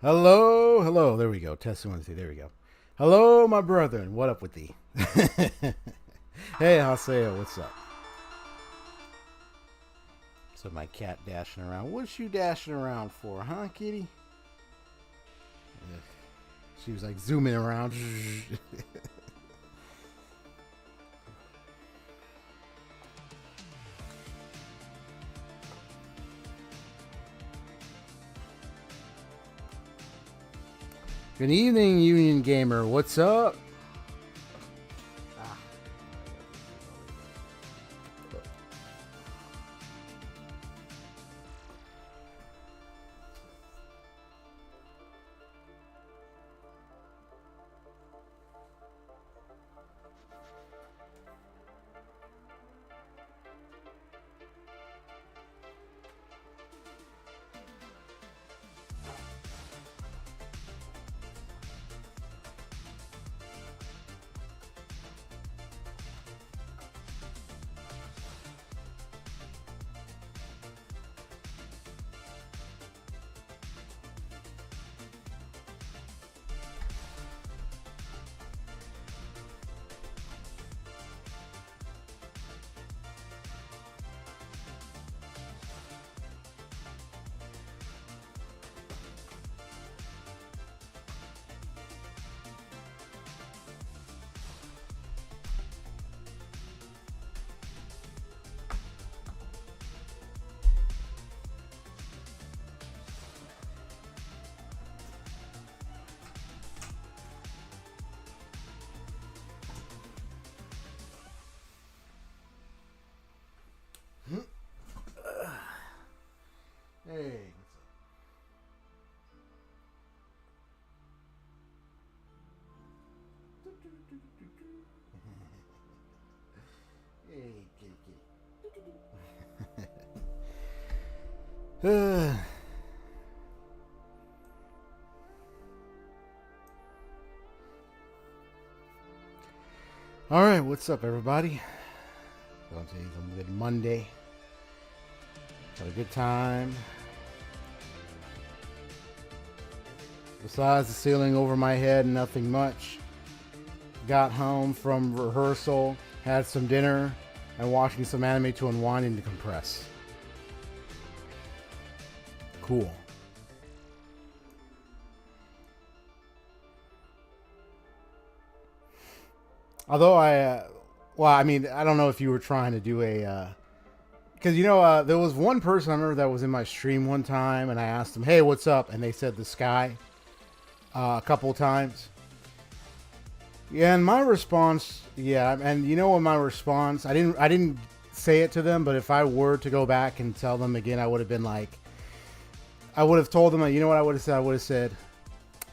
Hello, hello. There we go. Testing 1, 2. There we go. Hello, my brethren. What up with thee? Hey, Haseo, what's up? So my cat dashing around. What's you dashing around for, huh, kitty? Ugh. She was like zooming around. Good evening, Union Gamer. What's up? Hey, hey, kitty, kitty. All right, what's up, everybody? Going to a good Monday. Had a good time. Besides the ceiling over my head, nothing much. Got home from rehearsal, had some dinner, and watching some anime to unwind and decompress. Cool. Although I don't know if you were trying to do a, because there was one person I remember that was in my stream one time, and I asked them, "Hey, what's up?" And they said the sky, a couple of times. Yeah, and my response, yeah, and you know what my response? I didn't say it to them, but if I were to go back and tell them again, I would have been like, I would have told them, you know what I would have said? I would have said,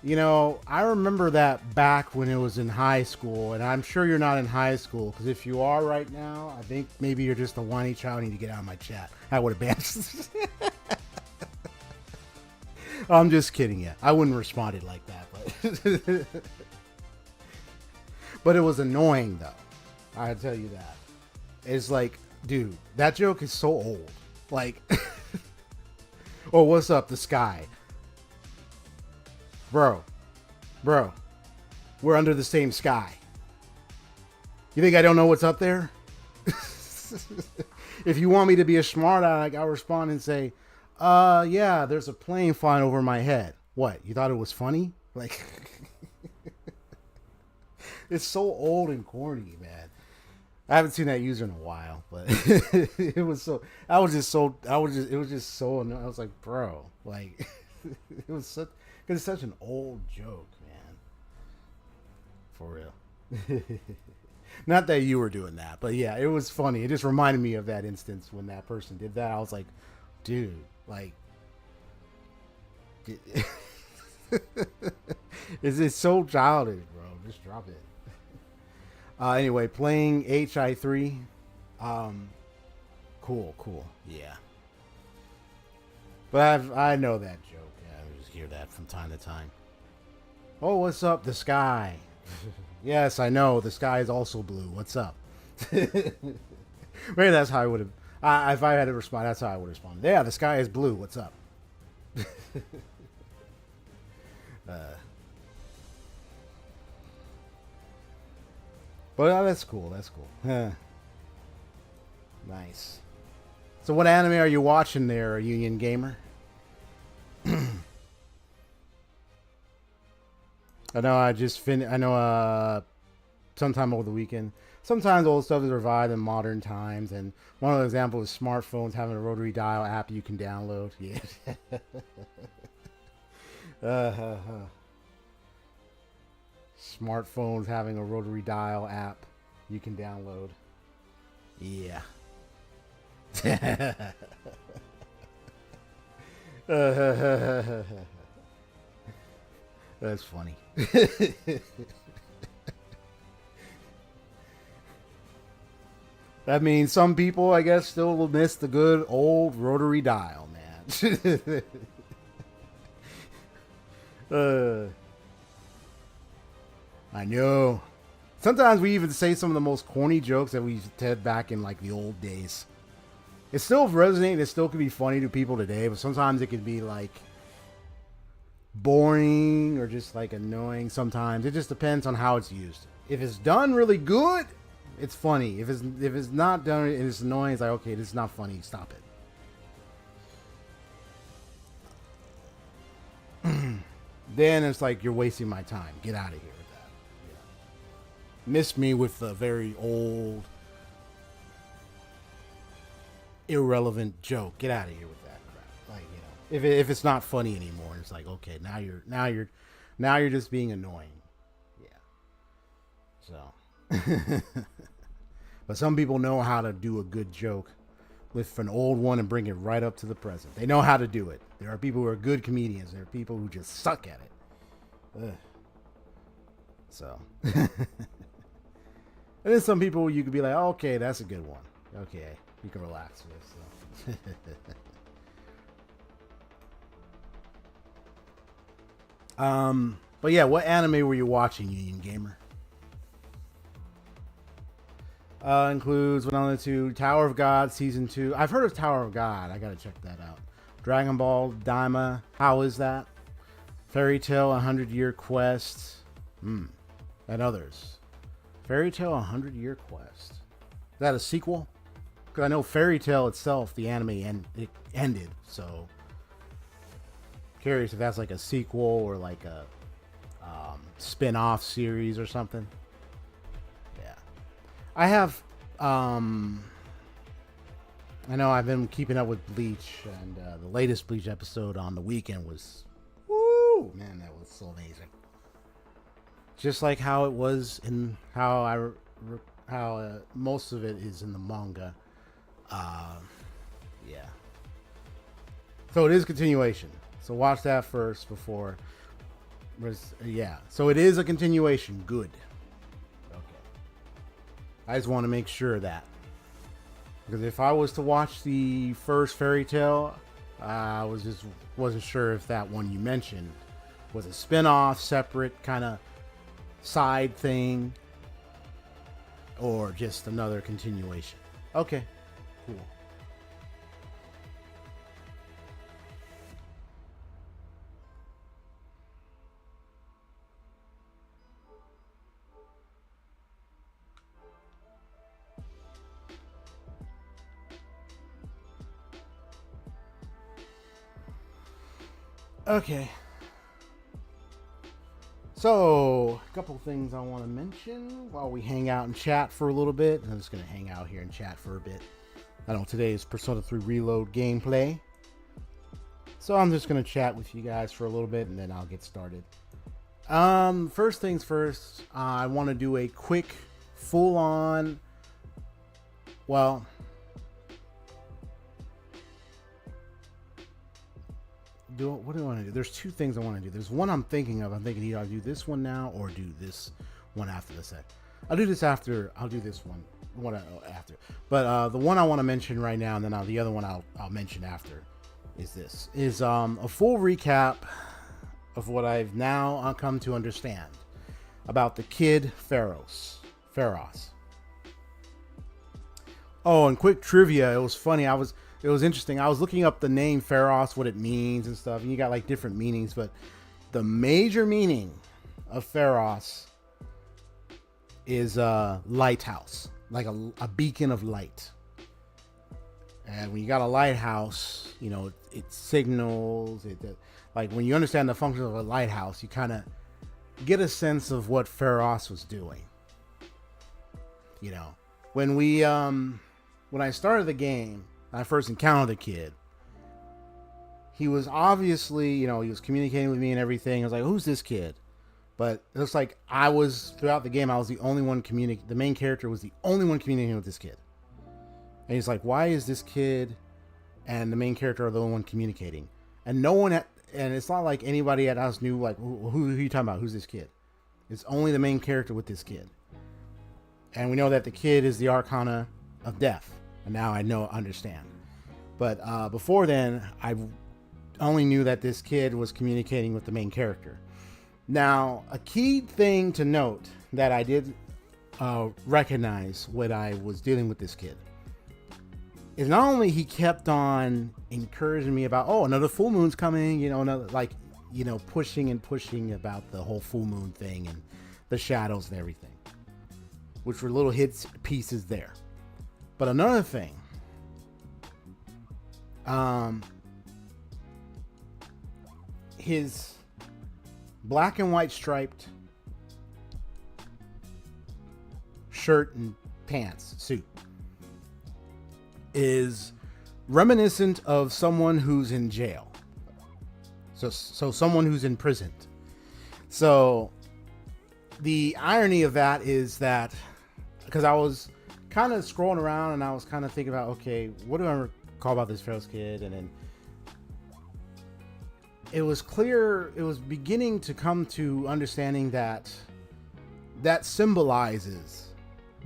I remember that back when it was in high school, and I'm sure you're not in high school, because if you are right now, I think maybe you're just a whiny child and need to get out of my chat. I would have banned. I'm just kidding you. I wouldn't respond it like that, but but it was annoying though. I tell you that. It's like, dude, that joke is so old. Like, oh, what's up, the sky? Bro, we're under the same sky. You think I don't know what's up there? If you want me to be a smart aleck, I'll respond and say, yeah, there's a plane flying over my head. What, you thought it was funny? Like, it's so old and corny, man. I haven't seen that user in a while, but it was so, it was just so annoying. I was like, bro, like, it was such, because it's such an old joke, man. For real. Not that you were doing that, but yeah, it was funny. It just reminded me of that instance when that person did that. I was like, dude, like, it's so childish, bro. Just drop it. Anyway, playing HI3. Cool. Yeah. But I know that joke. Yeah, I just hear that from time to time. Oh, what's up, the sky? Yes, I know. The sky is also blue. What's up? Maybe that's how I would have. If I had to respond, that's how I would respond. Yeah, the sky is blue. What's up? But that's cool. That's cool. Nice. So, what anime are you watching there, Union Gamer? I know I just finished. I know sometime over the weekend. Sometimes old stuff is revived in modern times, and one of the examples is smartphones having a rotary dial app you can download. Yeah. Smartphones having a rotary dial app you can download. Yeah. That's funny. That means some people, I guess, still will miss the good old rotary dial, man. I know. Sometimes we even say some of the most corny jokes that we said back in like the old days. It still resonates. It still can be funny to people today, but sometimes it can be like boring or just like annoying. Sometimes it just depends on how it's used. If it's done really good, it's funny. If it's not done and it's annoying, it's like, okay, this is not funny. Stop it. Then it's like you're wasting my time. Get out of here with that. Yeah. Miss me with a very old, irrelevant joke. Get out of here with that crap. Like, you know, if it's not funny anymore, it's like, okay, now you're just being annoying. Yeah. So. But some people know how to do a good joke with an old one and bring it right up to the present. They know how to do it. There are people who are good comedians. There are people who just suck at it. Ugh. So. And then some people you could be like, oh, okay, that's a good one. Okay, you can relax with. So. But yeah, what anime were you watching, Union Gamer? Includes 1 Tower of God Season 2. I've heard of Tower of God. I gotta check that out. Dragon Ball Daima. How is that? Fairy Tail 100-Year Quest. And others. Fairy Tail 100-Year Quest. Is that a sequel? Because I know Fairy Tail itself, the anime, it ended. So, curious if that's like a sequel or like a spin-off series or something. I have, I know I've been keeping up with Bleach, and the latest Bleach episode on the weekend was, woo, man, that was so amazing. Just like how it was in how most of it is in the manga. Yeah. So it is continuation. So watch that first before. Yeah. So it is a continuation. Good. I just want to make sure of that. Because if I was to watch the first Fairy Tail, I wasn't sure if that one you mentioned was a spin-off, separate kind of side thing, or just another continuation. Okay, cool. Okay. So, a couple things I want to mention while we hang out and chat for a little bit. I'm just going to hang out here and chat for a bit. I know today is Persona 3 Reload gameplay. So I'm just going to chat with you guys for a little bit and then I'll get started. First things first, I want to do a quick, full-on, well... what do I want to do? There's two things I want to do. There's one I'm thinking of. I'm thinking either I'll do this one now or do this one after the set. I'll do this after. I'll do this one after. But the one I want to mention right now, and then the other one I'll mention after, is this. Is a full recap of what I've now come to understand about the kid Pharos. Oh, and quick trivia. It was funny. It was interesting. I was looking up the name Pharos, what it means and stuff, and you got like different meanings, but the major meaning of Pharos is a lighthouse, like a beacon of light. And when you got a lighthouse, you know, it signals. Like when you understand the function of a lighthouse, you kind of get a sense of what Pharos was doing. You know, when I started the game, I first encountered the kid. He was obviously, you know, he was communicating with me and everything. I was like, who's this kid? But it looks like throughout the game, I was the only one the main character was the only one communicating with this kid. And he's like, why is this kid and the main character are the only one communicating? And no one, and it's not like anybody at us knew, like, who are you talking about? Who's this kid? It's only the main character with this kid. And we know that the kid is the Arcana of Death. And now I understand. But before then, I only knew that this kid was communicating with the main character. Now, a key thing to note that I did recognize when I was dealing with this kid is not only he kept on encouraging me about, oh, another full moon's coming, you know, another, like, you know, pushing about the whole full moon thing and the shadows and everything, which were little pieces there. But another thing, his black and white striped shirt and pants suit is reminiscent of someone who's in jail. So someone who's imprisoned. So the irony of that is that, because I was kind of scrolling around and I was kind of thinking about, okay, what do I recall about this Pharos kid? And then it was clear, it was beginning to come to understanding that symbolizes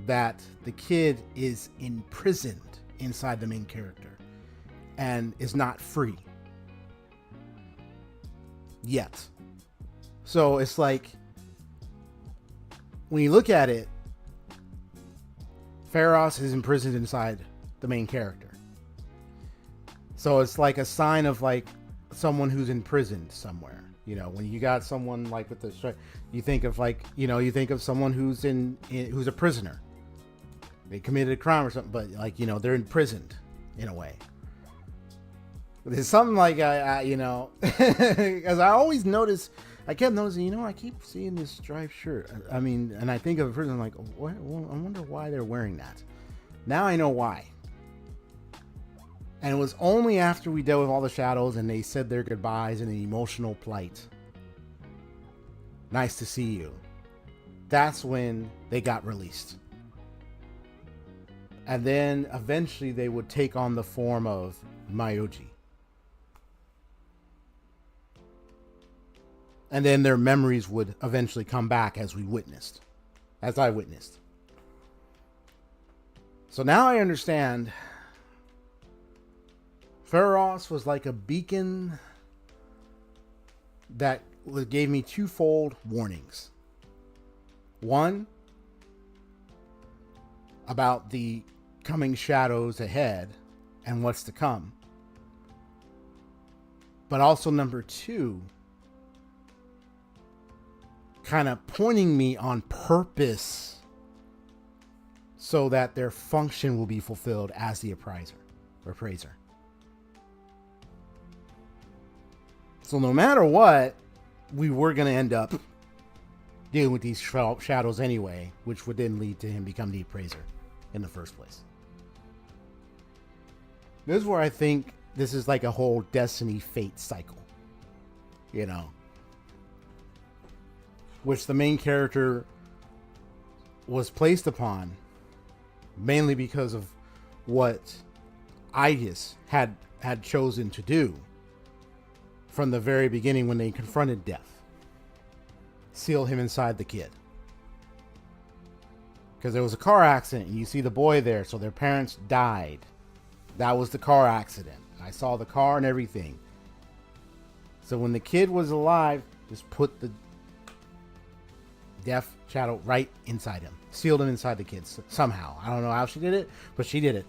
that the kid is imprisoned inside the main character and is not free yet. So it's like, when you look at it, Pharos is imprisoned inside the main character. So it's like a sign of like someone who's imprisoned somewhere. You know, when you got someone like with the, you think of like, you know, you think of someone who's who's a prisoner. They committed a crime or something, but like, you know, they're imprisoned in a way. There's something like you know, because I always notice, I kept noticing, you know, I keep seeing this striped shirt. I mean, and I think of a person like, what? Well, I wonder why they're wearing that. Now I know why. And it was only after we dealt with all the shadows and they said their goodbyes in an emotional plight. Nice to see you. That's when they got released. And then eventually they would take on the form of Myoji. And then their memories would eventually come back as I witnessed. So now I understand Pharos was like a beacon that gave me twofold warnings. One, about the coming shadows ahead and what's to come. But also number two, kind of pointing me on purpose so that their function will be fulfilled as the appraiser. So no matter what, we were going to end up dealing with these shadows anyway, which would then lead to him becoming the appraiser in the first place. This is where I think this is like a whole destiny fate cycle, you know, which the main character was placed upon mainly because of what Aegis had chosen to do from the very beginning when they confronted death. Seal him inside the kid. Because there was a car accident and you see the boy there, so their parents died. That was the car accident. I saw the car and everything. So when the kid was alive, just put the death shadow right inside him. Sealed him inside the kid somehow. I don't know how she did it, but she did it.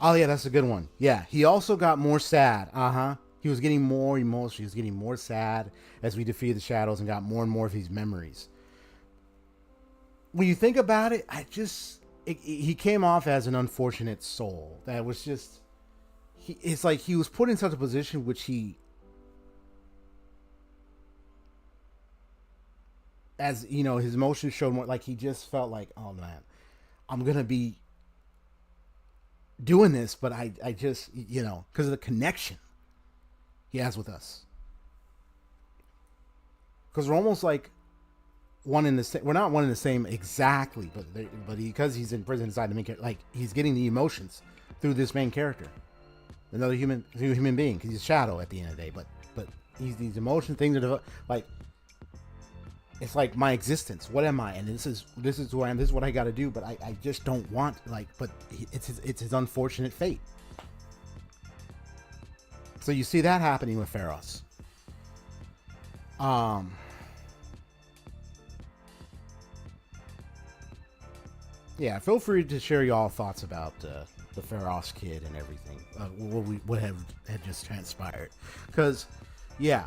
Oh yeah, that's a good one. Yeah, he also got more sad. He was getting more emotional. He was getting more sad as we defeated the shadows and got more and more of his memories. When you think about it, he came off as an unfortunate soul that was just. It's like he was put in such a position which as you know, his emotions showed more. Like he just felt like, oh man, I'm gonna be doing this, but I just, because of the connection he has with us. Because we're almost like one in the same. We're not one in the same exactly, but because he's in prison inside the main character, like he's getting the emotions through this main character, another human being, because he's a shadow at the end of the day. But he's these emotion things are like. It's like my existence. What am I? And this is who I am. This is what I got to do. But I just don't want But it's his unfortunate fate. So you see that happening with S.E.E.S. Yeah. Feel free to share y'all thoughts about the S.E.E.S kid and everything. What had just transpired? Because yeah.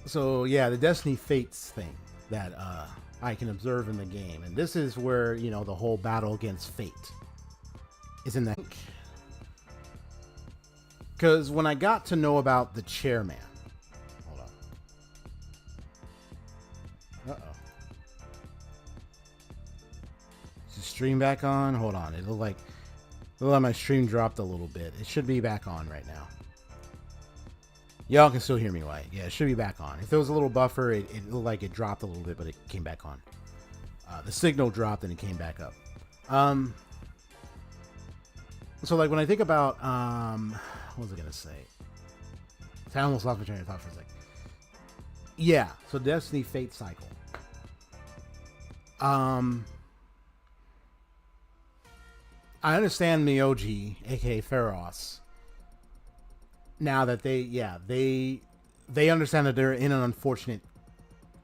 So yeah, the Destiny Fates thing that I can observe in the game, and this is where the whole battle against fate is in that. Because when I got to know about the chairman, hold on, is the stream back on? Hold on, it looked like my stream dropped a little bit. It should be back on right now. Y'all can still hear me, right? Yeah, it should be back on. If there was a little buffer, it looked like it dropped a little bit, but it came back on. The signal dropped and it came back up. So like when I think about, what was I going to say? I almost lost my train of thought for a second. Yeah, so Destiny Fate Cycle. I understand Miyoji, aka S.E.E.S, now that they understand that they're in an unfortunate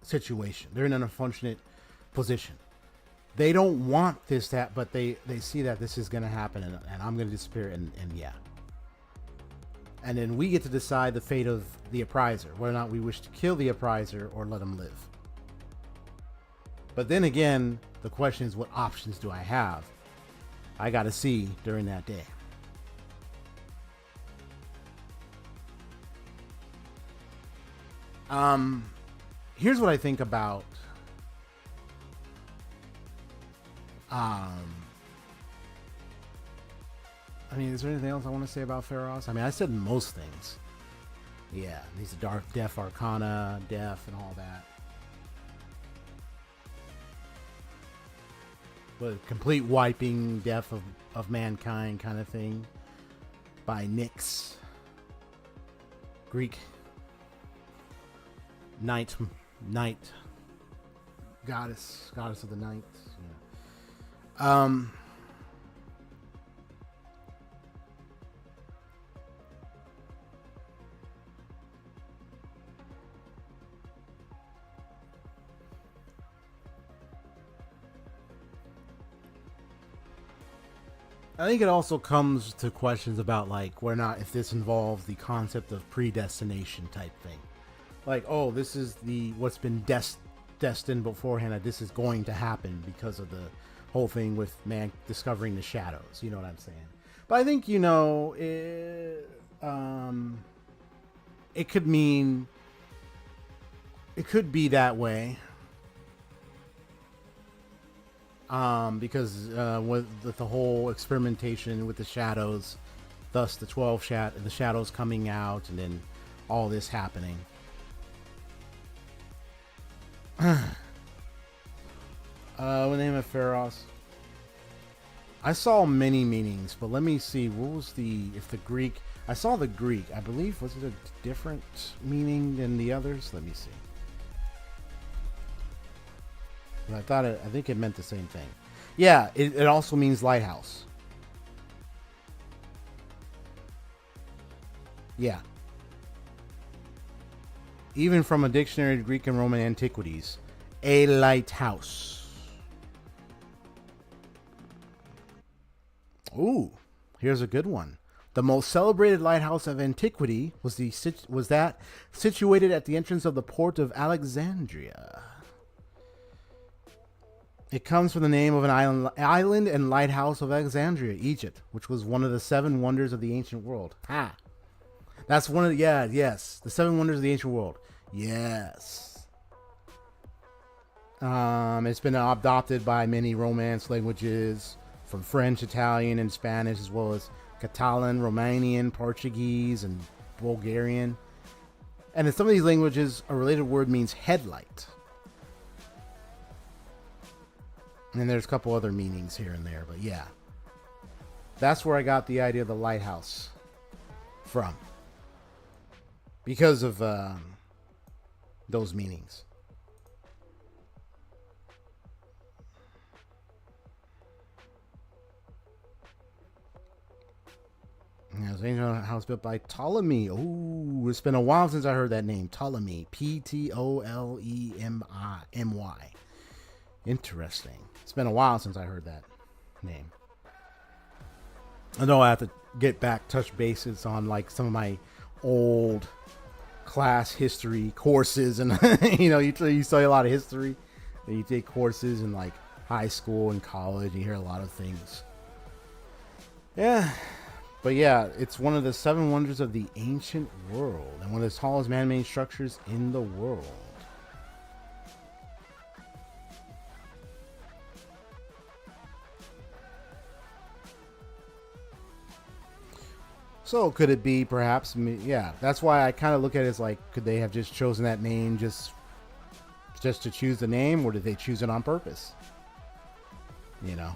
situation. They're in an unfortunate position. They don't want this to happen, but they see that this is going to happen and I'm going to disappear and yeah. And then we get to decide the fate of the appraiser, whether or not we wish to kill the appraiser or let him live. But then again, the question is, what options do I have? I got to see during that day. Here's what I think about I mean, is there anything else I want to say about S.E.E.S? I mean, I said most things. Yeah, these dark death arcana, death and all that. But complete wiping, death of mankind kind of thing by Nyx, Greek night goddess of the night. Yeah. I think it also comes to questions about like whether or not if this involves the concept of predestination type thing. Like, oh, this is what's been destined beforehand, that this is going to happen because of the whole thing with man discovering the shadows. You know what I'm saying? But I think it could mean, it could be that way. Because with the whole experimentation with the shadows, thus the 12 the shadows coming out, and then all this happening. What name of S.E.E.S? I saw many meanings, but let me see. What was if the Greek? I saw the Greek. I believe, was it a different meaning than the others? Let me see. I think it meant the same thing. Yeah, it also means lighthouse. Yeah. Even from a dictionary of Greek and Roman antiquities, a lighthouse. Ooh, here's a good one. The most celebrated lighthouse of antiquity was that situated at the entrance of the port of Alexandria. It comes from the name of an island and lighthouse of Alexandria, Egypt, which was one of the 7 wonders of the ancient world. Ha! That's one of the, yes, the 7 wonders of the ancient world. Yes. It's been adopted by many Romance languages, from French, Italian, and Spanish, as well as Catalan, Romanian, Portuguese, and Bulgarian. And in some of these languages, a related word means headlight. And there's a couple other meanings here and there, but yeah. That's where I got the idea of the lighthouse from. Because of those meanings. Yeah, it was an ancient house built by Ptolemy. Oh, it's been a while since I heard that name. Ptolemy. Ptolemy. Interesting. It's been a while since I heard that name. I know I have to get back, touch bases on like some of my old class history courses, and you know, you study a lot of history, and you take courses in like high school and college, and you hear a lot of things. Yeah. But yeah, it's one of the 7 wonders of the ancient world, and one of the tallest man-made structures in the world. So could it be perhaps, yeah, that's why I kind of look at it as like, could they have just chosen that name just to choose the name, or did they choose it on purpose? You know,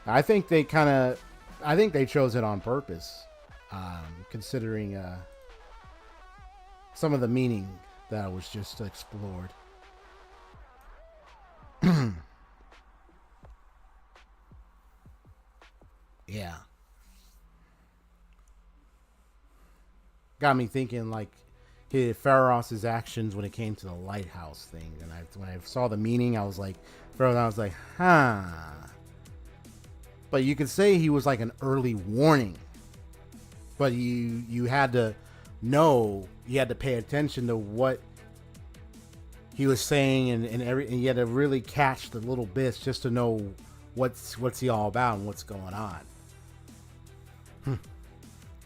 I think they chose it on purpose, considering some of the meaning that was just explored. Yeah. Got me thinking like Pharaoh's actions when it came to the lighthouse thing. And when I saw the meaning, I was like, huh. But you could say he was like an early warning. But you had to know, you had to pay attention to what he was saying, and you had to really catch the little bits just to know what's he all about and what's going on.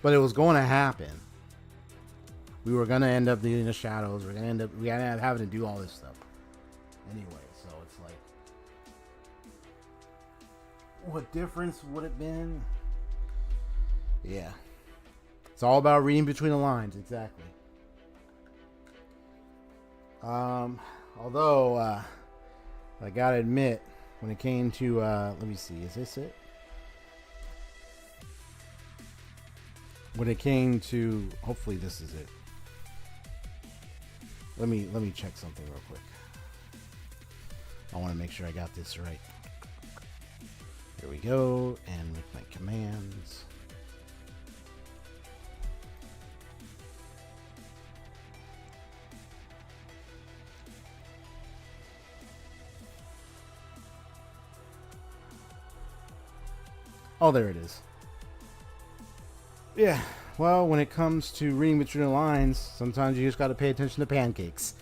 But it was going to happen. We were going to end up in the shadows. We're going to end up having to do all this stuff. Anyway, so it's like, what difference would it been? Yeah. It's all about reading between the lines, exactly. Although, I gotta admit, when it came to, let me see, is this it? When it came to, hopefully this is it. Let me check something real quick. I want to make sure I got this right. Here we go, and with my commands. Oh, there it is. Yeah, well, when it comes to reading between the lines, sometimes you just got to pay attention to pancakes.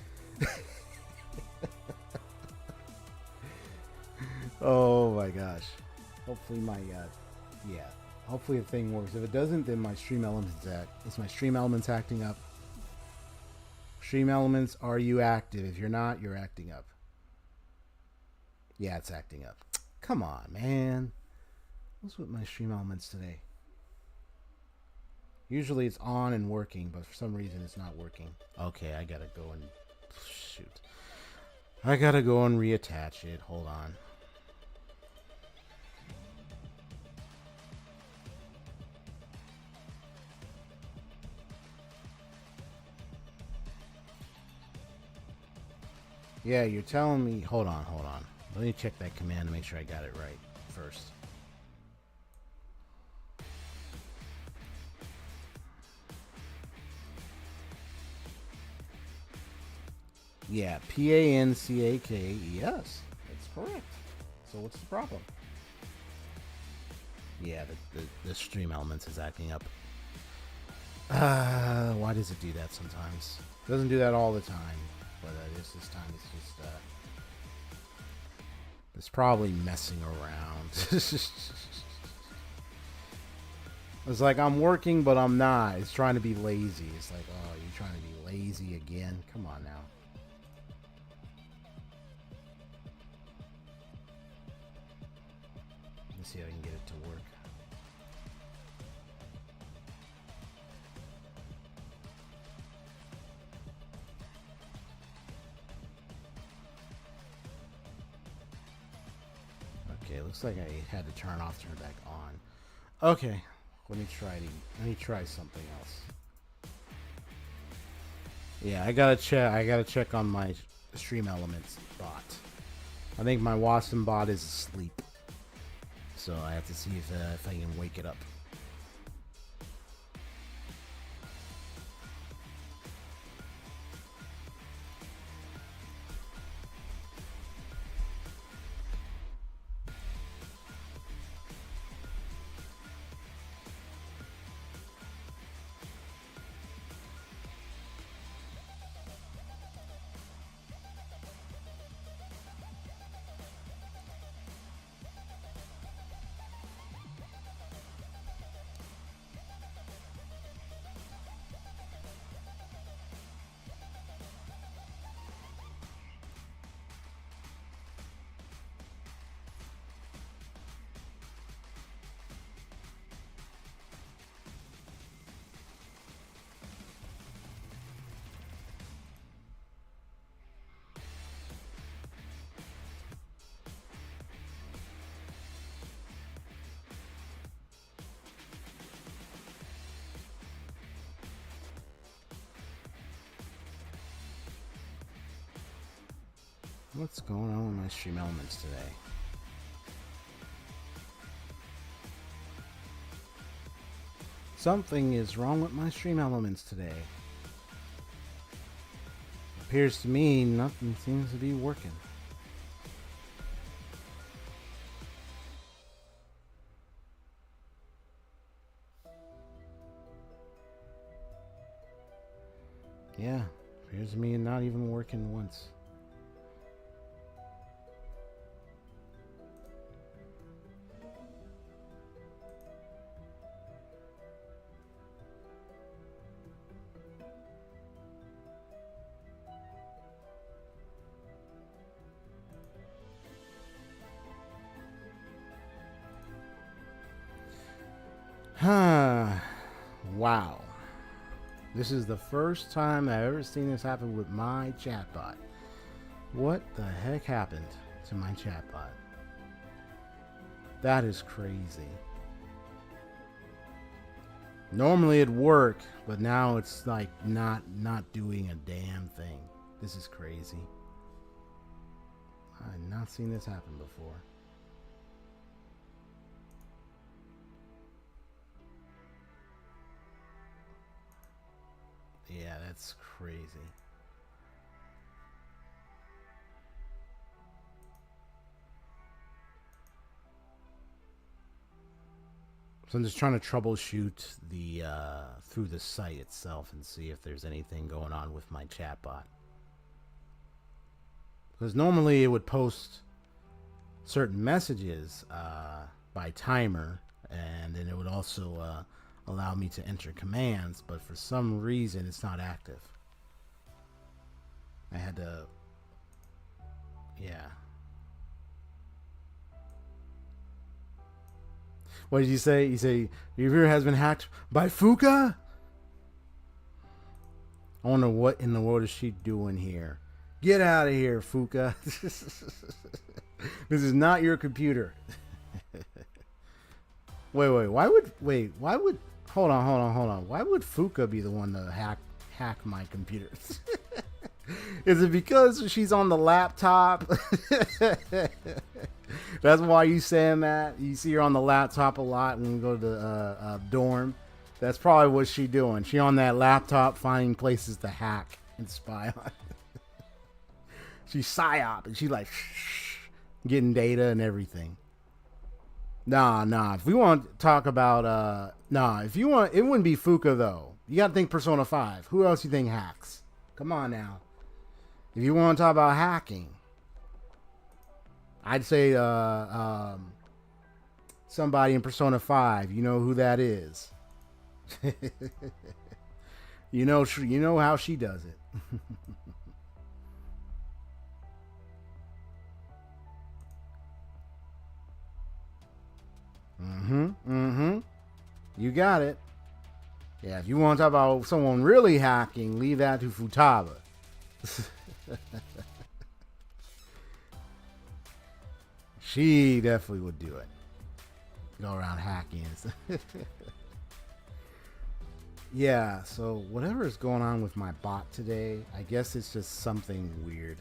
Oh my gosh. Hopefully hopefully the thing works. If it doesn't, then my stream elements is my stream elements acting up. Stream elements, are you active? If you're not, you're acting up. Yeah, it's acting up. Come on, man. What's with my stream elements today? Usually it's on and working, but for some reason it's not working. Okay, I gotta go and shoot. I gotta go and reattach it. Hold on. Yeah, you're telling me. Hold on. Let me check that command to make sure I got it right first. Yeah, PANCAKES. That's correct. So what's the problem? Yeah, the stream elements is acting up. Why does it do that sometimes? It doesn't do that all the time, but this time it's just it's probably messing around. It's like I'm working, but I'm not. It's trying to be lazy. It's like, oh, you're trying to be lazy again? Come on now. Let's see if I can get it to work. Okay, looks like I had to turn back on. Okay, let me try something else. Yeah, I gotta check on my Stream Elements bot. I think my Watson bot is asleep, so I have to see if I can wake it up. What's going on with my Stream Elements today? Something is wrong with my Stream Elements today. Appears to me nothing seems to be working. Yeah, appears to me not even working once. Wow. This is the first time I've ever seen this happen with my chatbot. What the heck happened to my chatbot? That is crazy. Normally it'd work, but now it's like not doing a damn thing. This is crazy. I've not seen this happen before. Yeah, that's crazy. So I'm just trying to troubleshoot the through the site itself and see if there's anything going on with my chatbot. Because normally it would post certain messages by timer, and then it would also allow me to enter commands, but for some reason it's not active. I had to, yeah. What did you say? You say your computer has been hacked by Fuka? I wonder what in the world is she doing here. Get out of here, Fuka. This is not your computer. Wait, why would hold on. Why would Fuka be the one to hack my computer? Is it because she's on the laptop? That's why you saying that? You see her on the laptop a lot when we go to the dorm. That's probably what she doing. She on that laptop finding places to hack and spy on. She's psyop and she like getting data and everything. Nah. If we want to talk about if you want, it wouldn't be Fuka though. You got to think Persona 5. Who else you think hacks? Come on now. If you want to talk about hacking, I'd say somebody in Persona 5. You know who that is. you know how she does it. Mm-hmm. You got it. Yeah, if you want to talk about someone really hacking, leave that to Futaba. She definitely would do it. Go around hacking. Yeah, so whatever is going on with my bot today, I guess it's just something weird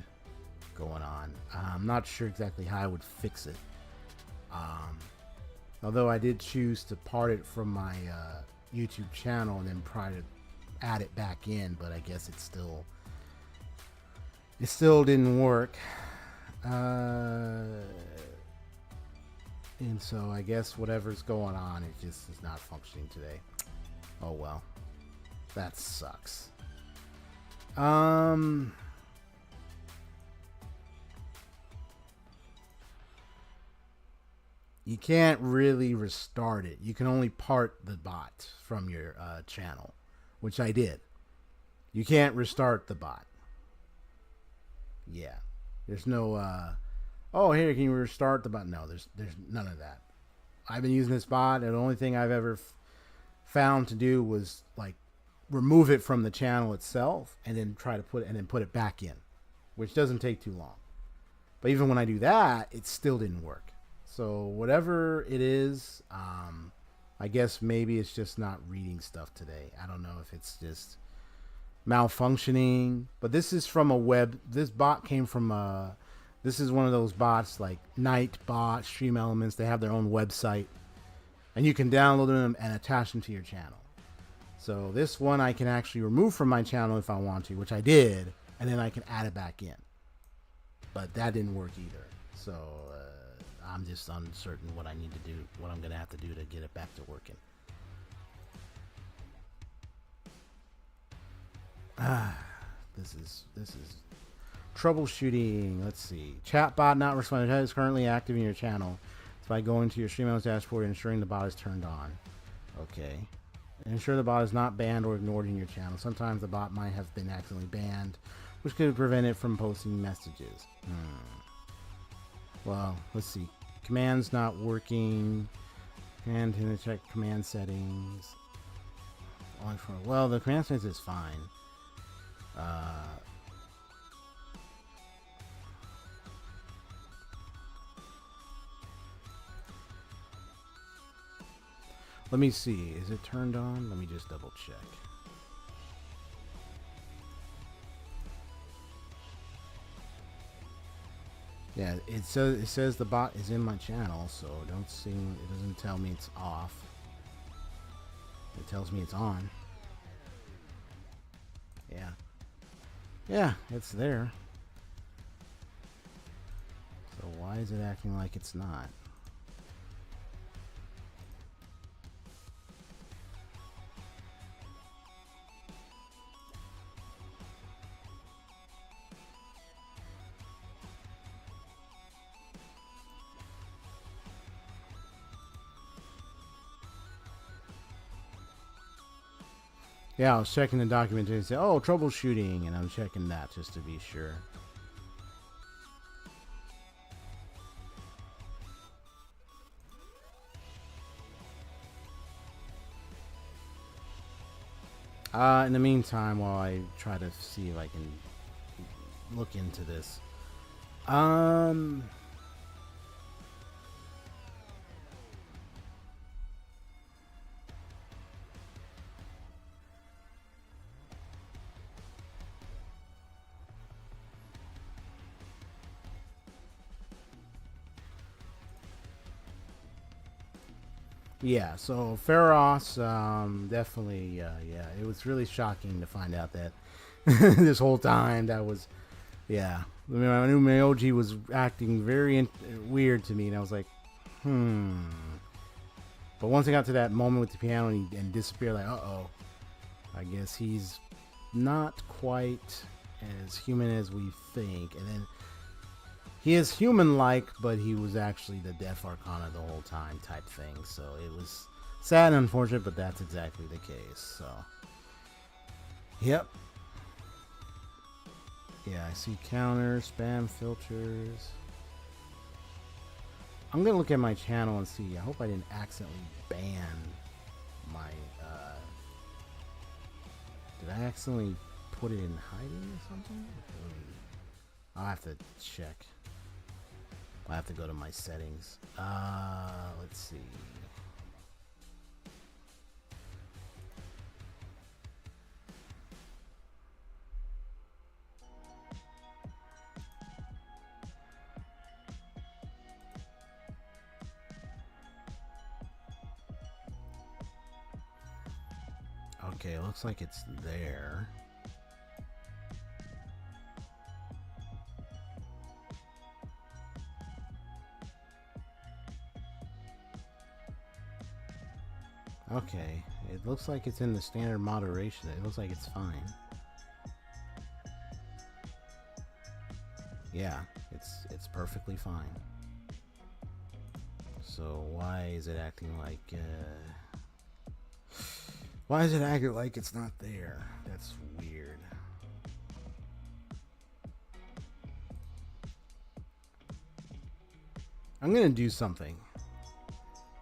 going on. I'm not sure exactly how I would fix it. Although I did choose to part it from my YouTube channel and then try to add it back in, but I guess it still didn't work. And so I guess whatever's going on, it just is not functioning today. Oh well. That sucks. You can't really restart it. You can only part the bot from your channel, which I did. You can't restart the bot. Yeah. There's no oh, here, can you restart the bot? No, there's none of that. I've been using this bot, and the only thing I've ever found to do was like remove it from the channel itself and then try to put it back in, which doesn't take too long. But even when I do that, it still didn't work. So whatever it is, I guess maybe it's just not reading stuff today. I don't know if it's just malfunctioning, but this is from a web. This bot came from this is one of those bots like Nightbot, Stream Elements. They have their own website, and you can download them and attach them to your channel. So this one I can actually remove from my channel if I want to, which I did, and then I can add it back in. But that didn't work either. So I'm just uncertain what I need to do, what I'm going to have to do to get it back to working. This is troubleshooting. Let's see. Chatbot not responding. Chat is currently active in your channel. It's by going to your StreamYard dashboard and ensuring the bot is turned on. Okay. Ensure the bot is not banned or ignored in your channel. Sometimes the bot might have been accidentally banned, which could prevent it from posting messages. Well, let's see. Commands not working. And to check command settings. Well, the command settings is fine. Let me see. Is it turned on? Let me just double check. Yeah, it says the bot is in my channel, so it doesn't tell me it's off. It tells me it's on. Yeah. Yeah, it's there. So why is it acting like it's not? Yeah, I was checking the documentation and said, oh, troubleshooting, and I'm checking that just to be sure. In the meantime, while I try to see if I can look into this. Yeah, so Pharos, definitely, yeah, it was really shocking to find out that this whole time that was, yeah, I mean, I knew Mayoji was acting very weird to me, and I was like, But once I got to that moment with the piano and disappeared, like, I guess he's not quite as human as we think. And then he is human-like, but he was actually the Death Arcana the whole time type thing. So it was sad and unfortunate, but that's exactly the case. So, yep. Yeah, I see counters, spam filters. I'm going to look at my channel and see. I hope I didn't accidentally ban my... did I accidentally put it in hiding or something? I'll have to check. I'll have to go to my settings. Let's see. Okay, looks like it's there. Okay, it looks like it's in the standard moderation. It looks like it's fine. Yeah, it's perfectly fine. So why is it acting like why is it acting like it's not there? That's weird. I'm gonna do something.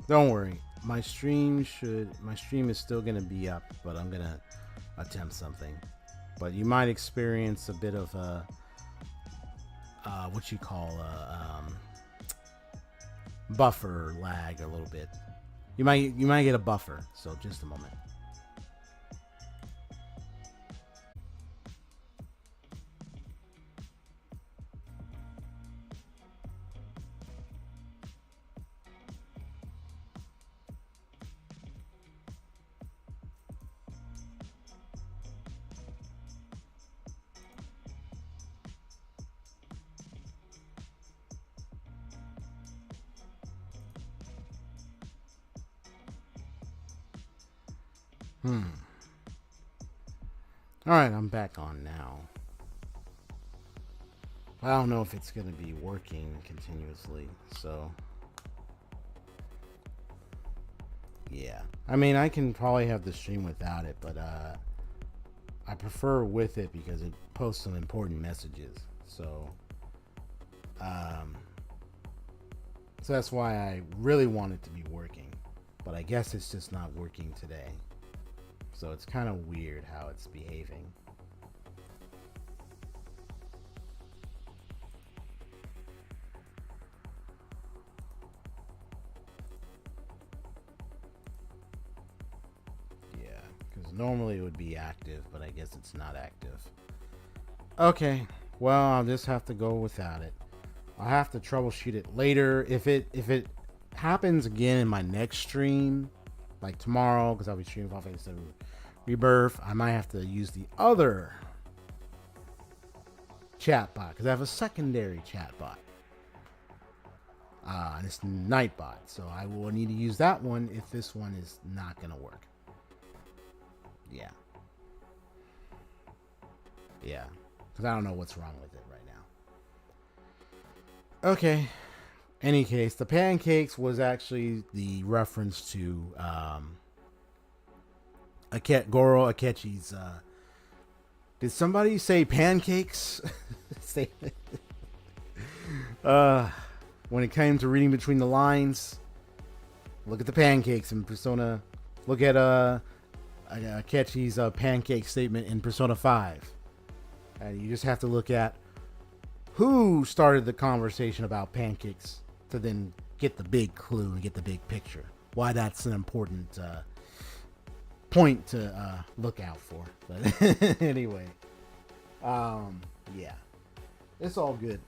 Don't worry. My stream is still gonna be up, but I'm gonna attempt something. But you might experience a bit of what you call buffer lag a little bit. You might get a buffer. So just a moment. Alright, I'm back on now. I don't know if it's going to be working continuously, so... yeah. I mean, I can probably have the stream without it, but I prefer with it because it posts some important messages. So that's why I really want it to be working. But I guess it's just not working today. So it's kind of weird how it's behaving. Yeah, because normally it would be active, but I guess it's not active. Okay, well, I'll just have to go without it. I'll have to troubleshoot it later. If it happens again in my next stream, like tomorrow, because I'll be streaming Final Fantasy VII Rebirth, I might have to use the other chat bot, because I have a secondary chat bot. And it's Nightbot, so I will need to use that one if this one is not going to work. Yeah. Yeah, because I don't know what's wrong with it right now. Okay. Any case, the pancakes was actually the reference to Goro Akechi's. Did somebody say pancakes? When it came to reading between the lines, look at the pancakes in Persona. Look at Akechi's pancake statement in Persona 5. And you just have to look at who started the conversation about pancakes to then get the big clue and get the big picture. Why that's an important point to look out for. But anyway, yeah, it's all good.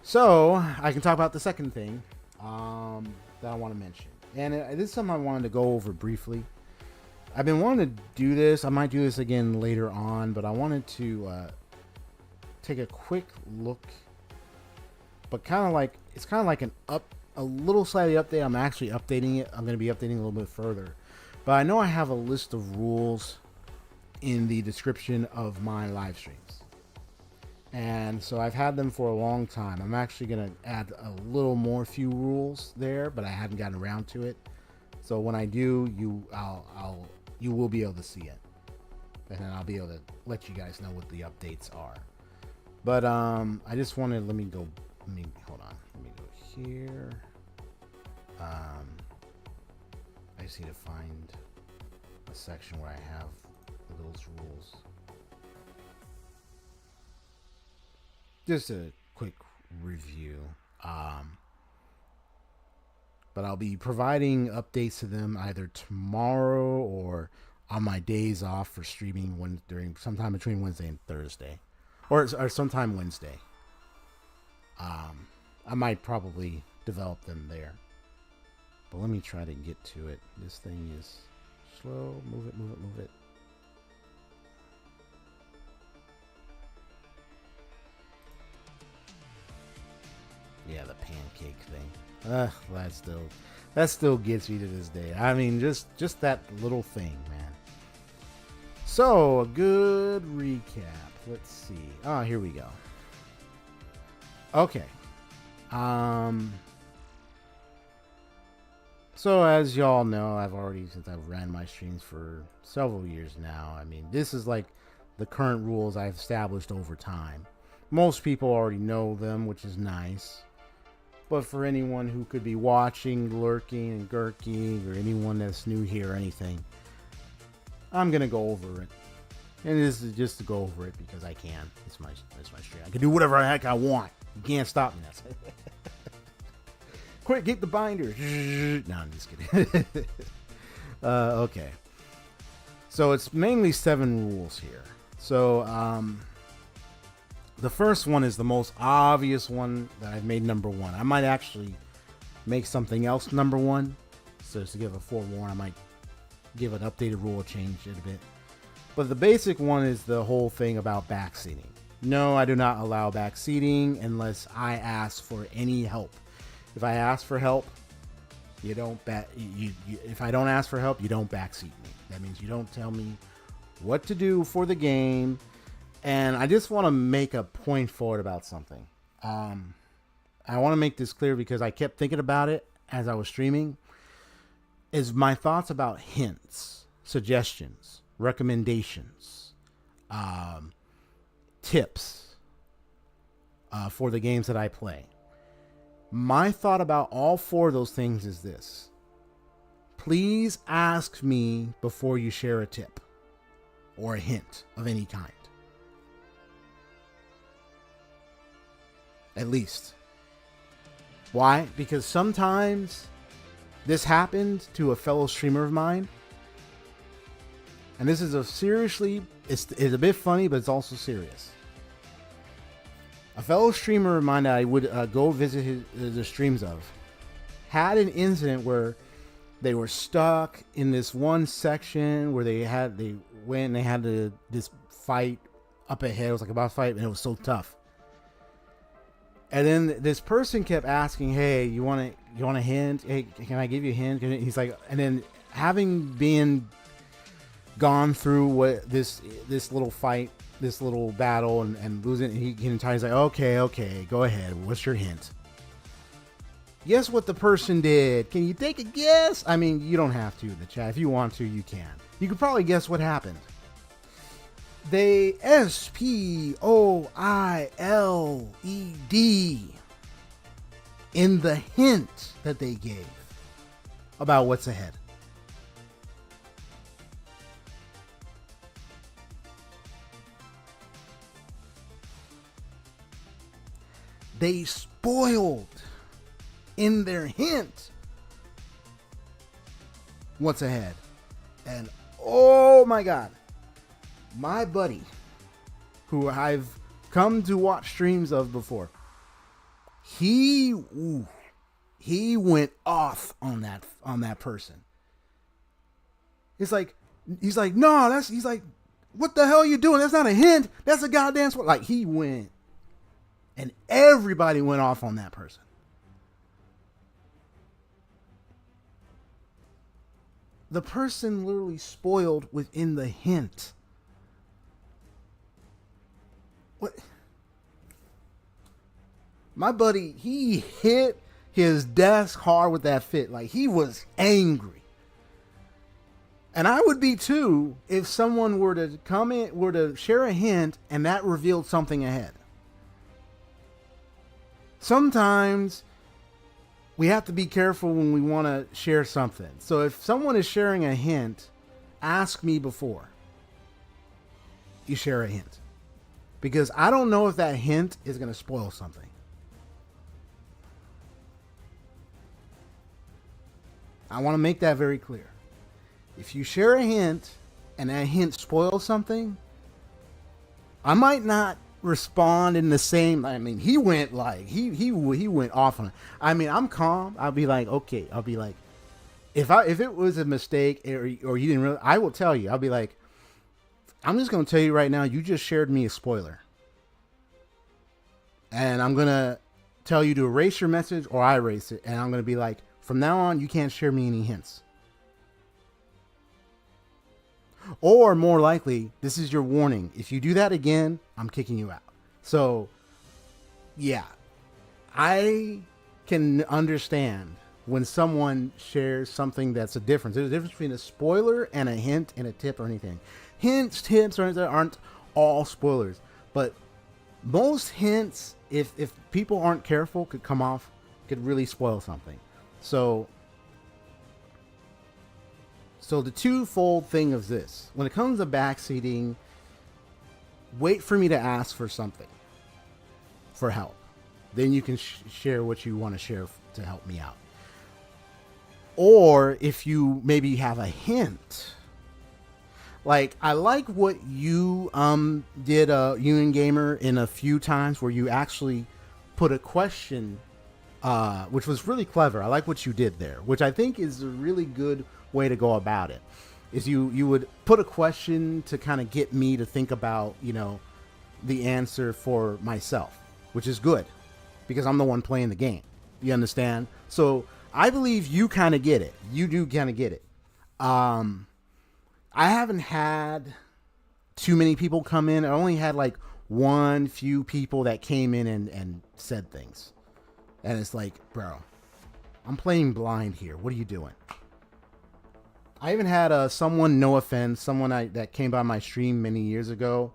So I can talk about the second thing that I want to mention, and this is something I wanted to go over briefly. I've been wanting to do this. I might do this again later on, but I wanted to take a quick look. But it's kind of like an a little slightly updated. I'm actually updating it. I'm going to be updating a little bit further. But I know I have a list of rules in the description of my live streams. And so I've had them for a long time. I'm actually going to add a little more few rules there, but I haven't gotten around to it. So when I do, you will be able to see it. And then I'll be able to let you guys know what the updates are. But I just wanted, hold on. Let me go here. I just need to find a section where I have those rules. Just a quick review. But I'll be providing updates to them either tomorrow or on my days off for streaming sometime between Wednesday and Thursday, or sometime Wednesday. I might probably develop them there, but let me try to get to it. This thing is slow. Move it. Yeah, the pancake thing. That still gets me to this day. I mean, just that little thing, man. So, a good recap. Let's see. Oh, here we go. Okay. So as y'all know, since I've ran my streams for several years now, I mean, this is like the current rules I've established over time. Most people already know them, which is nice. But for anyone who could be watching, lurking, and gurking, or anyone that's new here or anything, I'm going to go over it. And this is just to go over it because I can. It's my stream. I can do whatever the heck I want. You can't stop me. That's Quick, get the binder. No, I'm just kidding. Okay. So it's mainly 7 rules here. So the first one is the most obvious one that I've made number 1. I might actually make something else number 1. So just to give a forewarn, I might give an updated rule, change it a bit. But the basic one is the whole thing about backseating. No, I do not allow backseating unless I ask for any help. If I ask for help, you don't if I don't ask for help, you don't backseat me. That means you don't tell me what to do for the game. And I just want to make a point forward about something. I want to make this clear because I kept thinking about it as I was streaming. Is my thoughts about hints, suggestions, recommendations, tips for the games that I play. My thought about all 4 of those things is this. Please ask me before you share a tip or a hint of any kind. At least. Why? Because sometimes this happened to a fellow streamer of mine. And this is it's a bit funny, but it's also serious. A fellow streamer of mine that I would go visit the streams of had an incident where they were stuck in this one section where they went and they had this fight up ahead. It was like a boss fight, and it was so tough. And then this person kept asking, "Hey, you want a hint? Hey, can I give you a hint?" And he's like, and then having been gone through what this little fight, this little battle, and losing, he's like, okay, go ahead. What's your hint? Guess what the person did? Can you take a guess? I mean, you don't have to in the chat. If you want to, you can. You could probably guess what happened. They S.P.O.I.L.E.D. in the hint that they gave about what's ahead. They spoiled in their hint what's ahead. And oh my God, my buddy, who I've come to watch streams of before, he went off on that person. He's like, no, he's like, what the hell are you doing? That's not a hint. That's a goddamn spoil. Like, he went, and everybody went off on that person. the person literally spoiled within the hint. What? My buddy, he hit his desk hard with that fit. Like, he was angry. And I would be too if someone were to come in, were to share a hint and that revealed something ahead. Sometimes we have to be careful when we want to share something. So if someone is sharing a hint, ask me before you share a hint. Because I don't know if that hint is going to spoil something. I want to make that very clear. If you share a hint and that hint spoils something, I might not respond in the same. I mean, he went like he went off on it. I mean, I'm calm. I'll be like, okay. I'll be like, if it was a mistake or you didn't really, I will tell you. I'll be like, I'm just gonna tell you right now. You just shared me a spoiler, and I'm gonna tell you to erase your message or I erase it, and I'm gonna be like, from now on, you can't share me any hints. Or more likely, this is your warning. If you do that again, I'm kicking you out. So, yeah, I can understand when someone shares something that's a difference. There's a difference between a spoiler and a hint and a tip or anything. Hints, tips, or anything aren't all spoilers. But most hints, if people aren't careful, could really spoil something. So the twofold thing of this, when it comes to backseating, wait for me to ask for something, for help. Then you can share what you want to share to help me out. Or if you maybe have a hint, like I like what you did, Union Gamer, in a few times where you actually put a question, which was really clever. I like what you did there, which I think is a really good way to go about it. Is you would put a question to kind of get me to think about, the answer for myself, which is good because I'm the one playing the game. You understand? So I believe you kind of get it. You do kind of get it. I haven't had too many people come in. I only had like few people that came in and said things. And it's like, bro, I'm playing blind here. What are you doing? I even had someone, no offense, that came by my stream many years ago.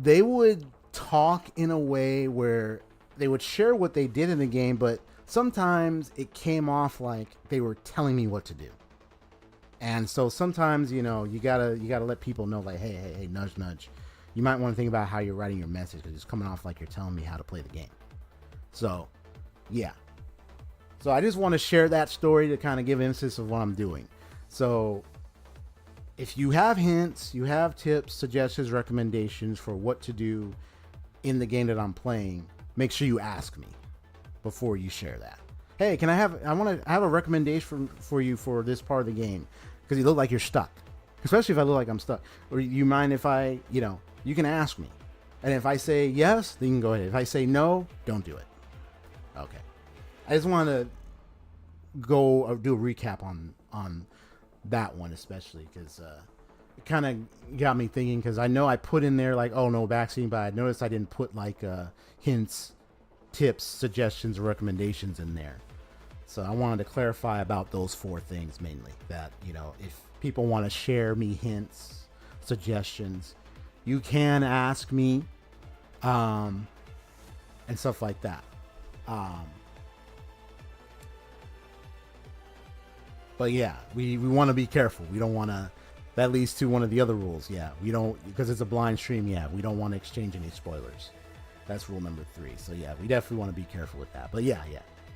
They would talk in a way where they would share what they did in the game, but sometimes it came off like they were telling me what to do. And so sometimes, you gotta let people know, like, hey, nudge, nudge. You might want to think about how you're writing your message because it's coming off like you're telling me how to play the game. So, yeah. So I just want to share that story to kind of give emphasis of what I'm doing. So if you have hints, you have tips, suggestions, recommendations for what to do in the game that I'm playing, make sure you ask me before you share that. Hey, I want to have a recommendation for you for this part of the game because you look like you're stuck. Especially if I look like I'm stuck. Or you mind if you can ask me. And if I say yes, then you can go ahead. If I say no, don't do it. Okay. I just want to do a recap on that one, especially because it kind of got me thinking, because I know I put in there like, oh, no backseating, but I noticed I didn't put like hints, tips, suggestions, or recommendations in there. So I wanted to clarify about those 4 things mainly, that, if people want to share me hints, suggestions, you can ask me, and stuff like that. But yeah, we want to be careful. We don't want to, that leads to one of the other rules. Yeah, we don't, because it's a blind stream. Yeah, we don't want to exchange any spoilers. That's rule number 3. So yeah, we definitely want to be careful with that. But yeah.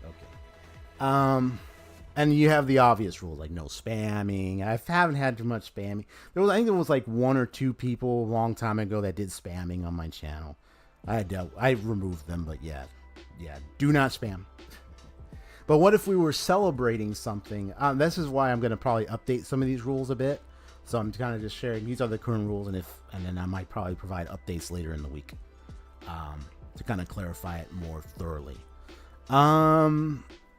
Okay. And you have the obvious rules, like no spamming. I haven't had too much spamming. I think there was like 1 or 2 people a long time ago that did spamming on my channel. I removed them, but yeah, do not spam. But what if we were celebrating something? This is why I'm going to probably update some of these rules a bit. So I'm kind of just sharing, these are the current rules, and then I might probably provide updates later in the week to kind of clarify it more thoroughly.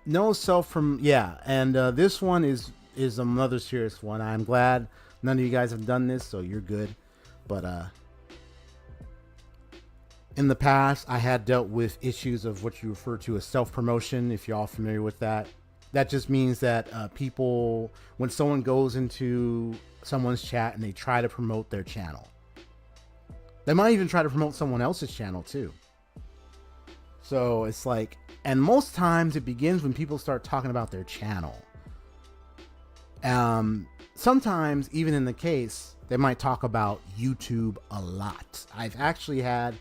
No self from, yeah, and this one is is another serious one. I'm glad none of you guys have done this, so you're good. But in the past, I had dealt with issues of what you refer to as self-promotion, if you're all familiar with that. That just means that people, when someone goes into someone's chat and they try to promote their channel, they might even try to promote someone else's channel too. So it's like, and most times it begins when people start talking about their channel. Sometimes, even in the case, they might talk about YouTube a lot. I've actually had,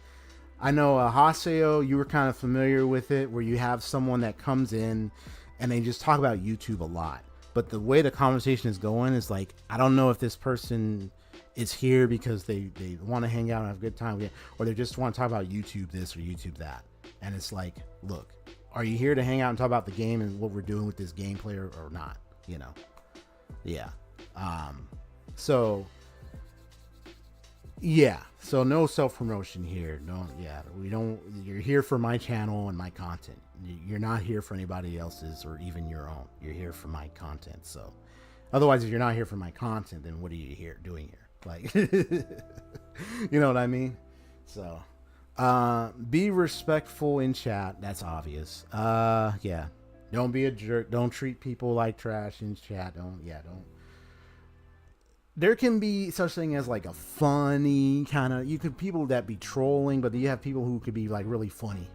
I know Haseo, you were kind of familiar with it, where you have someone that comes in and they just talk about YouTube a lot. But the way the conversation is going is like, I don't know if this person is here because they want to hang out and have a good time, or they just want to talk about YouTube this or YouTube that. And it's like, look, are you here to hang out and talk about the game and what we're doing with this gameplay or not? You know? Yeah. So no self-promotion here. You're here for my channel and my content. You're not here for anybody else's or even your own. You're here for my content. So otherwise, if you're not here for my content, then what are you doing here? Like, you know what I mean? So, be respectful in chat. That's obvious. Yeah. Don't be a jerk. Don't treat people like trash in chat. Don't. There can be such thing as like a funny kind of, people that be trolling, but you have people who could be like really funny.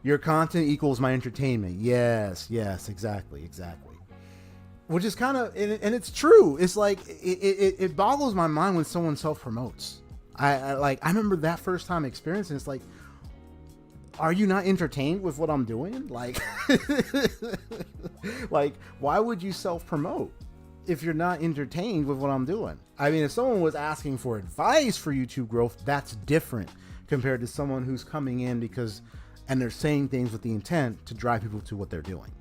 Your content equals my entertainment. Yes, exactly. Which is kind of, and it's true. It's like, it boggles my mind when someone self-promotes. I remember that first time experiencing, it's like, are you not entertained with what I'm doing? Like, like, why would you self-promote if you're not entertained with what I'm doing? I mean, if someone was asking for advice for YouTube growth, that's different compared to someone who's coming in and they're saying things with the intent to drive people to what they're doing.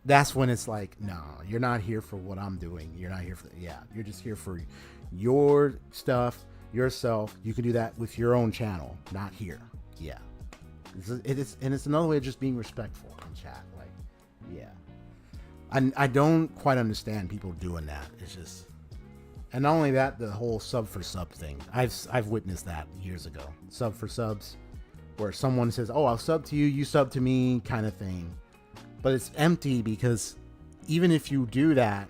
That's when it's like, no, you're not here for what I'm doing. You're not here for, you're just here for your stuff, yourself. You can do that with your own channel, not here. Yeah. It's another way of just being respectful in chat. Like, yeah. I don't quite understand people doing that. It's just, and not only that, the whole sub for sub thing. I've witnessed that years ago. Sub for subs, where someone says, "Oh, I'll sub to you, you sub to me," kind of thing. But it's empty, because even if you do that,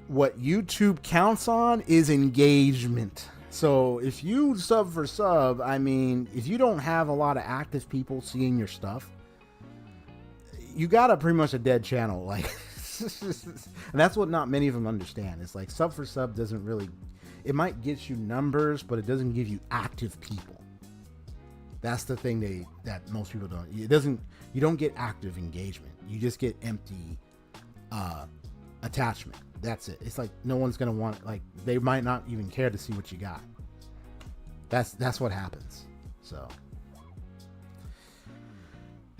what YouTube counts on is engagement. So if you sub for sub, I mean, if you don't have a lot of active people seeing your stuff, you got a pretty much a dead channel. Like, and that's what not many of them understand. It's like sub for sub doesn't really, it might get you numbers, but it doesn't give you active people. That's the thing that most people don't. You don't get active engagement. You just get empty attachment. That's it. It's like no one's gonna want, like, they might not even care to see what you got. That's what happens. So,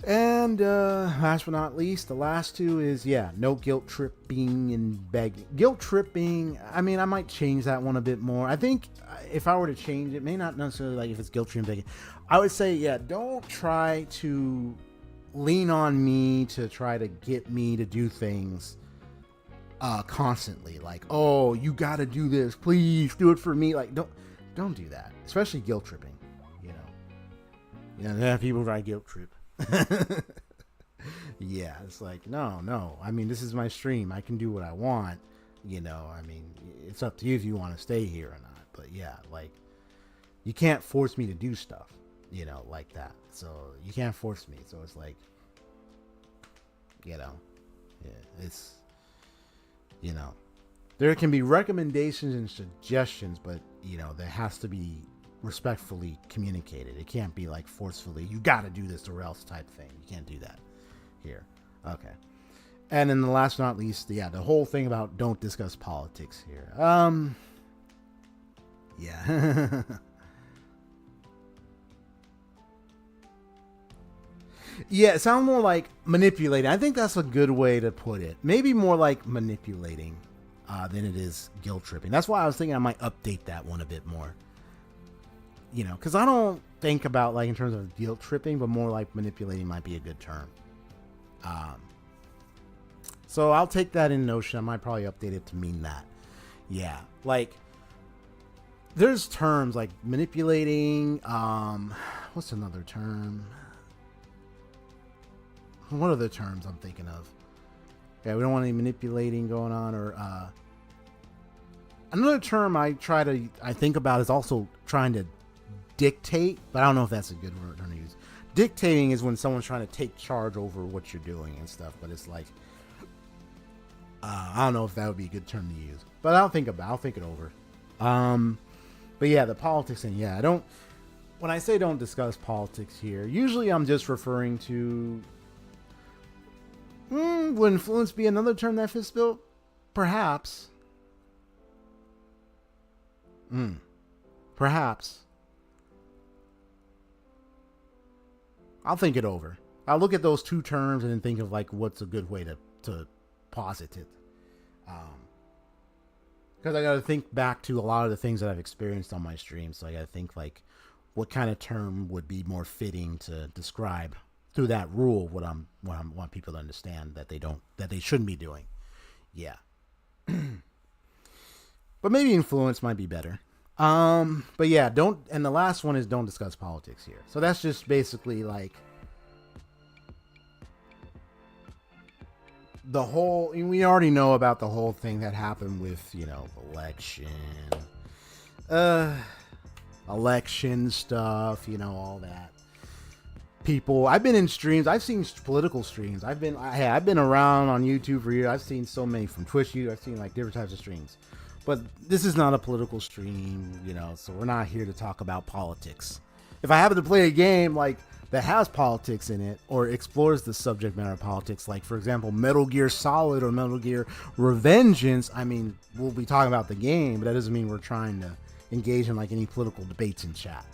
and last but not least, the last two is no guilt tripping and begging. Guilt tripping, I mean, I might change that one a bit more. I think if I were to change it, may not necessarily like if it's guilt tripping, begging. I would say don't try to lean on me to try to get me to do things constantly. Like, oh, you got to do this, please do it for me. Like, don't do that, especially guilt tripping. There are people that guilt trip. Yeah, it's like, no. I mean, this is my stream. I can do what I want. I mean, it's up to you if you want to stay here or not. But like, you can't force me to do stuff, like that. So you can't force me. So it's like, it's, there can be recommendations and suggestions, but there has to be respectfully communicated. It can't be like forcefully, you got to do this or else type thing. You can't do that here. Okay. And then the last but not least, the whole thing about don't discuss politics here. Yeah. Yeah, it sounds more like manipulating. I think that's a good way to put it. Maybe more like manipulating than it is guilt tripping. That's why I was thinking I might update that one a bit more. Because I don't think about, like, in terms of guilt tripping, but more like manipulating might be a good term. Um, so I'll take that in notion. I might probably update it to mean that. Yeah, like there's terms like manipulating. What's another term? What are the terms I'm thinking of? Yeah, we don't want any manipulating going on. Or another term I think about is also trying to dictate, but I don't know if that's a good word to use. Dictating is when someone's trying to take charge over what you're doing and stuff, but it's like I don't know if that would be a good term to use, but I'll think it over. But yeah, the politics thing. Yeah, when I say don't discuss politics here, usually I'm just referring to. Would influence be another term that fits Bill? Perhaps. Perhaps. I'll think it over. I'll look at those two terms and then think of like what's a good way to posit it. Because I got to think back to a lot of the things that I've experienced on my stream. So I got to think like what kind of term would be more fitting to describe through that rule what I want people to understand that they shouldn't be doing. Yeah. But maybe influence might be better. But yeah, and the last one is don't discuss politics here. So that's just basically like the whole, we already know about the whole thing that happened with, election stuff, all that. People, I've been in streams. I've seen political streams. I've been around on YouTube for years. I've seen so many from Twitch. I've seen like different types of streams, but this is not a political stream, so we're not here to talk about politics. If I happen to play a game like that has politics in it or explores the subject matter of politics, like for example, Metal Gear Solid or Metal Gear Revengeance, I mean, we'll be talking about the game, but that doesn't mean we're trying to engage in like any political debates in chat.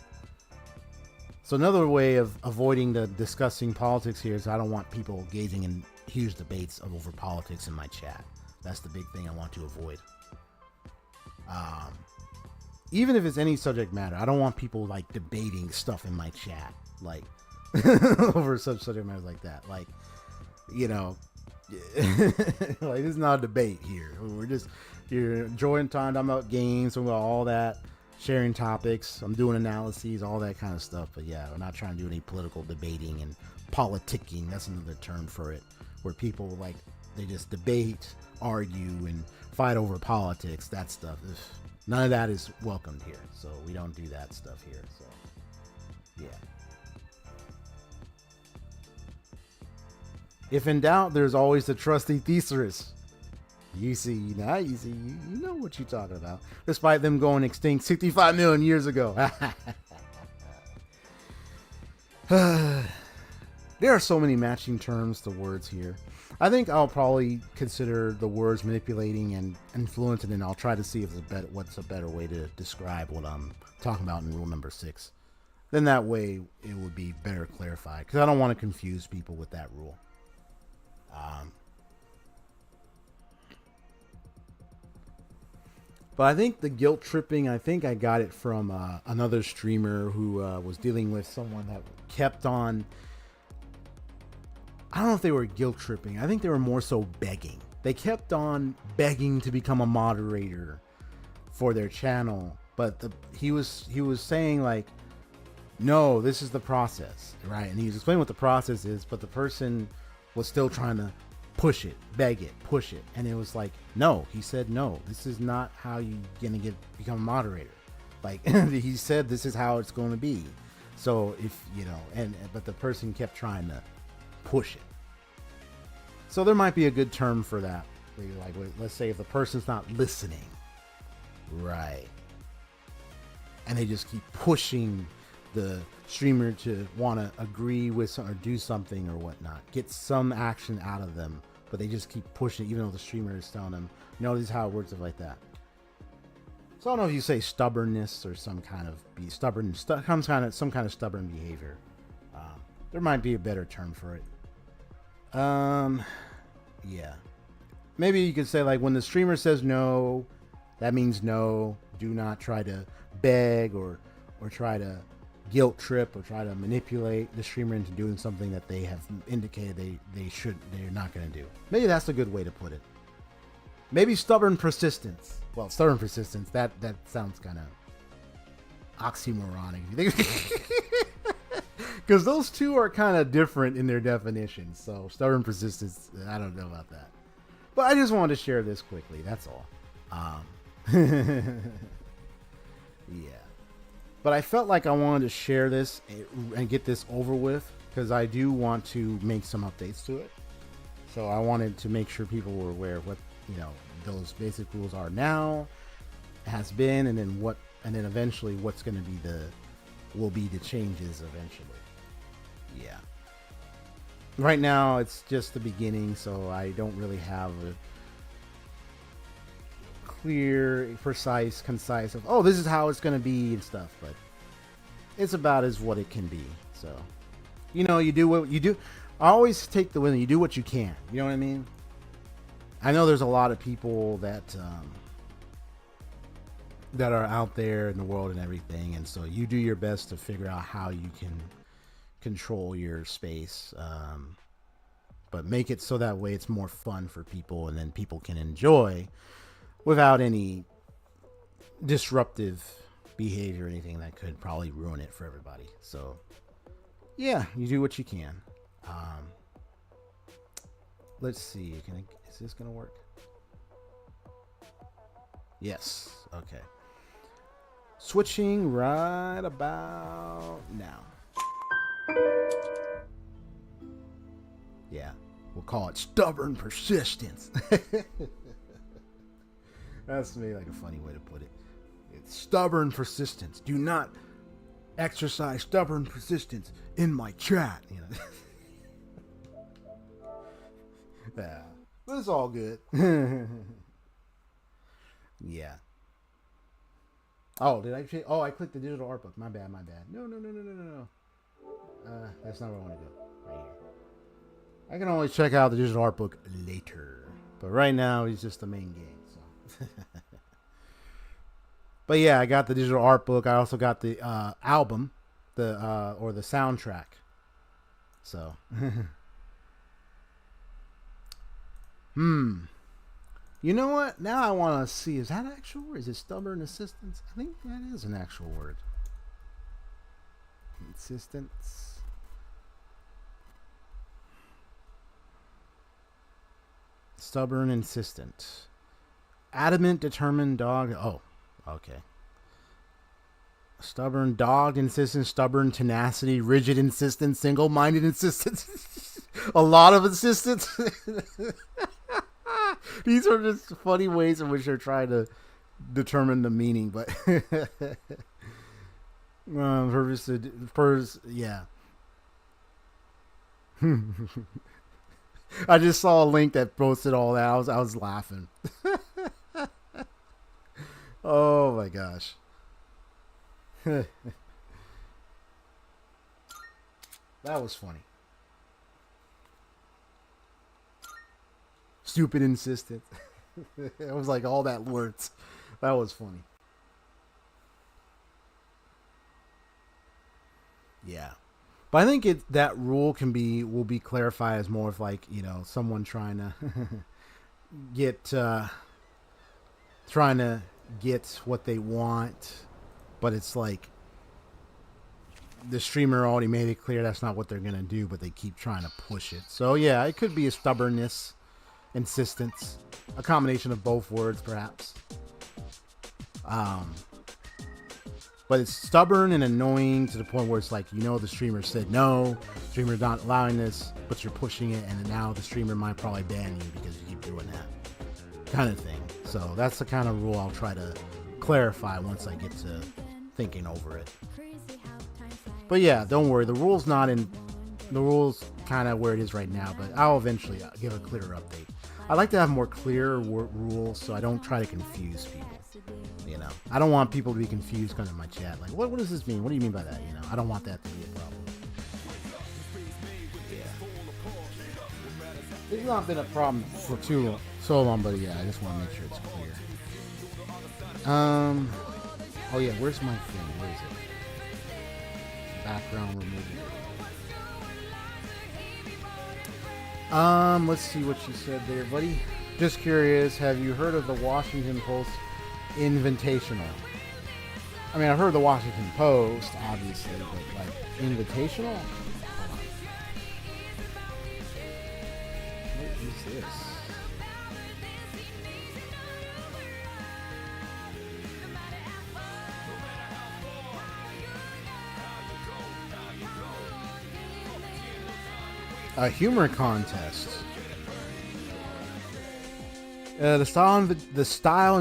So another way of avoiding the discussing politics here is I don't want people engaging in huge debates over politics in my chat. That's the big thing I want to avoid. Even if it's any subject matter, I don't want people like debating stuff in my chat, like over such subject matters like that. Like, like this is not a debate here. You're enjoying time, talking about games, talking about all that. Sharing topics, I'm doing analyses, all that kind of stuff. But yeah, we're not trying to do any political debating and politicking. That's another term for it, where people like they just debate, argue, and fight over politics. That stuff. None of that is welcomed here. So we don't do that stuff here. So yeah. If in doubt, there's always the trusty thesaurus. You know what you're talking about. Despite them going extinct 65 million years ago. There are so many matching terms to words here. I think I'll probably consider the words manipulating and influencing, and I'll try to see if what's a better way to describe what I'm talking about in rule number 6. Then that way it would be better clarified, because I don't want to confuse people with that rule. But I think the guilt tripping, I think I got it from another streamer who was dealing with someone that kept on. I don't know if they were guilt tripping. I think they were more so begging. They kept on begging to become a moderator for their channel. But he was saying like, no, this is the process, right? And he was explaining what the process is, but the person was still trying to push it, beg it, push it. And it was like, no, he said, no, this is not how you're going to become a moderator. Like he said, this is how it's going to be. So if, but the person kept trying to push it. So there might be a good term for that. Like, let's say if the person's not listening, right? And they just keep pushing the streamer to want to agree with something or do something or whatnot, get some action out of them, but they just keep pushing it, even though the streamer is telling them, this is how it works, stuff like that. So I don't know if you say stubbornness or some kind of some kind of stubborn behavior. There might be a better term for it. Yeah, maybe you could say like when the streamer says no, that means no. Do not try to beg or try to guilt trip or try to manipulate the streamer into doing something that they have indicated they're not going to do. Maybe that's a good way to put it. Maybe stubborn persistence. Well, stubborn persistence, that sounds kind of oxymoronic. Because those two are kind of different in their definitions. So stubborn persistence, I don't know about that. But I just wanted to share this quickly. That's all. Yeah. But I felt like I wanted to share this and get this over with because I do want to make some updates to it. So I wanted to make sure people were aware of what, those basic rules are now, has been, and then eventually what's going to be will be the changes eventually. Yeah. Right now it's just the beginning, so I don't really have a clear, precise, concise of, oh, this is how it's going to be and stuff, but it's about as what it can be. So, you do what you do. I always take the win. You do what you can. You know what I mean? I know there's a lot of people that are out there in the world and everything, and so you do your best to figure out how you can control your space, but make it so that way it's more fun for people, and then people can enjoy without any disruptive behavior or anything that could probably ruin it for everybody. So yeah, you do what you can. Let's see, is this gonna work? Yes. Okay, switching right about now. Yeah, we'll call it stubborn persistence. That's maybe like a funny way to put it. It's stubborn persistence. Do not exercise stubborn persistence in my chat. Yeah, but it's all good. Yeah. Oh, did I change? Oh, I clicked the digital art book. My bad. No. That's not where I want to go. Right here. I can always check out the digital art book later, but right now it's just the main game. So. But yeah, I got the digital art book. I also got the album, or the soundtrack. So. You know what? Now I want to see, is that actual word? Is it stubborn assistance? I think that is an actual word. Insistence. Stubborn, insistent. Adamant, determined, dog. Oh, okay. Stubborn, dogged, insistent, stubborn, tenacity, rigid, insistent, single-minded, insistence. A lot of insistence. These are just funny ways in which they're trying to determine the meaning, but yeah. I just saw a link that posted all that. I was laughing. Oh my gosh. That was funny. Stupid insistent. It was like all that words. That was funny. Yeah. But I think that rule will be clarified as more of like, someone trying to get what they want, but it's like the streamer already made it clear that's not what they're gonna do, but they keep trying to push it. So yeah, it could be a stubbornness, insistence, a combination of both words perhaps. But it's stubborn and annoying to the point where it's like, the streamer said no, streamer's not allowing this, but you're pushing it, and now the streamer might probably ban you because you keep doing that kind of thing. So that's the kind of rule I'll try to clarify once I get to thinking over it. But yeah, don't worry, the rule's kind of where it is right now, but I'll eventually give a clearer update. I like to have more clear rules so I don't try to confuse people. I don't want people to be confused kind of in my chat. Like, what does this mean? What do you mean by that? I don't want that to be a problem. Yeah. It's not been a problem for so long, but yeah, I just want to make sure it's clear. Oh yeah, where's my thing? Where is it? background removal. Let's see what you said there, buddy. Just curious, have you heard of the Washington Post Invitational? I mean, I've heard the Washington Post, obviously, but like invitational? Hold on. What is this? A humor contest. The Style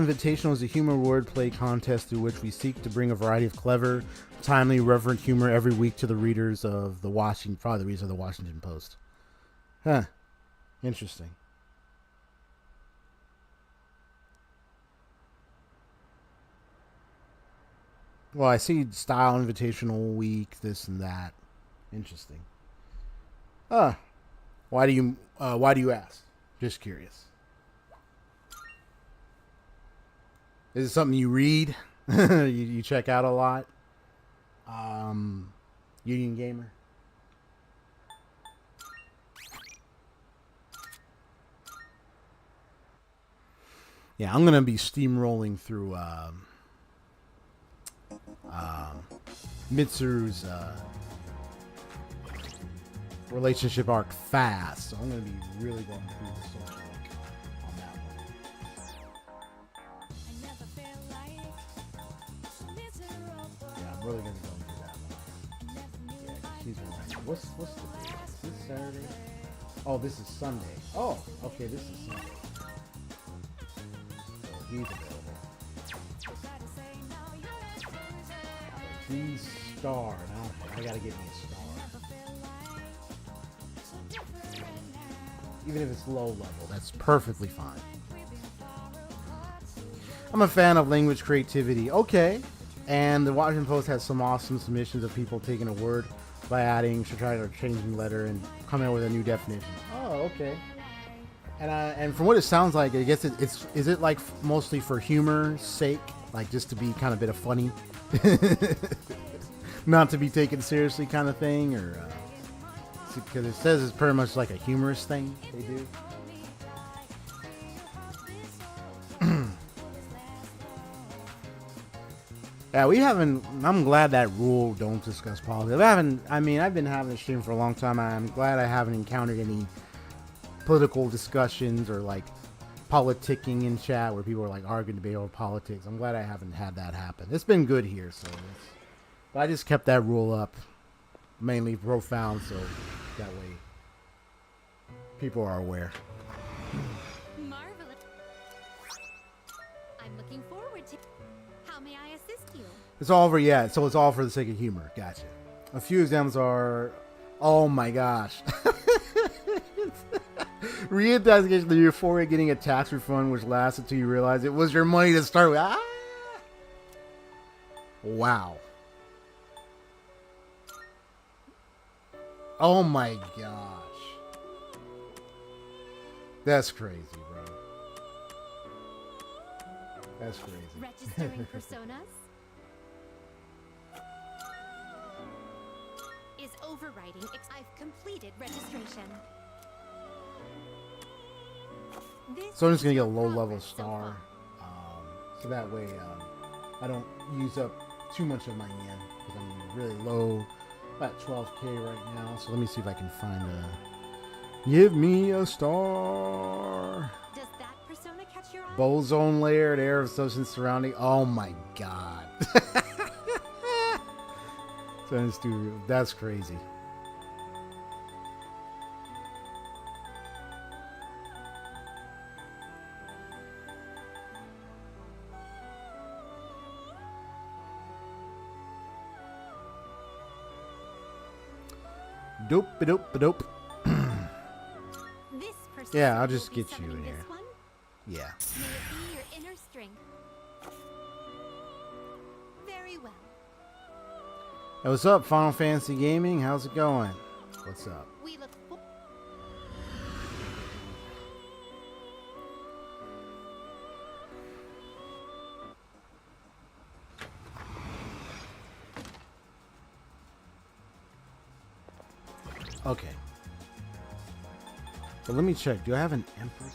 Invitational is a humor wordplay contest through which we seek to bring a variety of clever, timely, reverent humor every week to the readers of the Washington Post. Huh. Interesting. Well, I see Style Invitational Week, this and that. Interesting. Why do you ask? Just curious. Is it something you read? you check out a lot? Union Gamer? Yeah, I'm gonna be steamrolling through Mitsuru's relationship arc fast, so I'm going to be really going through the social arc on that one. Yeah, I'm really going to go through that one. Yeah, she's right. What's the date? Is this Saturday? Oh, this is Sunday. Oh, okay, this is Sunday. So he's available. He's star. Now I got to get me a star. Even if it's low level, that's perfectly fine. I'm a fan of language creativity. Okay. And the Washington Post has some awesome submissions of people taking a word by adding, subtracting, or changing letter and coming up with a new definition. Oh, okay. And from what it sounds like, I guess is it like mostly for humor's sake? Like just to be kind of a bit of funny? Not to be taken seriously kind of thing? Or... because it says it's pretty much like a humorous thing they do. Yeah, we haven't. I'm glad that rule don't discuss politics. I've been having a stream for a long time. I'm glad I haven't encountered any political discussions or like politicking in chat where people are like arguing debate over politics. I'm glad I haven't had that happen. It's been good here, but I just kept that rule up, mainly profound, so that way people are aware. Marvelous. I'm looking forward to. How may I assist you? It's all for so it's all for the sake of humor. Gotcha. A few examples are, oh my gosh. Reinvestigation of the year before getting a tax refund which lasts until you realize it was your money to start with. Ah! Wow. Oh my gosh. That's crazy, bro. That's crazy. Registering personas is overriding. I've completed registration. So I'm just gonna get a low-level star, so that way I don't use up too much of my yen because I'm really low, about 12k right now. So let me see if I can find a. Give me a star. Does that persona catch your eye? Bozone layered air of substance surrounding. Oh my god. That's crazy. Dope. Yeah, I'll just get you in here. Yeah. May it be your inner strength. Very well. Hey, what's up, Final Fantasy Gaming? How's it going? What's up? We look for Okay. But let me check. Do I have an Empress?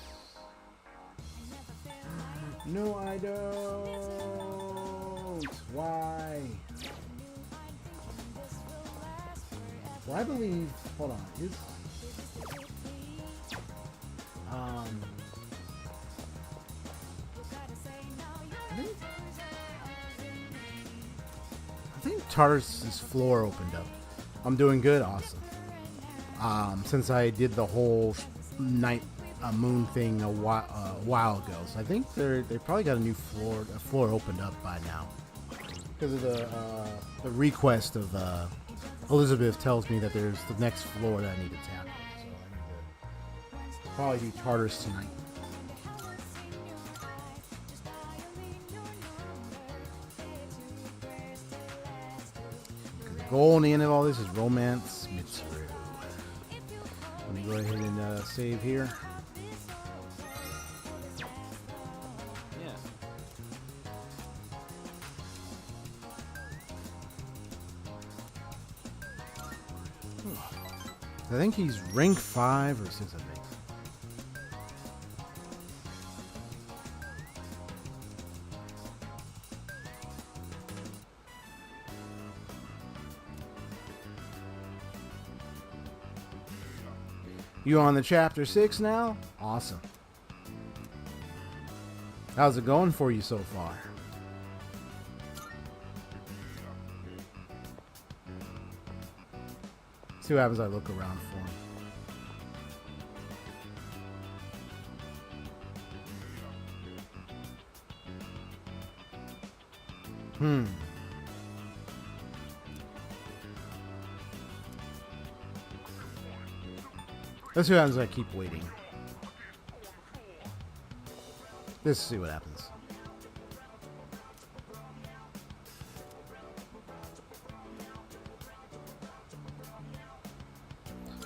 No, I don't. Why? Well, I believe. Hold on. I think Tartarus' floor opened up. I'm doing good. Awesome. Since I did the whole night moon thing a while ago, so I think they probably got a new floor. A floor opened up by now because of the request of Elizabeth tells me that there's the next floor that I need to tackle. So I need to probably do Tartarus tonight. The goal in the end of all this is romance Mitsuru. Let me go ahead and save here. I think he's rank 5 or 6, I think. You on the chapter 6 now? Awesome. How's it going for you so far? See what happens I look around for him. Let's see what happens I keep waiting. Let's see what happens.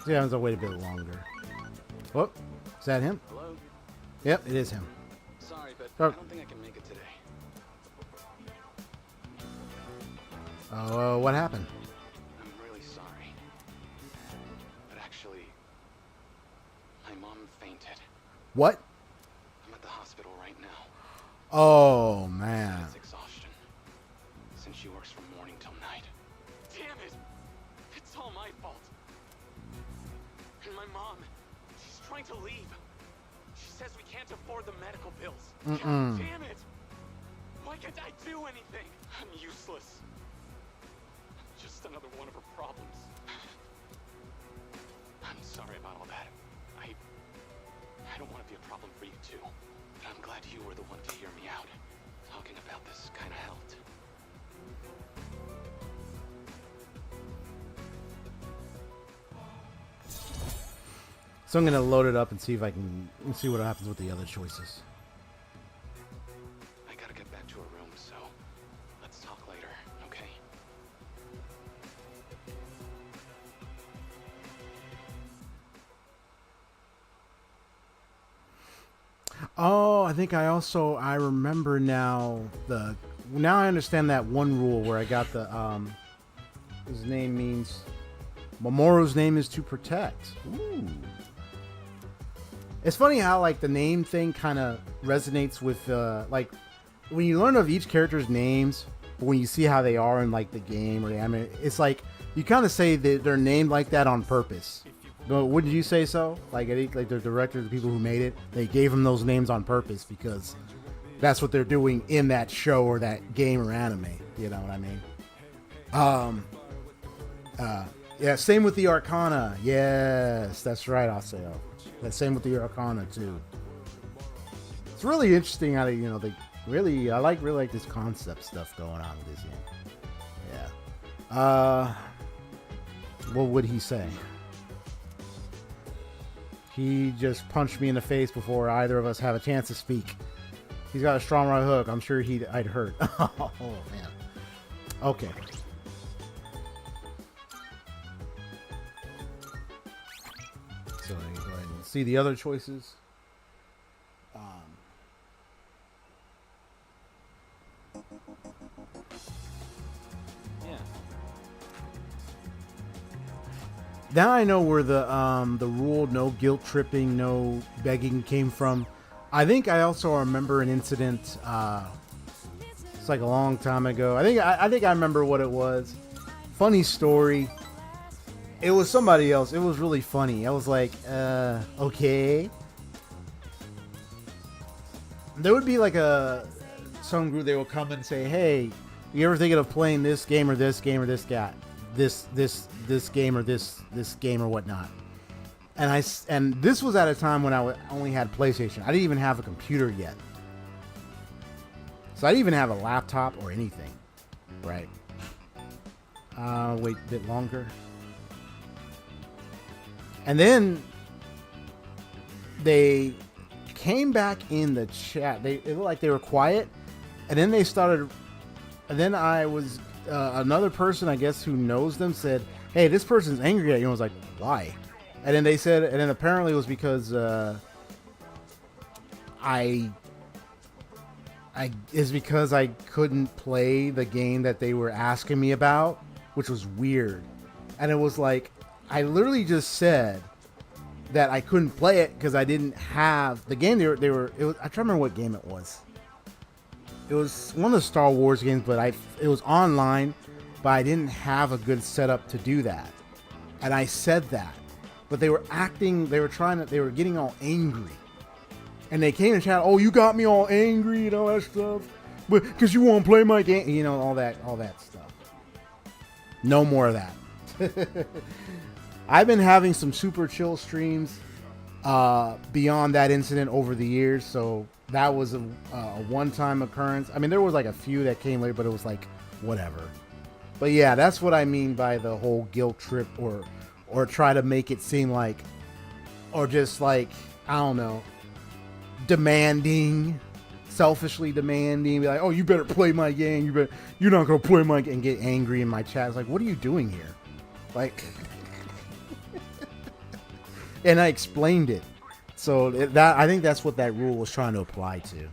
See what happens I wait a bit longer. Oh, is that him? Hello? Yep, it is him. Sorry, but Oh. I don't think I can make it today. Oh, what happened? I'm really sorry. But actually, my mom fainted. What? I'm at the hospital right now. Oh, man. It's exhaustion. Since she works from morning till night. Damn it! It's all my fault. And my mom, she's trying to leave. She says we can't afford the medical bills. God damn it! Why can't I do anything? I'm useless. Just another one of her problems. I'm sorry about all that. I don't want to be a problem for you too. But I'm glad you were the one to hear me out. Talking about this kind of helped. So I'm going to load it up and see if I can see what happens with the other choices. I gotta get back to her room, so let's talk later, okay? Oh, I think I remember now now I understand that one rule where I got the his name means Mamoru's name is to protect. Ooh. It's funny how like the name thing kind of resonates with like when you learn of each character's names, but when you see how they are in like the game or the anime, it's like you kind of say that they're named like that on purpose. No, wouldn't you say so? Like I think like the directors, the people who made it, they gave them those names on purpose because that's what they're doing in that show or that game or anime. You know what I mean? Yeah, same with the Arcana. Yes, that's right, Aseo. Yeah, same with the Arcana too. It's really interesting how they, they really, I really like this concept stuff going on with this game. Yeah. What would he say? He just punched me in the face before either of us have a chance to speak. He's got a strong right hook. I'm sure I'd hurt. Oh man. Okay. So let me go ahead and see the other choices. Yeah. Now I know where the rule no guilt tripping, no begging came from. I think I also remember an incident. It's like a long time ago. I think I remember what it was. Funny story. It was somebody else. It was really funny. I was like, okay. There would be like some group. They will come and say, hey, you ever thinking of playing this game or this game or this guy, this game or this game or whatnot? And this was at a time when I only had PlayStation. I didn't even have a computer yet, so I didn't even have a laptop or anything, right? Wait a bit longer, and then they came back in the chat. It looked like they were quiet, and then they started. And then I was another person, I guess, who knows them said, "Hey, this person's angry at you." And I was like, "Why?" And then they said, and then apparently it was because because I couldn't play the game that they were asking me about, which was weird. And it was like, I literally just said that I couldn't play it because I didn't have the game. I can't remember what game it was. It was one of the Star Wars games, but it was online, but I didn't have a good setup to do that. And I said that. But they were getting all angry. And they came in chat, oh, you got me all angry and all that stuff. But because you won't play my game, you know, all that stuff. No more of that. I've been having some super chill streams beyond that incident over the years, so that was a one-time occurrence. I mean, there was like a few that came later, but it was like, whatever. But yeah, that's what I mean by the whole guilt trip or try to make it seem like, or just like, I don't know, demanding, selfishly demanding, be like, oh, you better play my game, you're not gonna play my game, and get angry in my chat. It's like, what are you doing here? Like, and I explained it. So I think that's what that rule was trying to apply to.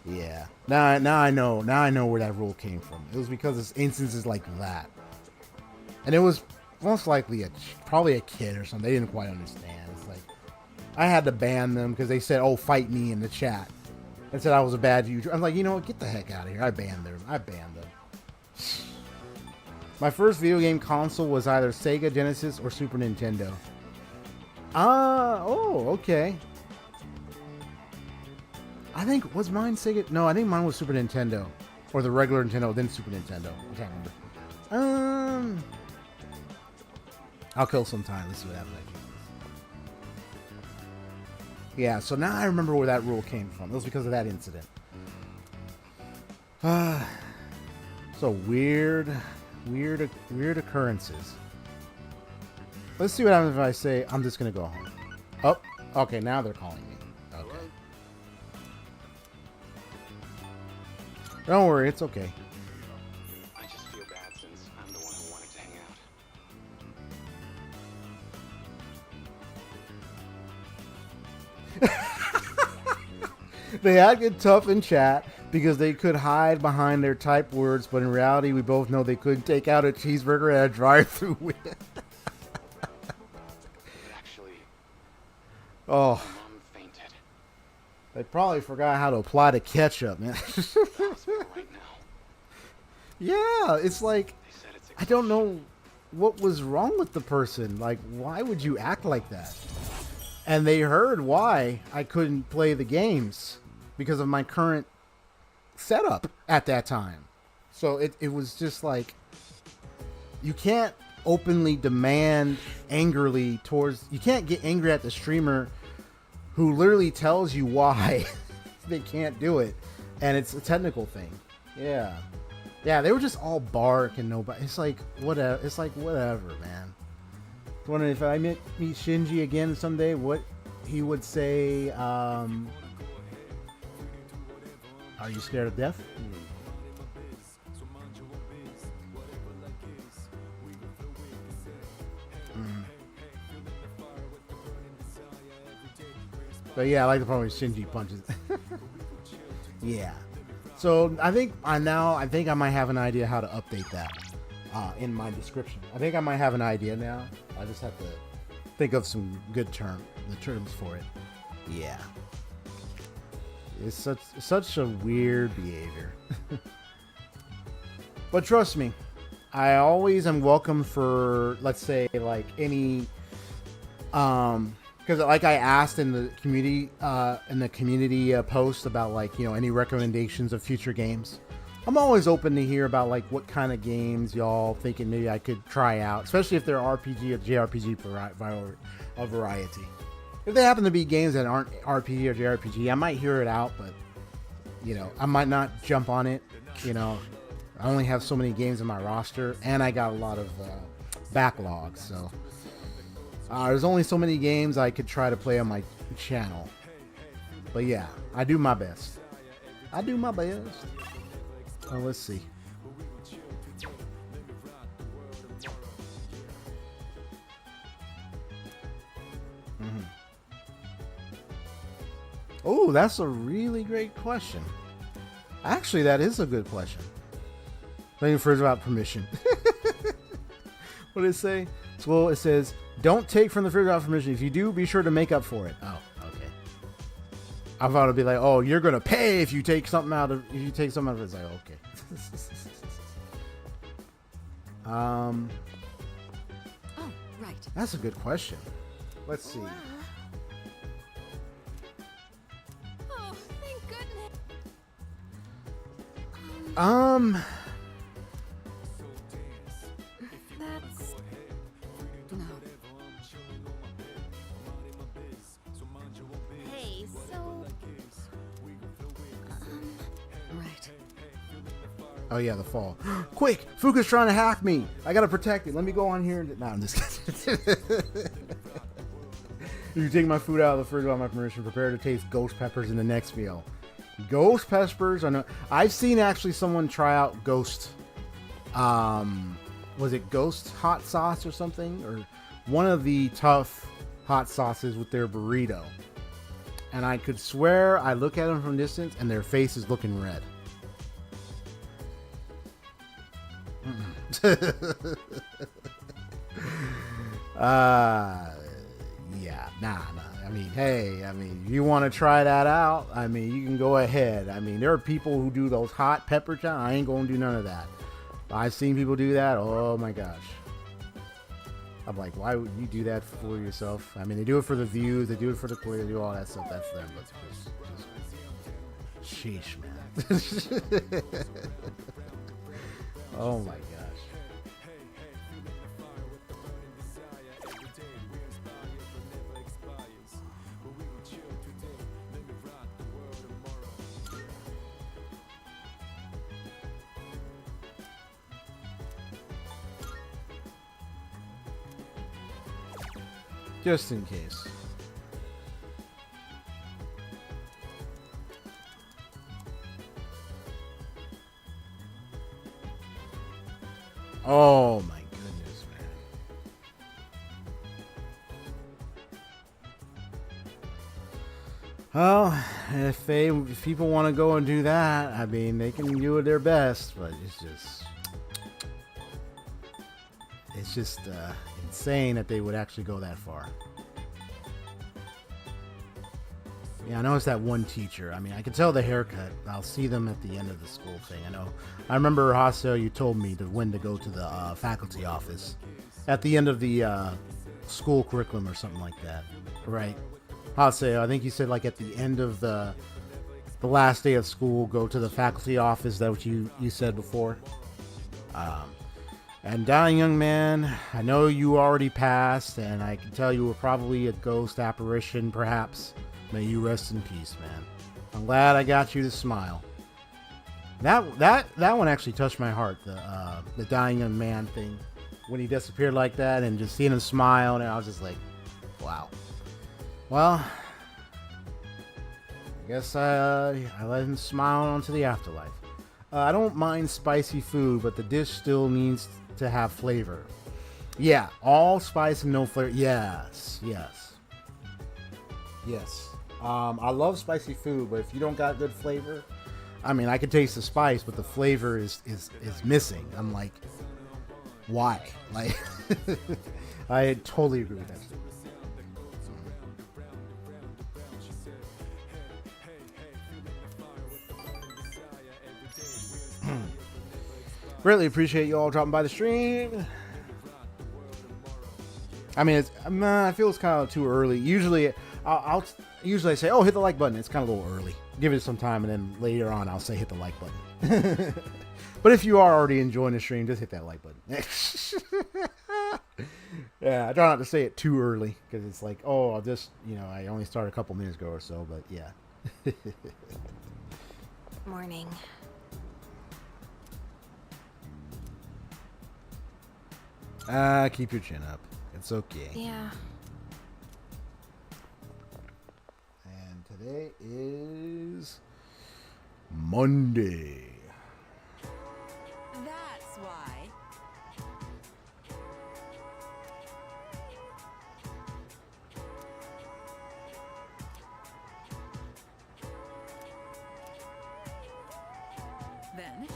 Yeah. Now I know where that rule came from. It was because it's instances like that. And it was most likely probably a kid or something. They didn't quite understand. It's like, I had to ban them because they said, oh, fight me in the chat. And said I was a bad YouTuber. I'm like, you know what? Get the heck out of here. I banned them. My first video game console was either Sega Genesis or Super Nintendo. Oh, okay. I think, was mine Sega? No, I think mine was Super Nintendo. Or the regular Nintendo, then Super Nintendo. I can't remember. I'll kill some time. Let's see what happens. Yeah, so now I remember where that rule came from. It was because of that incident. So weird occurrences. Let's see what happens if I say, I'm just going to go home. Oh, okay, now they're calling me. Okay. Don't worry, it's okay. I just feel bad since I'm the one who wanted to hang out. They acted tough in chat because they could hide behind their typed words, but in reality, we both know they couldn't take out a cheeseburger at a drive-thru window. Oh, Mom fainted. they probably forgot how to apply the ketchup, man. Right now. Yeah, it's like, They said it's I don't know what was wrong with the person. Like, why would you act like that? And they heard why I couldn't play the games because of my current setup at that time. So it was just like, you can't openly demand angrily towards, you can't get angry at the streamer who literally tells you why they can't do it, and it's a technical thing. Yeah, they were just all bark and nobody. It's like whatever. It's like whatever, man. Wondering if I meet Shinji again someday, what he would say. Are you scared of death? But yeah, I like the part where Shinji punches. Yeah. So I think I might have an idea how to update that. in my description. I think I might have an idea now. I just have to think of some good terms for it. Yeah. It's such a weird behavior. But trust me, I always am welcome for, let's say, like any, because like I asked in the community post about, like, you know, any recommendations of future games. I'm always open to hear about, like, what kind of games y'all thinking maybe I could try out, especially if they're RPG or JRPG variety. If they happen to be games that aren't RPG or JRPG, I might hear it out, but, you know, I might not jump on it. You know, I only have so many games in my roster, and I got a lot of backlogs, so there's only so many games I could try to play on my channel. But yeah, I do my best. I do my best. Oh, let's see. Oh, that's a really great question. Actually, that is a good question. Let me first about permission. What did it say? Well, it says, don't take from the fridge without permission. If you do, be sure to make up for it. Oh, okay. I thought it'd be like, oh, you're gonna pay if you take something out of it. It's like, okay. Oh, right. That's a good question. Let's see. Wow. Oh, thank goodness. That's no. Hey, so right. Oh yeah, the fall. Quick! Fuka's trying to hack me! I gotta protect it. Let me go on here and... No, I'm just kidding. You take my food out of the fridge without my permission. Prepare to taste ghost peppers in the next meal. Ghost peppers? I know. I've seen actually someone try out ghost... was it ghost hot sauce or something? Or one of the tough hot sauces with their burrito. And I could swear I look at them from distance and their face is looking red. Yeah, nah. I mean, hey, you want to try that out? I mean, you can go ahead. I mean, there are people who do those hot pepper challenges. I ain't gonna do none of that. I've seen people do that. Oh my gosh. I'm like, why would you do that for yourself? I mean, they do it for the views, they do it for the play, they do all that stuff. That's them, but just sheesh, man. Oh my gosh. Just in case. Oh my goodness, man. Well, if people want to go and do that, I mean, they can do it their best, but it's just insane that they would actually go that far. Yeah, I noticed that one teacher. I mean, I can tell the haircut. I'll see them at the end of the school thing. I remember, Hasso, you told me when to go to the faculty office at the end of the school curriculum or something like that, right? Hasso, I think you said like at the end of the last day of school, go to the faculty office. Is that what you said before? And dying young man, I know you already passed, and I can tell you were probably a ghost apparition, perhaps. May you rest in peace, man. I'm glad I got you to smile. That one actually touched my heart. The dying young man thing, when he disappeared like that, and just seeing him smile, and I was just like, wow. Well, I guess I let him smile onto the afterlife. I don't mind spicy food, but the dish still needs to have flavor. Yeah, all spice and no flavor. Yes. I love spicy food, but if you don't got good flavor, I mean, I can taste the spice, but the flavor is missing. I'm like, why? Like, I totally agree with that statement. Greatly appreciate you all dropping by the stream. I mean, I feel it's kind of too early. Usually, I'll usually say, "Oh, hit the like button." It's kind of a little early. Give it some time, and then later on, I'll say, "Hit the like button." But if you are already enjoying the stream, just hit that like button. Yeah, I try not to say it too early because it's like, oh, I'll just, I only started a couple minutes ago or so. But yeah. Morning. Keep your chin up. It's okay. Yeah. And today is Monday. That's why. Then.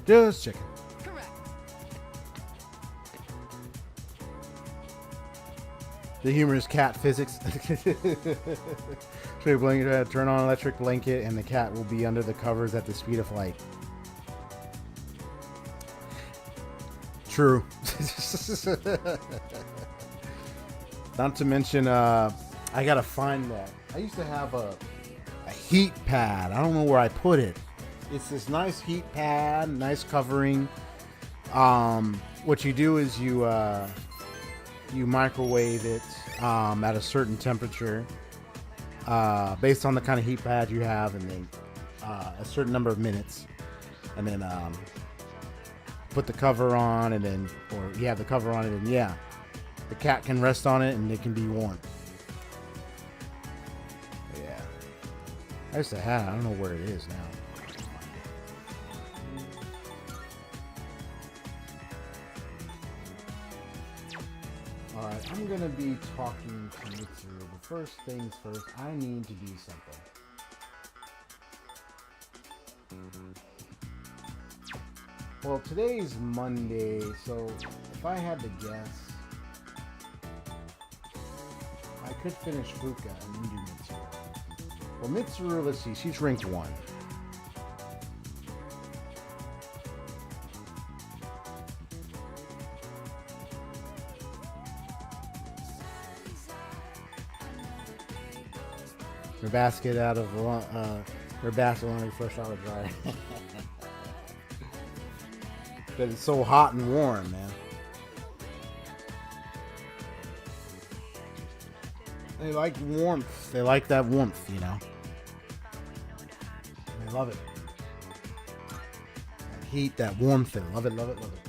Just checking. Correct. The humorous cat physics. Blanket, turn on electric blanket, and the cat will be under the covers at the speed of light. True. Not to mention, I gotta find that. I used to have a heat pad. I don't know where I put it. It's this nice heat pad, nice covering. What you do is you microwave it at a certain temperature based on the kind of heat pad you have, and then a certain number of minutes, and then put the cover on, and then, or you have the cover on it, and yeah, the cat can rest on it and it can be warm. Yeah, I used to have. I don't know where it is now. Alright, I'm gonna be talking to Mitsuru, but first things first, I need to do something. Well, today's Monday, so if I had to guess, I could finish Fuka and then do Mitsuru. Well, Mitsuru, let's see, she's ranked 1. Her basket out of her basket when we first out of dry. Because it's so hot and warm, man. They like warmth. They like that warmth, you know. They love it. That heat, that warmth. They love it, love it, love it.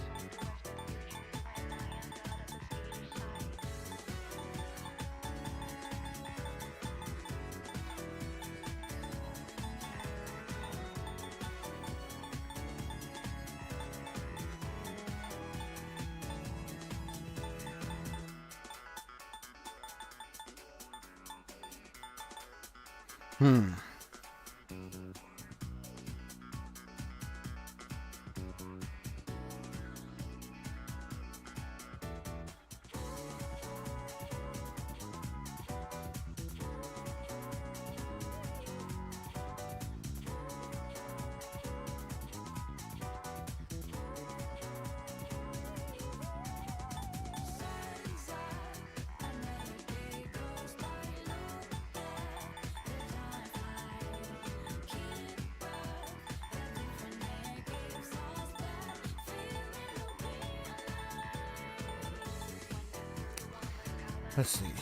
Let's see.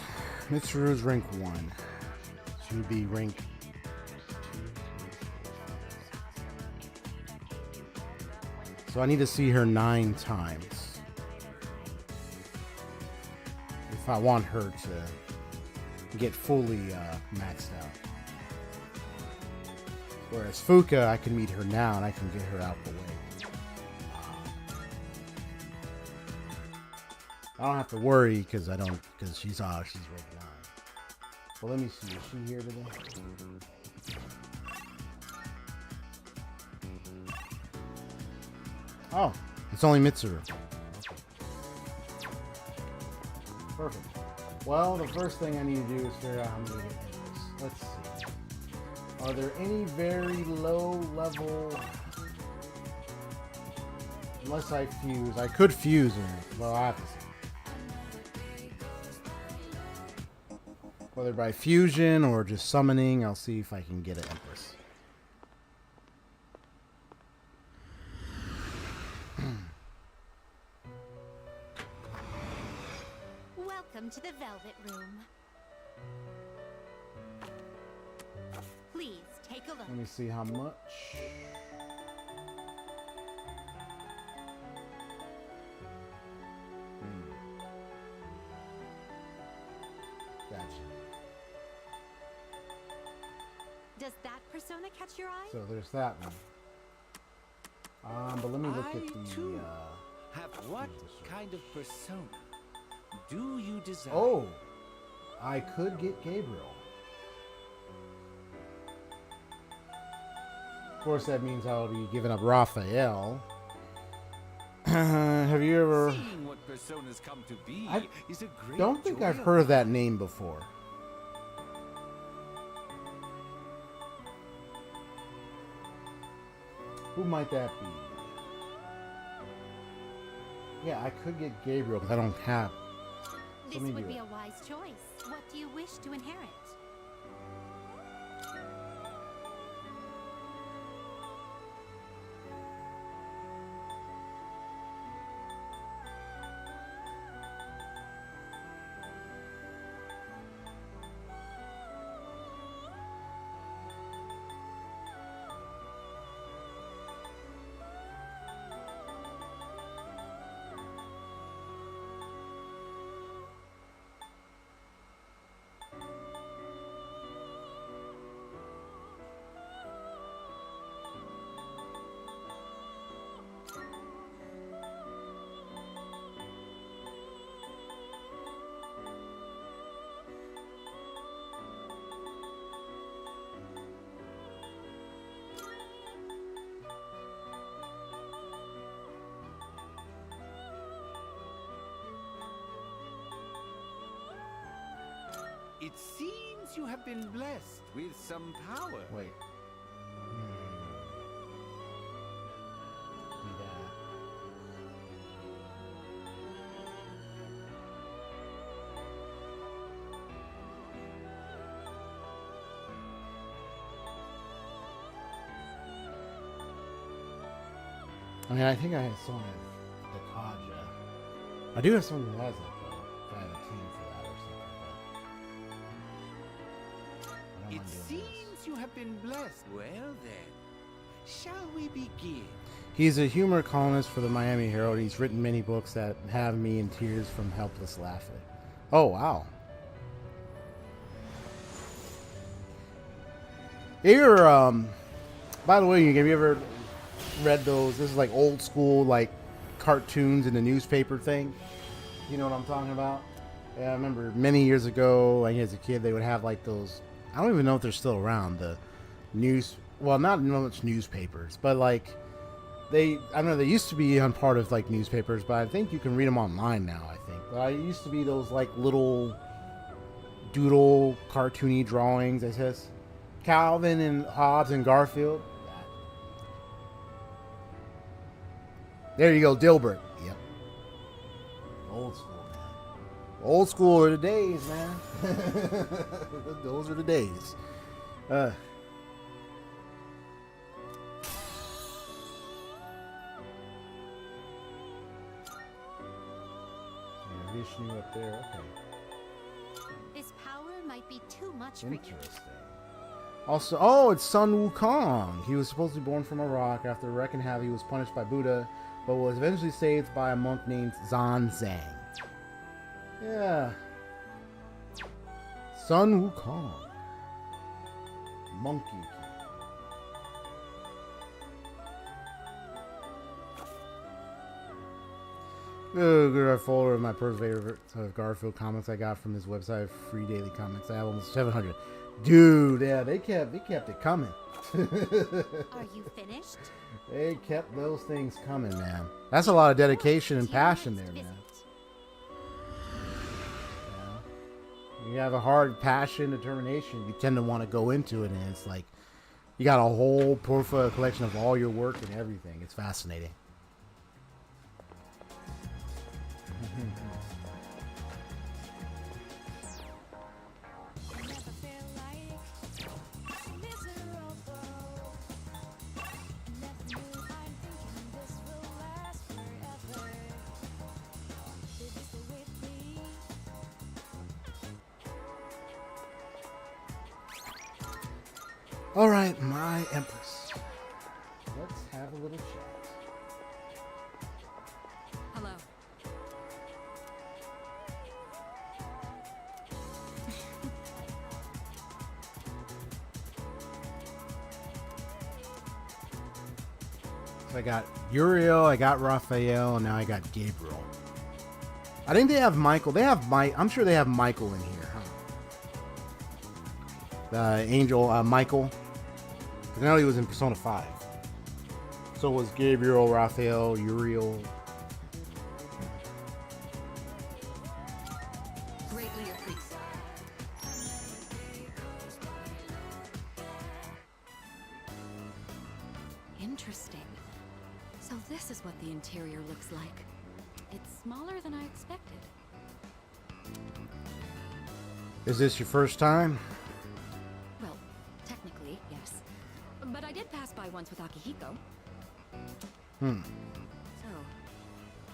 Mitsuru's rank 1. She would be rank 2. So I need to see her 9 times if I want her to get fully maxed out. Whereas Fuka, I can meet her now and I can get her out the way. I don't have to worry because she's rank 9. Well, let me see. Is she here today? Oh, it's only Mitsuru. Perfect. Well, the first thing I need to do is figure out how I'm going to get into this. Let's see. Are there any very low level... Unless I fuse. I could fuse her. Well, I have to see. Whether by fusion or just summoning, I'll see if I can get an Empress. Welcome to the Velvet Room. Please take a look. Let me see how much. Gotcha. Does that persona catch your eye? So there's that one. But let me look at the. too have what kind of persona do you desire? Oh, I could get Gabriel. Of course, that means I'll be giving up Raphael. Have you ever? Seeing what personas come to be I is a great Don't think joy I've of heard of life. that name before. Who might that be? Yeah, I could get Gabriel because I don't have. This Let me would do be it. a wise choice. What do you wish to inherit? It seems you have been blessed with some power. Wait. Do that. I mean, I think I have someone at the Kaja. I do have someone who has it, though. If I have a team for that or something. But I don't It mind doing seems you have been blessed. Well then, shall we begin? He's a humor columnist for the Miami Herald. He's written many books that have me in tears from helpless laughter. Oh, wow. You're, by the way, have you ever read those? This is like old school, like cartoons in the newspaper thing. You know what I'm talking about? Yeah, I remember many years ago, like as a kid, they would have like those. I don't even know if they're still around. The news, well, not much newspapers, but like I don't know. They used to be on part of like newspapers, but I think you can read them online now. I think, but I used to be those like little doodle cartoony drawings. It says Calvin and Hobbes and Garfield. There you go, Dilbert. Yep. Old school, man. Old school are the days, man. Those are the days. Vishnu up there. Okay. This power might be too much for you. Interesting. Also, oh, it's Sun Wukong. He was supposed to be born from a rock. After wrecking havoc, he was punished by Buddha, but was eventually saved by a monk named Zan Zhang. Yeah. Sun Wukong. Monkey King. Good, I folder of my favorite of Garfield comics I got from his website, Free Daily Comics. I have almost 700. Dude, yeah, they kept it coming. Are you finished? They kept those things coming, man. That's a lot of dedication and passion there, man. Yeah. You have a hard passion, determination. You tend to want to go into it, and it's like you got a whole portfolio collection of all your work and everything. It's fascinating. All right, my Empress. Let's have a little chat. Hello. So I got Uriel, I got Raphael, and now I got Gabriel. I think they have Michael. They have I'm sure they have Michael in here, huh? The angel, Michael. I know he was in Persona 5. So was Gabriel, Raphael, Uriel. Greatly appreciated. Interesting. So this is what the interior looks like. It's smaller than I expected. Is this your first time? Well, technically, yes. But I did pass by once with Akihiko. So,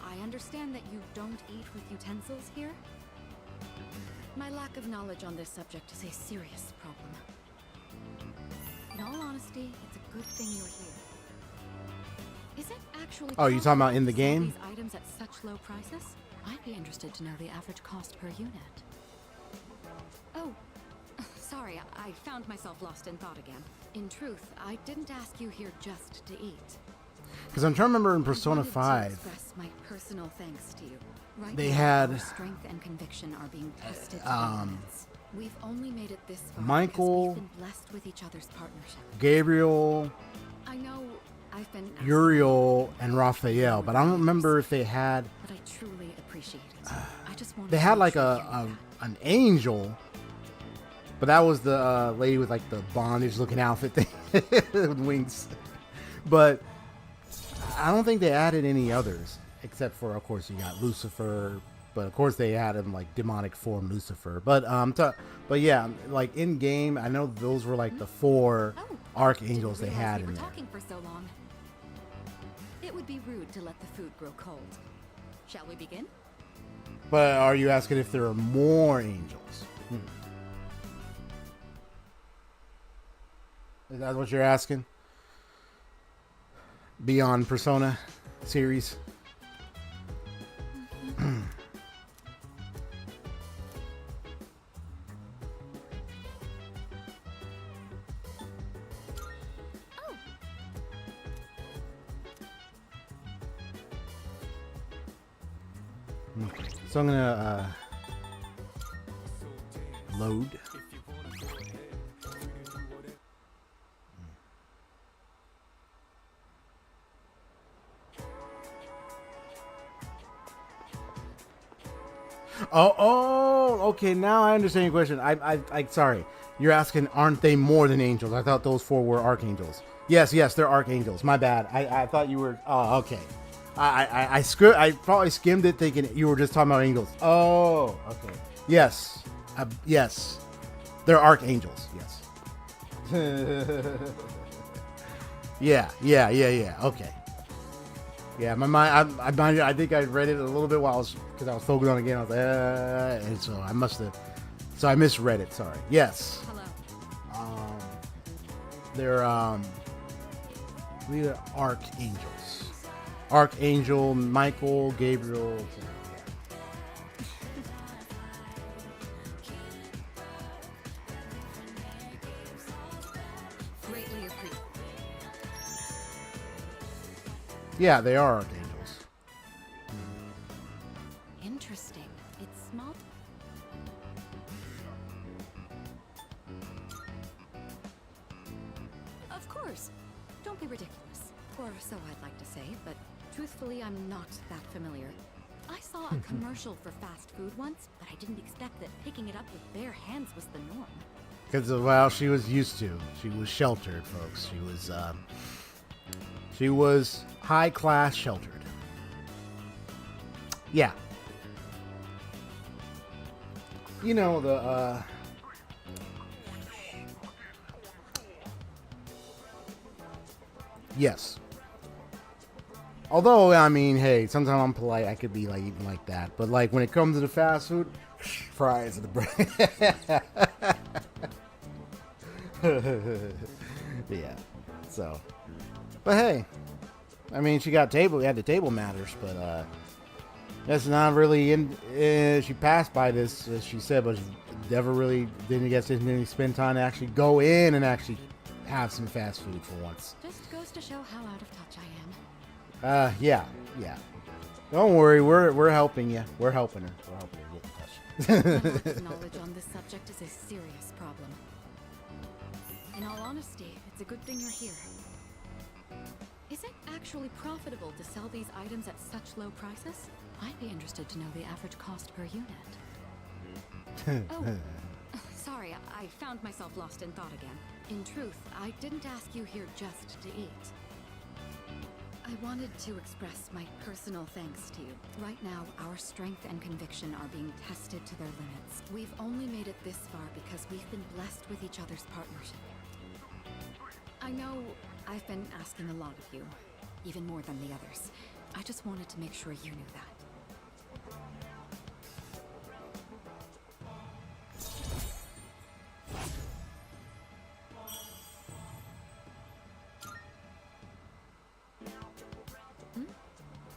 I understand that you don't eat with utensils here? My lack of knowledge on this subject is a serious problem. In all honesty, it's a good thing you're here. Is it actually Oh, you talking about in the possible to sell game? these items at such low prices? I'd be interested to know the average cost per unit. Oh, sorry, I found myself lost in thought again. In truth, I didn't ask you here just to eat. Because I'm trying to remember in I Persona wanted to 5. express my personal thanks to you. Right They now, had, our strength and conviction are being tested to the limits. We've only made it this far Michael, because we've been blessed with each other's partnership. Gabriel, I know I've been asking Uriel, and Raphael, but I don't remember if they had. but I truly appreciate it. I just wanted They to had make like sure you knew that. an angel, but that was the lady with like the bondage looking outfit thing with wings. But I don't think they added any others, except for, of course, you got Lucifer. But of course they had him like demonic form Lucifer. But but yeah, like in game, I know those were like the 4 Oh, archangels they didn't realize had we in were there. talking for so long. It would be rude to let the food grow cold. Shall we begin? But are you asking if there are more angels? Is that what you're asking? Beyond Persona series? Okay. So I'm gonna load. Okay. Now I understand your question. I sorry. You're asking, aren't they more than angels? I thought those 4 were archangels. Yes, they're archangels. My bad. I thought you were. Oh, okay. I probably skimmed it thinking you were just talking about angels. Oh, okay. Yes. Yes. They're archangels. Yes. Yeah. Okay. Yeah, my mind. I think I read it a little bit while because I was focused on the game. I was like, and so I must have. So I misread it. Sorry. Yes. Hello. They're we are archangels. Archangel Michael, Gabriel. Greatly appreciated. Yeah, they are archangels. Interesting. It's small. course. Don't be ridiculous. Or so I'd like to say, but truthfully, I'm not that familiar. I saw a commercial for fast food once, but I didn't expect that picking it up with bare hands was the norm. Because, well, she was used to. She was sheltered, folks. She was high-class sheltered. Yeah. You know, yes. Although, I mean, hey, sometimes I'm polite. I could be, like, eating like that. But, like, when it comes to the fast food, fries are the bread. Yeah. So. But, hey. I mean, she had the table matters, but, that's not really she passed by this, as she said, but she never really didn't get to spend time to actually go in and actually have some fast food for once. Just goes to show how out of touch I am. Yeah. Don't worry, we're helping you. We're helping her. We're helping her get in touch. My lack of knowledge on this subject is a serious problem. In all honesty, it's a good thing you're here. Is it actually profitable to sell these items at such low prices? I'd be interested to know the average cost per unit. Oh, sorry, I found myself lost in thought again. In truth, I didn't ask you here just to eat. I wanted to express my personal thanks to you. Right now, our strength and conviction are being tested to their limits. We've only made it this far because we've been blessed with each other's partnership. I know I've been asking a lot of you, even more than the others. I just wanted to make sure you knew that.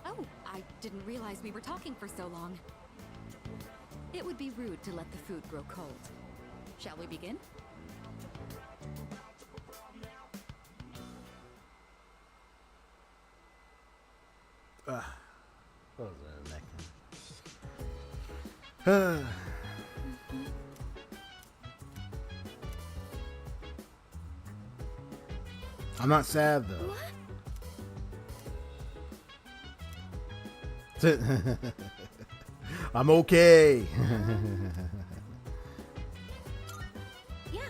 Oh, I didn't realize we were talking for so long. It would be rude to let the food grow cold. Shall we begin? What was that? I'm not sad though. I'm okay. Yeah.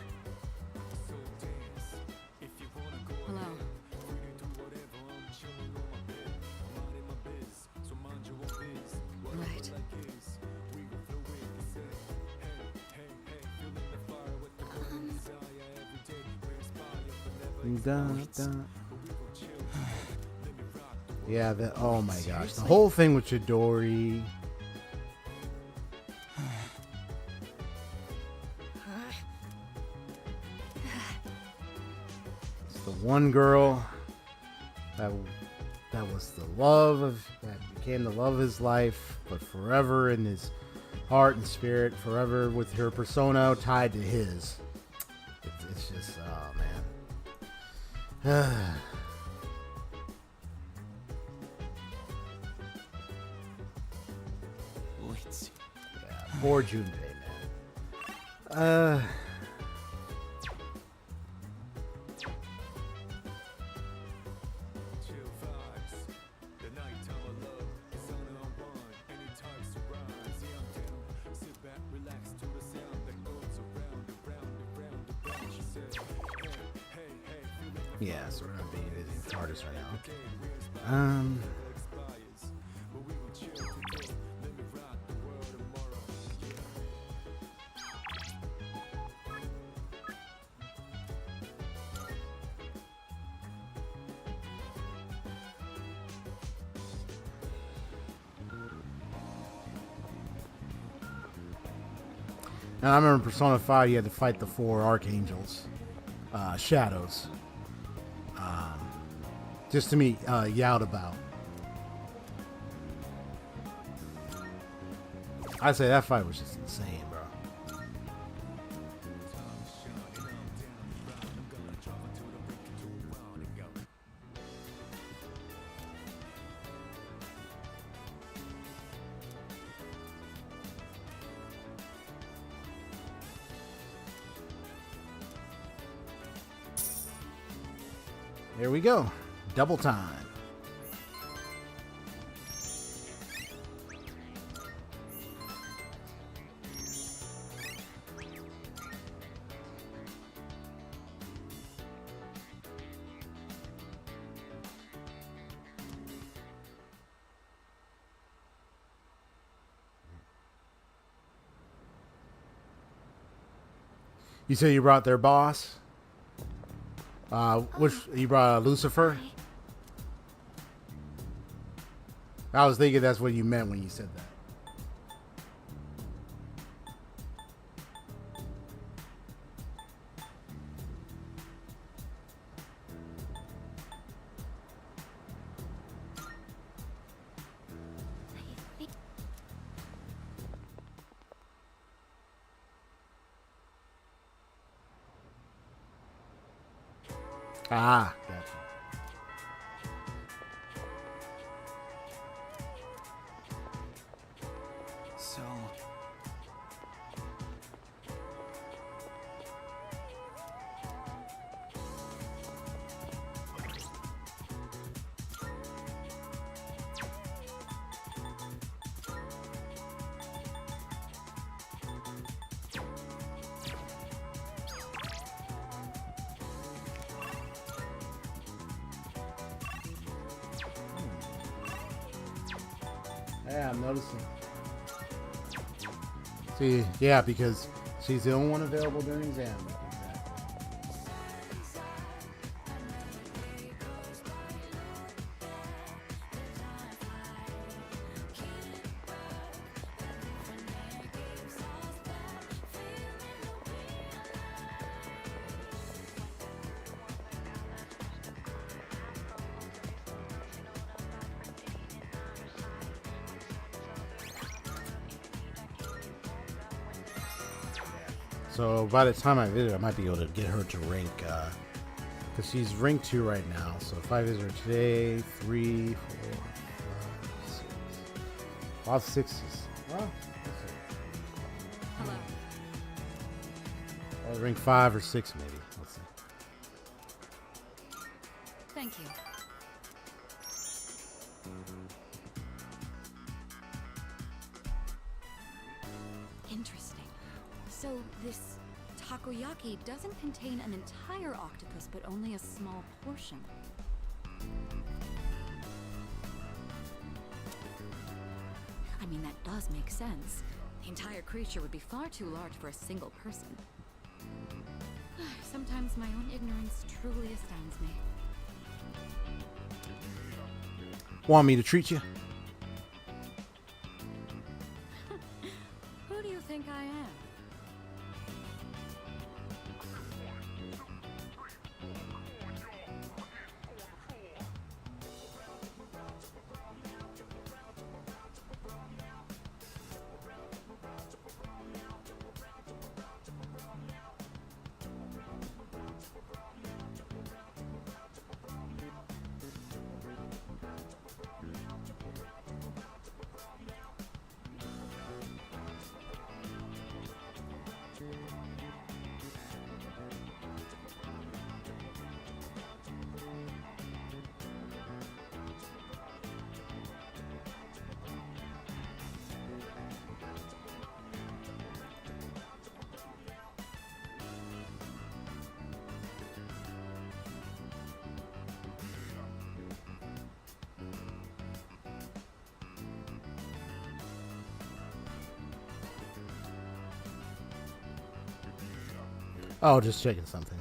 Hello. Right. Yeah, oh my gosh. The whole thing with Chidori. It's the one girl that was the love of, that became the love of his life, but forever in his heart and spirit, forever with her persona tied to his. It's just, oh man. Yeah, poor Junpei, man. Yeah, so we're gonna be the artist right now. Now, I remember Persona 5, you had to fight the 4 archangels, shadows, just to meet Yaldabaoth. I'd say that fight was just insane, bro. There we go. Double time. You said you brought their boss? Which you brought Lucifer? I was thinking that's what you meant when you said that. Ah, gotcha. So, Yeah, I'm noticing. See, yeah, because she's the only one available during exam. So by the time I visit, I might be able to get her to rank, because she's rank 2 right now. So if I visit her today, 3, 4, 5, 6. All 6s. Well, let's see. Hello. Rank 5 or 6 maybe. Let's see. Thank you. Interesting. So this takoyaki doesn't contain an entire octopus, but only a small portion. I mean, that does make sense. The entire creature would be far too large for a single person. Sometimes my own ignorance truly astounds me. Want me to treat you? Who do you think I am? Oh, just checking something.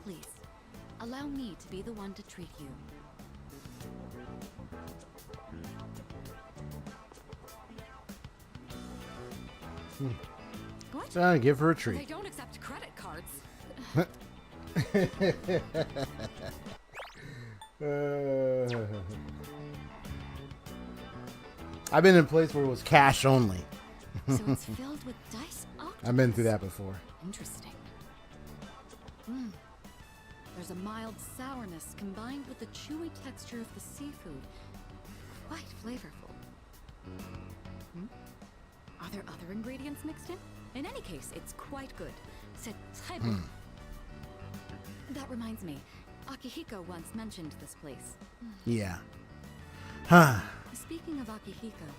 Please, allow me to be the one to treat you. What? Give her a They treat. don't accept credit cards. I've been in a place where it was cash only. So it's filled with dice octopus. I've been through that before. Interesting. There's a mild sourness combined with the chewy texture of the seafood. Quite flavorful. Are there other ingredients mixed in? In any case, it's quite good. C'est très bon. That reminds me, Akihiko once mentioned this place. Yeah. Huh. Speaking of Akihiko,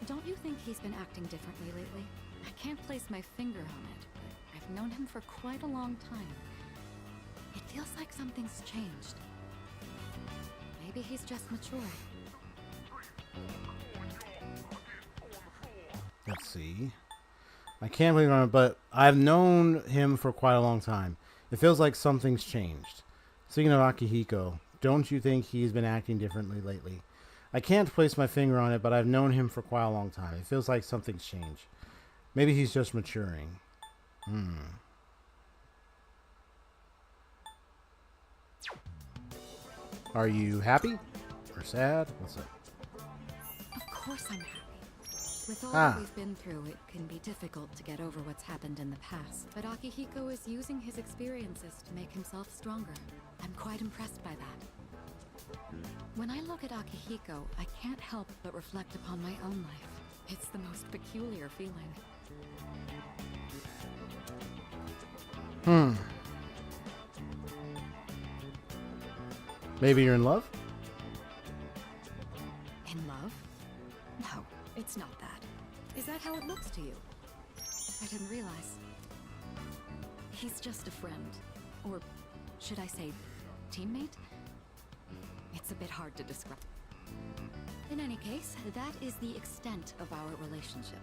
don't you think he's been acting differently lately? I can't place my finger on it, but I've known him for quite a long time. It feels like something's changed. Maybe he's just matured. Let's see. I can't believe it, but I've known him for quite a long time. It feels like something's changed. Speaking of Akihiko, don't you think he's been acting differently lately? I can't place my finger on it, but I've known him for quite a long time. It feels like something's changed. Maybe he's just maturing. Are you happy? Or sad? What's up? Of course I'm happy. With all that we've been through, it can be difficult to get over what's happened in the past. But Akihiko is using his experiences to make himself stronger. I'm quite impressed by that. When I look at Akihiko, I can't help but reflect upon my own life. It's the most peculiar feeling. Maybe you're in love? In love? No, it's not that. Is that how it looks to you? I didn't realize. He's just a friend. Or should I say, teammate? It's a bit hard to describe. In any case, that is the extent of our relationship.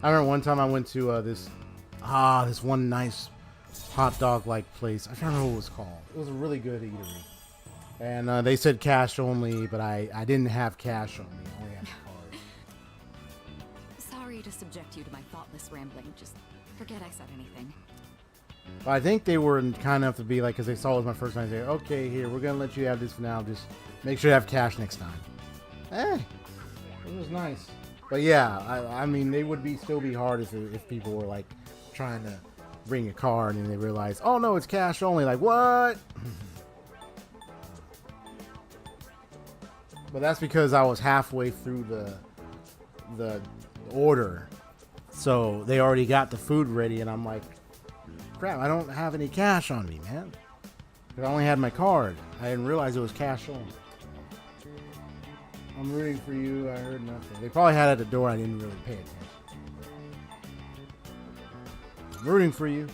I remember one time I went to this one nice hot dog like place. I can't remember what it was called. It was a really good eatery. And they said cash only, but I didn't have cash on me. I only had a card. Sorry to subject you to my thoughtless rambling. Just forget I said anything. But I think they were kind enough to be like, because they saw it was my first time, they said, okay, here, we're going to let you have this for now. Just make sure you have cash next time. It was nice. But yeah, I mean, they would still be hard if people were like trying to bring a card and they realize, oh no, it's cash only. Like, what? But that's because I was halfway through the order. So they already got the food ready and I'm like, crap, I don't have any cash on me, man. Because I only had my card. I didn't realize it was cash only. I'm rooting for you. I heard nothing. They probably had it at the door. I didn't really pay attention. I'm rooting for you.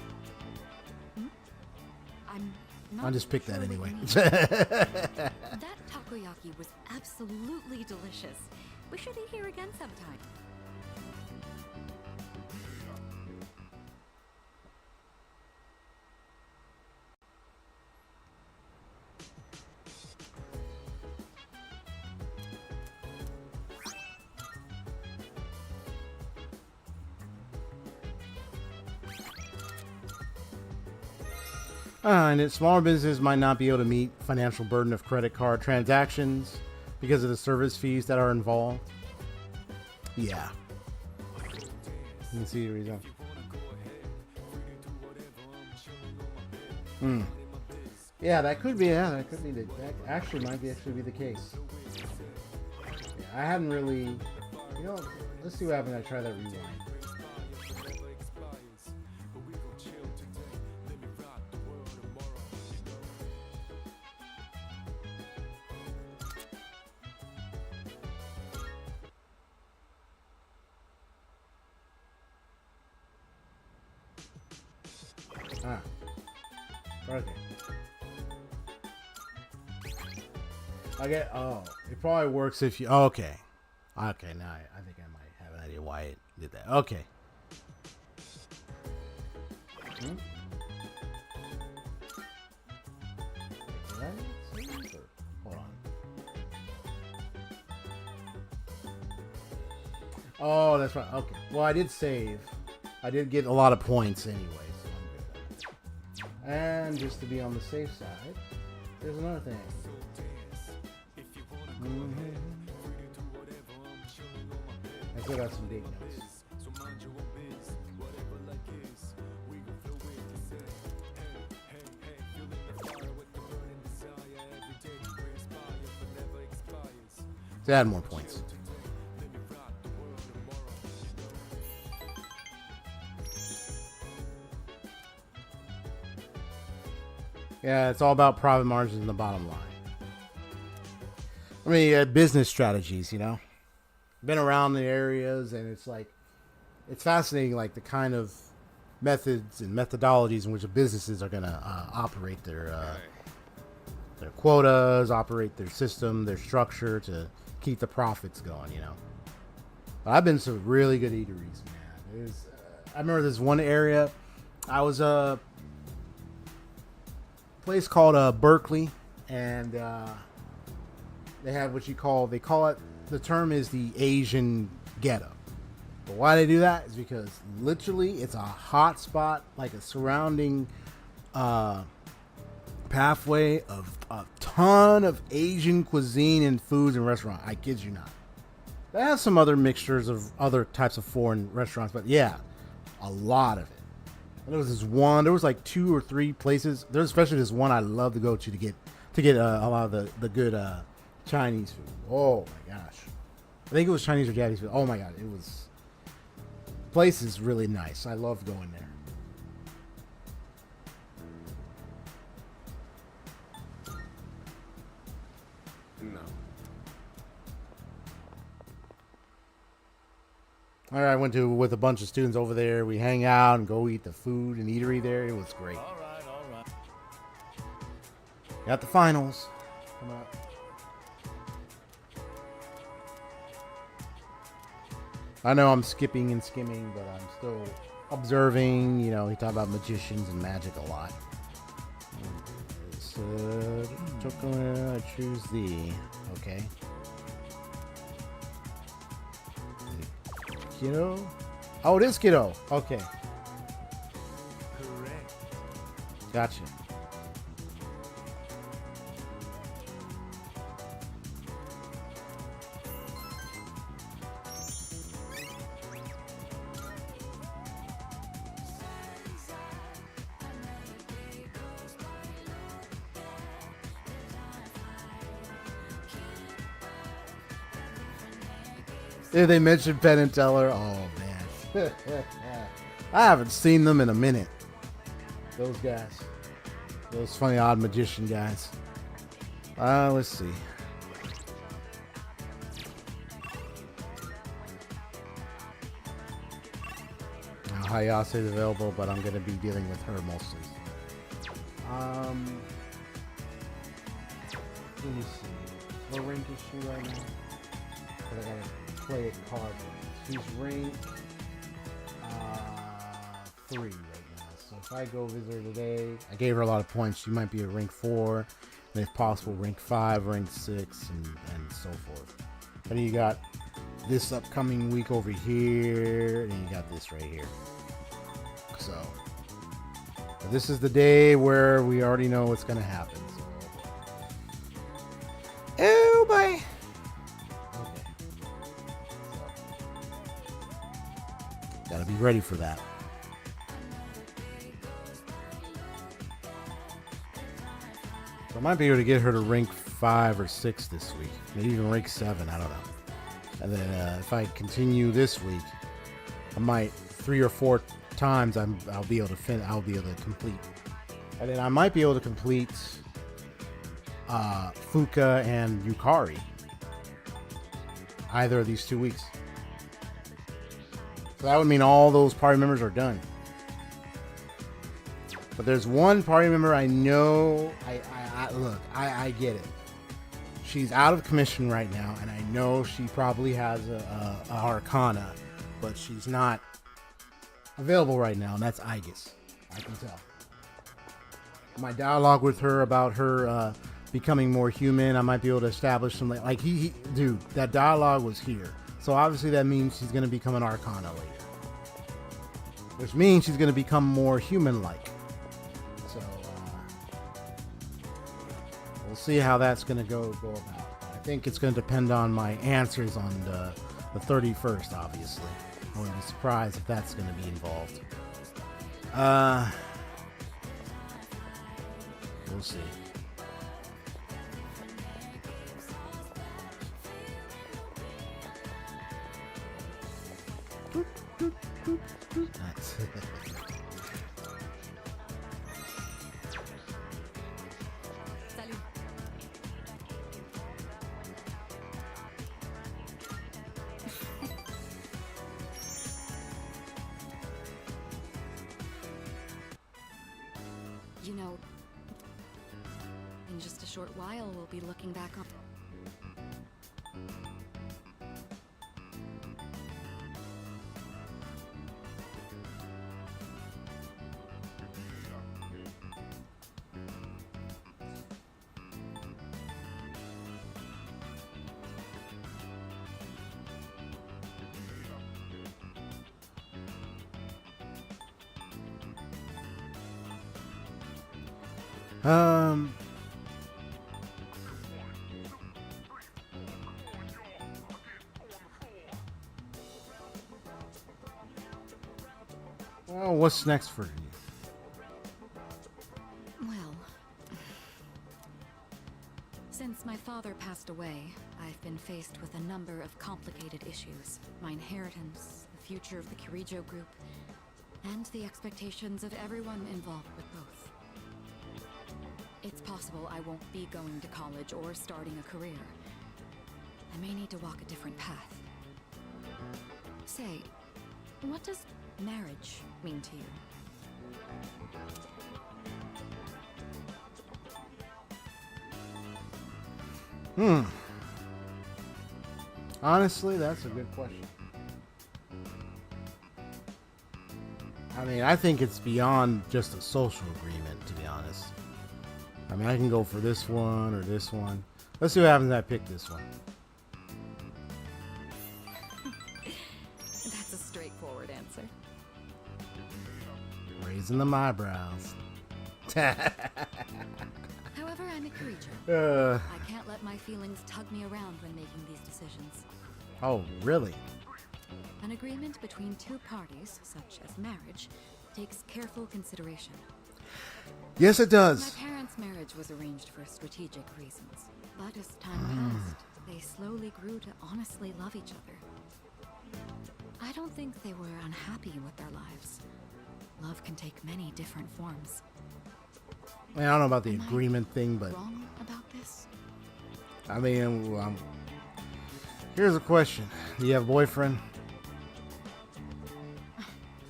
I'll just pick that anyway. That takoyaki was absolutely delicious. We should eat here again sometime. And smaller businesses might not be able to meet financial burden of credit card transactions because of the service fees that are involved. Yeah. You can see the reason. Yeah, that could be. Yeah, that could be. That actually might be the case. Yeah, I hadn't really. You know, let's see what happens. I try that rewind. Okay. It probably works if you. Oh, okay. Okay, now I think I might have an idea why it did that. Okay. Hold on. Oh, that's right. Okay. Well, I did save. I did get a lot of points anyway, so I'm good. And just to be on the safe side, there's another thing. I still got some big notes. To add more points. Yeah, it's all about profit margins and the bottom line. I mean, business strategies, you know. Been around the areas, and it's like, it's fascinating, like the kind of methods and methodologies in which businesses are going to operate their quotas, operate their system, their structure to keep the profits going, you know. But I've been to some really good eateries, man. I remember this one area. I was place called Berkeley, and they have what they call it, the term is the Asian ghetto. But why they do that is because literally it's a hot spot, like a surrounding pathway of a ton of Asian cuisine and foods and restaurants. I kid you not. They have some other mixtures of other types of foreign restaurants, but yeah, a lot of it. And there was this one. There was like 2 or 3 places. There's especially this one I love to go to get a lot of the good Chinese food. Oh my gosh, I think it was Chinese or Japanese food. Oh my god, it was. Place is really nice. I love going there. No. All right, I went with a bunch of students over there. We hang out and go eat the food and eatery there. It was great. All right. Got the finals coming up. I know I'm skipping and skimming, but I'm still observing. You know, he talked about magicians and magic a lot. Chocolate, I choose the. Okay. Kiddo? Oh, it is Kiddo. Okay. Correct. Gotcha. If they mentioned Penn and Teller, oh man. I haven't seen them in a minute. Those guys. Those funny odd magician guys. Let's see. Now, Hayase is available, but I'm going to be dealing with her mostly. Let me see. What rank is she right now? But I gotta play it card. She's rank 3 right now. So if I go visit her today, I gave her a lot of points. She might be a rank 4, and if possible, rank 5, rank 6, and so forth. And then you got this upcoming week over here, and you got this right here. So this is the day where we already know what's gonna happen. So, oh boy. Gotta be ready for that. So I might be able to get her to rank 5 or 6 this week. Maybe even rank 7, I don't know. And then if I continue this week, I might 3 or 4 times I'll be able to complete. And then I might be able to complete Fuka and Yukari. Either of these 2 weeks. So that would mean all those party members are done. But there's one party member I know. I get it. She's out of commission right now, and I know she probably has a Arcana, but she's not available right now, and that's Aegis. I can tell. My dialogue with her about her becoming more human, I might be able to establish some dude, that dialogue was here. So obviously that means she's going to become an Arcana later. which means she's going to become more human-like. So we'll see how that's going to go about. I think it's going to depend on my answers on the 31st, obviously. I wouldn't be surprised if that's going to be involved. We'll see. That's Salut. You know, in just a short while, we'll be looking back on. Well, what's next for you? Well, since my father passed away, I've been faced with a number of complicated issues. My inheritance, the future of the Kirijo group, and the expectations of everyone involved with both. It's possible I won't be going to college or starting a career. I may need to walk a different path. Say, what does marriage mean to you? Honestly, that's a good question. I mean, I think it's beyond just a social agreement, to be honest. I mean, I can go for this one or this one. Let's see what happens if I pick this one. That's a straightforward answer. Raising them eyebrows. However, I'm a Kirijo. I can't let my feelings tug me around when making these decisions. Oh, really? An agreement between two parties, such as marriage, takes careful consideration. Yes, it My does. parents' marriage was arranged for strategic reasons, but as time passed, they slowly grew to honestly love each other. I don't think they were unhappy with their lives. Love can take many different forms. I mean, I don't know about the Am I agreement thing, but Wrong about this? I mean, here's a question. Do you have a boyfriend?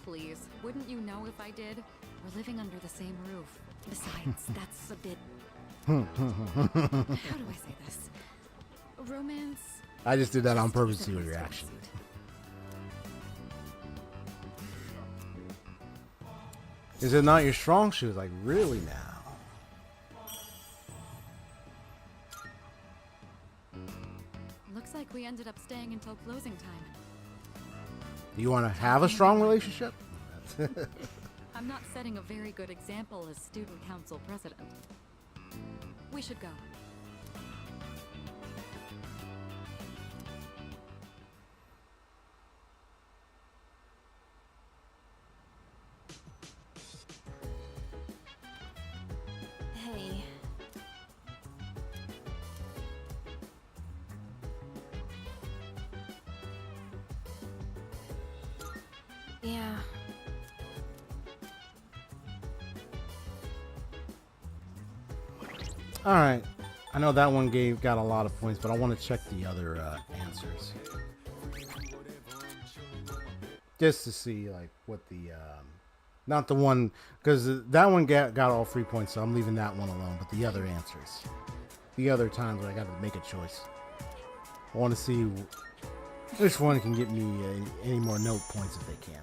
Please, wouldn't you know if I did? We're living under the same roof. Besides, that's a bit... How do I say this? Romance... I just did that on just purpose to isn't see your my strong reaction. suit. Is it not your strong suit? Like, really now? Looks like we ended up staying until closing time. Do you want to have a strong relationship? I'm not setting a very good example as student council president. We should go. Hey. Yeah. All right. I know that one got a lot of points, but I want to check the other answers. Just to see like what the not the one, because that one got all 3 points, so I'm leaving that one alone, but the other answers, the other times where I got to make a choice, I want to see which one can get me any more note points if they can.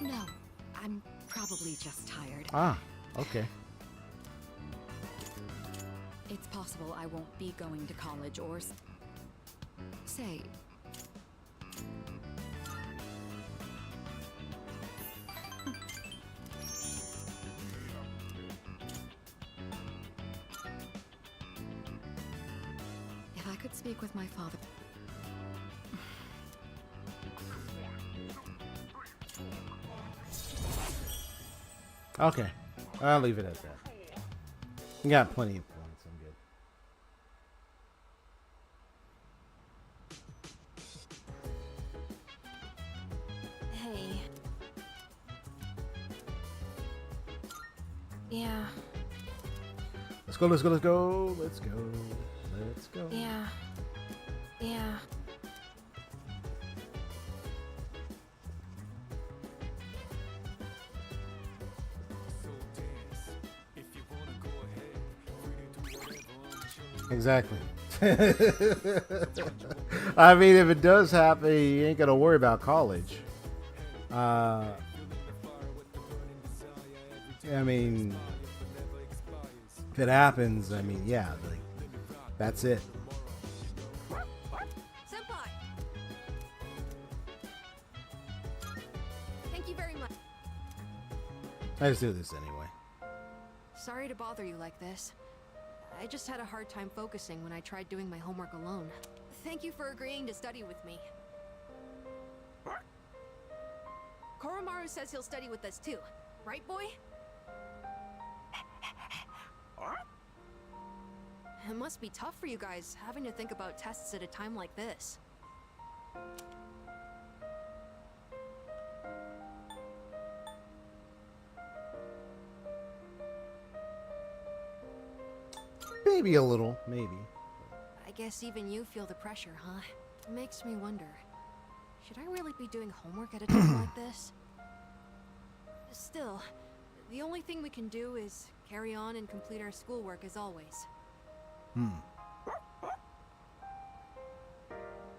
No, I'm probably just tired. Ah, okay. It's possible I won't be going to college or say. If I could speak with my father. Okay, I'll leave it at that. You got plenty of points. I'm good. Hey. Yeah. Let's go. Let's go. Let's go. Let's go. Let's go. Yeah. Yeah. Exactly. I mean, if it does happen, you ain't gonna worry about college. I mean, if it happens, I mean, yeah, like, that's it. Senpai! Thank you very much. I just do this anyway. Sorry to bother you like this. I just had a hard time focusing when I tried doing my homework alone. Thank you for agreeing to study with me. Koromaru says he'll study with us too. Right, boy? It must be tough for you guys, having to think about tests at a time like this. Maybe a little, maybe. I guess even you feel the pressure, huh? Makes me wonder. Should I really be doing homework at a time like this? Still, the only thing we can do is carry on and complete our schoolwork as always.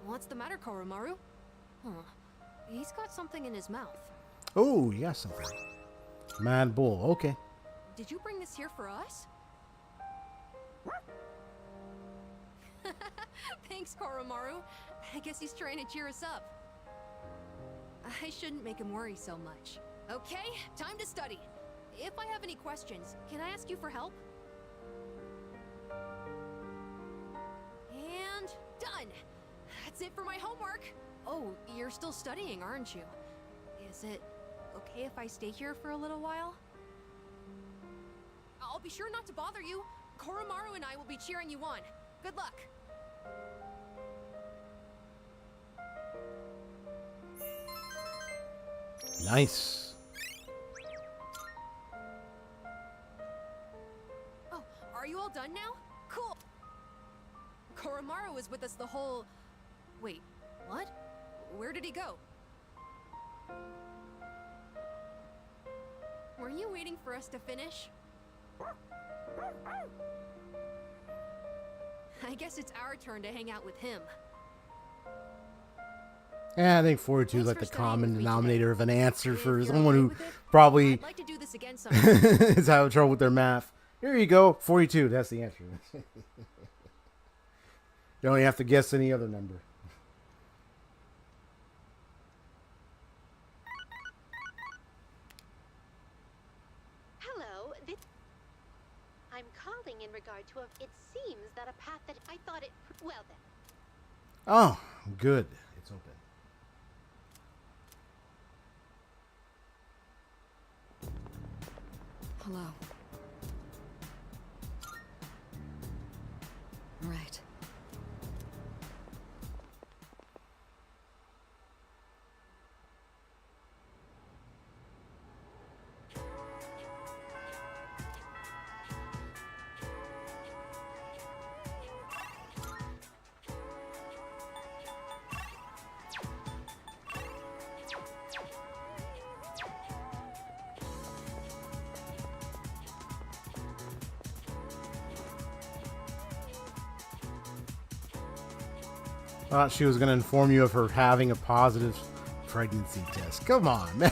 What's the matter, Koromaru? Huh. He's got something in his mouth. Oh, you got something. Mad Bull, okay. Did you bring this here for us? Thanks, Koromaru. I guess he's trying to cheer us up. I shouldn't make him worry so much. Okay, time to study. If I have any questions, can I ask you for help? And done! That's it for my homework! Oh, you're still studying, aren't you? Is it okay if I stay here for a little while? I'll be sure not to bother you. Koromaru and I will be cheering you on. Good luck! Nice. Oh, are you all done now? Cool! Koromaru was with us the whole... Wait, what? Where did he go? Were you waiting for us to finish? I guess it's our turn to hang out with him. Yeah, I think 42 is Thanks like for the studying common with me denominator of an answer If for you're someone okay who with it, probably I'd like to do this again sometime. is having trouble with their math. Here you go, 42. That's the answer. You don't even have to guess any other number. Hello, I'm calling in regard to a... It seems that a path that I thought it... Well then. Oh, good. It's open. Hello. Right. Thought she was going to inform you of her having a positive pregnancy test. Come on, man.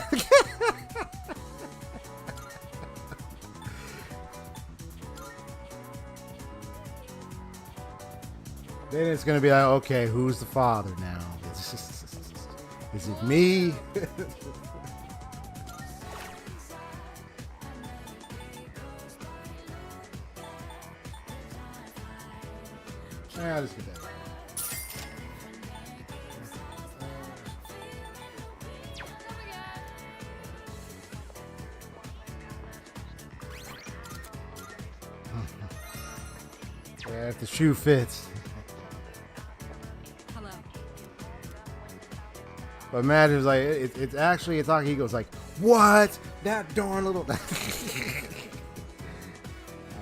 Then it's gonna be like, okay, who's the father now? Is it me? Yeah, I'll just get that. Yeah, if the shoe fits. Hello. But Matt is like, it's actually, it's like, he goes like, what? That darn little. I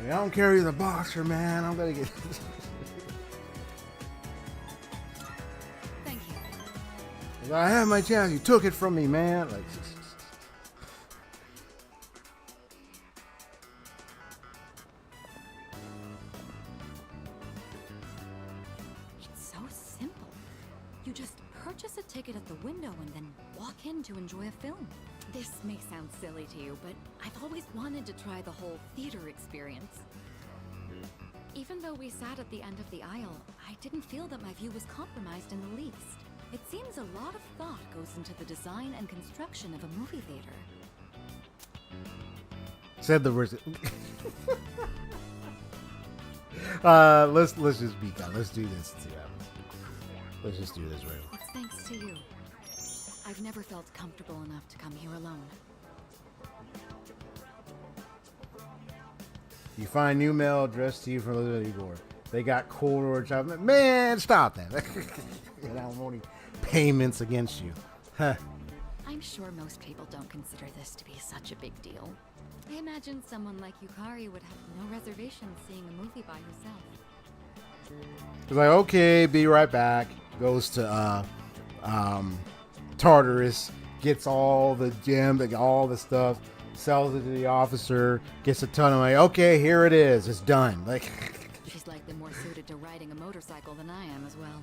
mean, I don't carry the boxer, man. I'm gonna get. Thank you. I had my chance. You took it from me, man. Like. It's so simple. You just purchase a ticket at the window and then walk in to enjoy a film. This may sound silly to you, but I've always wanted to try the whole theater experience. Even though we sat at the end of the aisle, I didn't feel that my view was compromised in the least. It seems a lot of thought goes into the design and construction of a movie theater. Said the words. Let's just be done. Let's do this. And see what happens. Let's just do this right. It's thanks to you. I've never felt comfortable enough to come here alone. You find new mail addressed to you from Elizabeth Igor. They got cold order job. Man, stop that. And alimony payments against you. Huh. I'm sure most people don't consider this to be such a big deal. I imagine someone like Yukari would have no reservations seeing a movie by herself. He's like, okay, be right back. Goes to Tartarus, gets all the gems, like all the stuff, sells it to the officer, gets a ton of money. Okay, here it is. It's done. Like She's likely more suited to riding a motorcycle than I am as well.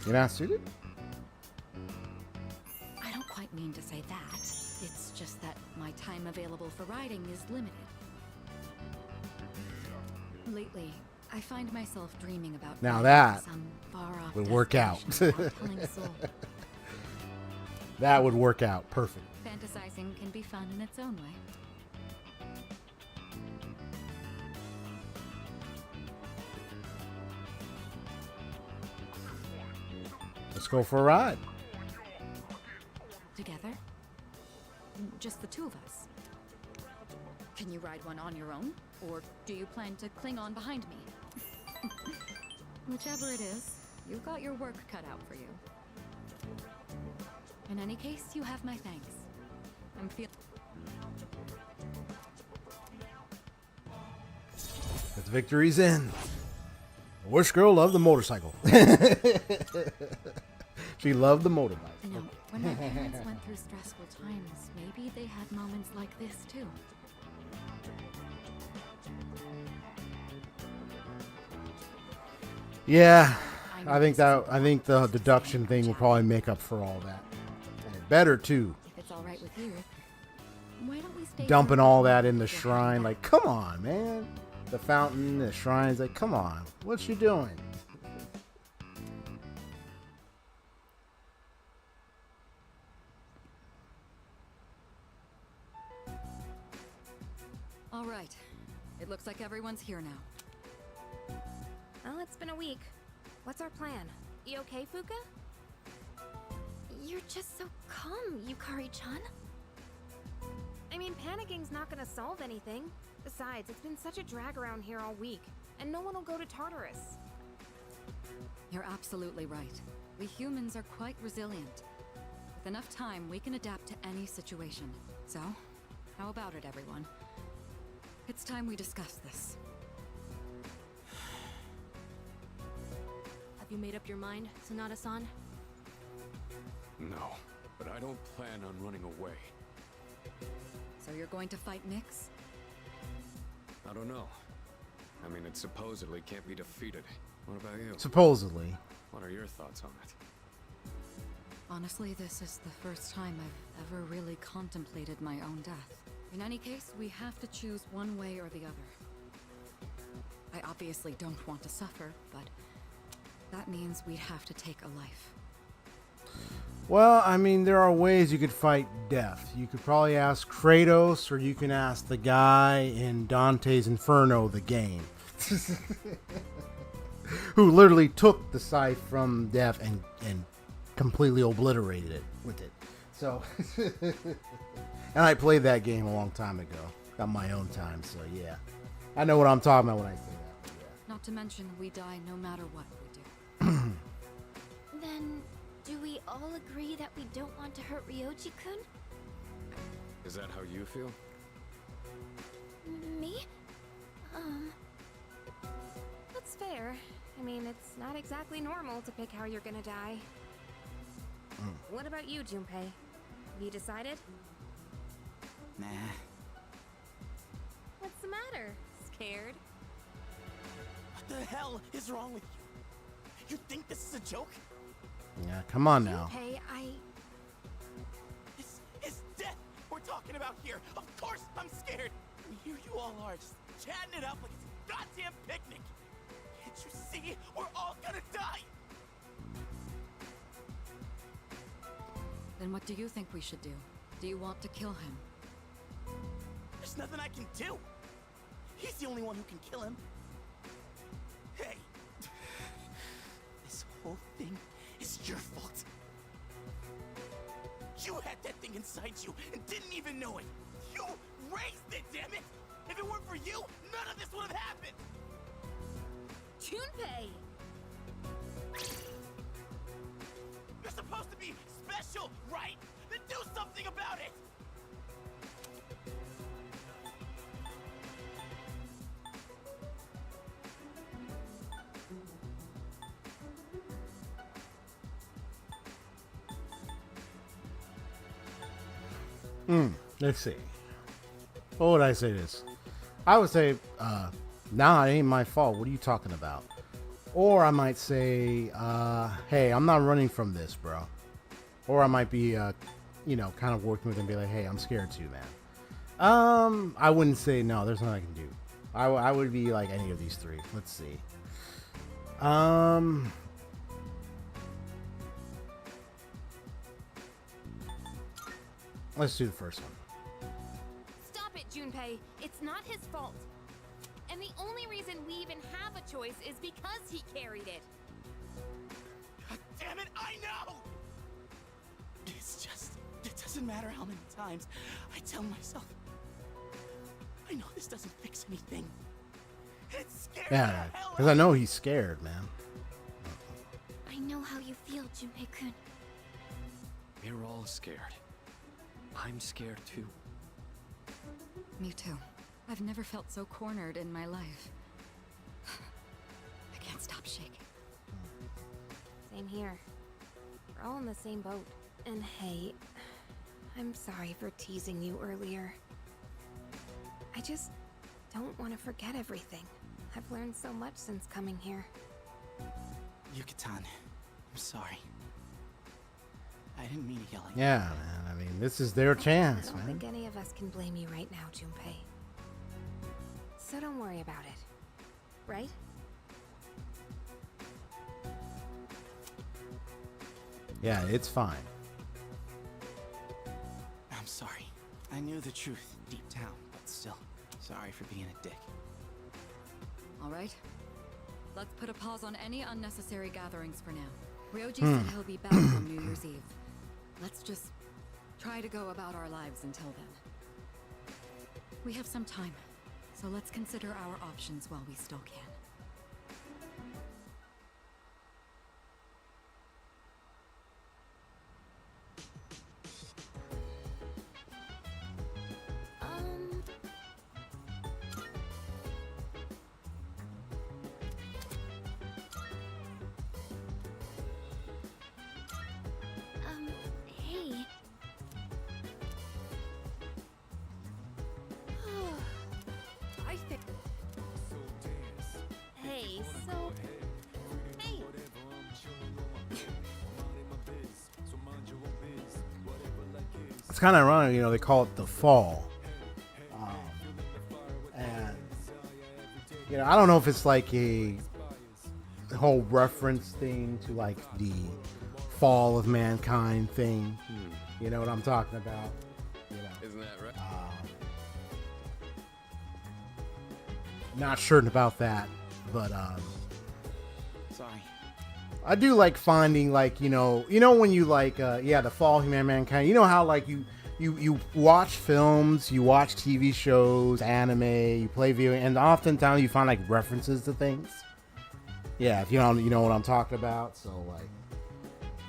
You're not suited? I don't quite mean to say that. It's just that my time available for riding is limited. Lately, I find myself dreaming about Now riding that some far-off would work out. destination without telling a soul. That would work out. Perfect. Fantasizing can be fun in its own way. Let's go for a ride. Together? Just the two of us. Can you ride one on your own? Or do you plan to cling on behind me? Whichever it is, you've got your work cut out for you. In any case, you have my thanks. I'm The victory's in. The worst girl loved the motorcycle. She loved the motorbike. You know, when my parents went through stressful times, maybe they had moments like this too. Yeah, I think the deduction thing will probably make up for all that. And it better too. If it's all right with you, why don't we stay Dumping for a all while that in the before shrine, heading like, back? come on, man. The fountain, the shrines, like, come on. What you doing? All right. It looks like everyone's here now. Well, it's been a week. What's our plan? You okay, Fuka? You're just so calm, Yukari-chan. I mean, panicking's not gonna solve anything. Besides, it's been such a drag around here all week, and no one will go to Tartarus. You're absolutely right. We humans are quite resilient. With enough time, we can adapt to any situation. So, how about it, everyone? It's time we discuss this. Have you made up your mind, Sonata-san? No, but I don't plan on running away. So you're going to fight Nyx? I don't know. I mean, it supposedly can't be defeated. What about you? Supposedly. What are your thoughts on it? Honestly, this is the first time I've ever really contemplated my own death. In any case, we have to choose one way or the other. I obviously don't want to suffer, but that means we'd have to take a life. Well, I mean, there are ways you could fight death. You could probably ask Kratos, or you can ask the guy in Dante's Inferno, the game, who literally took the scythe from death and completely obliterated it with it. So, and I played that game a long time ago. Got my own time, so yeah. I know what I'm talking about when I say that. But yeah. Not to mention, we die no matter what we do. Then, do we all agree that we don't want to hurt Ryoji-kun? Is that how you feel? Me? That's fair. I mean, it's not exactly normal to pick how you're gonna die. What about you, Junpei? Have you decided? Nah. What's the matter? Scared? What the hell is wrong with you? You think this is a joke? Yeah, come on now. Junpei, This is death we're talking about here. Of course I'm scared. And here you all are, just chatting it up like it's a goddamn picnic. Can't you see? We're all gonna die. Then what do you think we should do? Do you want to kill him? There's nothing I can do. He's the only one who can kill him. Hey, this whole thing is your fault. You had that thing inside you and didn't even know it. You raised it, damn it! If it weren't for you, none of this would have happened. Junpei! You're supposed to be special, right? Then do something about it! Let's see. What would I say this? I would say, nah, it ain't my fault. What are you talking about? Or I might say, hey, I'm not running from this, bro. Or I might be, you know, kind of working with him and be like, hey, I'm scared too, man. I wouldn't say no, there's nothing I can do. I would be like any of these three. Let's see. Let's do the first one. Stop it, Junpei. It's not his fault. And the only reason we even have a choice is because he carried it. God damn it, I know! It's just, it doesn't matter how many times I tell myself. I know this doesn't fix anything. It's scary. Yeah, because I know he's scared, man. I know how you feel, Junpei-kun. We're all scared. I'm scared too. Me too. I've never felt so cornered in my life. I can't stop shaking. Same here. We're all in the same boat. And hey, I'm sorry for teasing you earlier. I just don't want to forget everything. I've learned so much since coming here. Yucatan, I'm sorry. I didn't mean to yell at you. Yeah, man. I mean, this is their chance, I don't man. think any of us can blame you right now, Junpei. So don't worry about it. Right? Yeah, it's fine. I'm sorry. I knew the truth deep down, but still, sorry for being a dick. All right. Let's put a pause on any unnecessary gatherings for now. Ryoji said he'll be back on New Year's Eve. Let's just try to go about our lives until then. We have some time, so let's consider our options while we still can. Hey. I think. Hey, so. Hey. It's kind of ironic, you know, they call it the fall. And You know, I don't know if it's like a whole reference thing to like the fall of mankind thing. You know what I'm talking about? You know, Isn't that right? not certain about that, but Sorry. I do like finding like you know when you like the fall of mankind. You know how like you watch films, you watch TV shows, anime, you play video, and oftentimes you find like references to things. Yeah, if you know what I'm talking about. So like,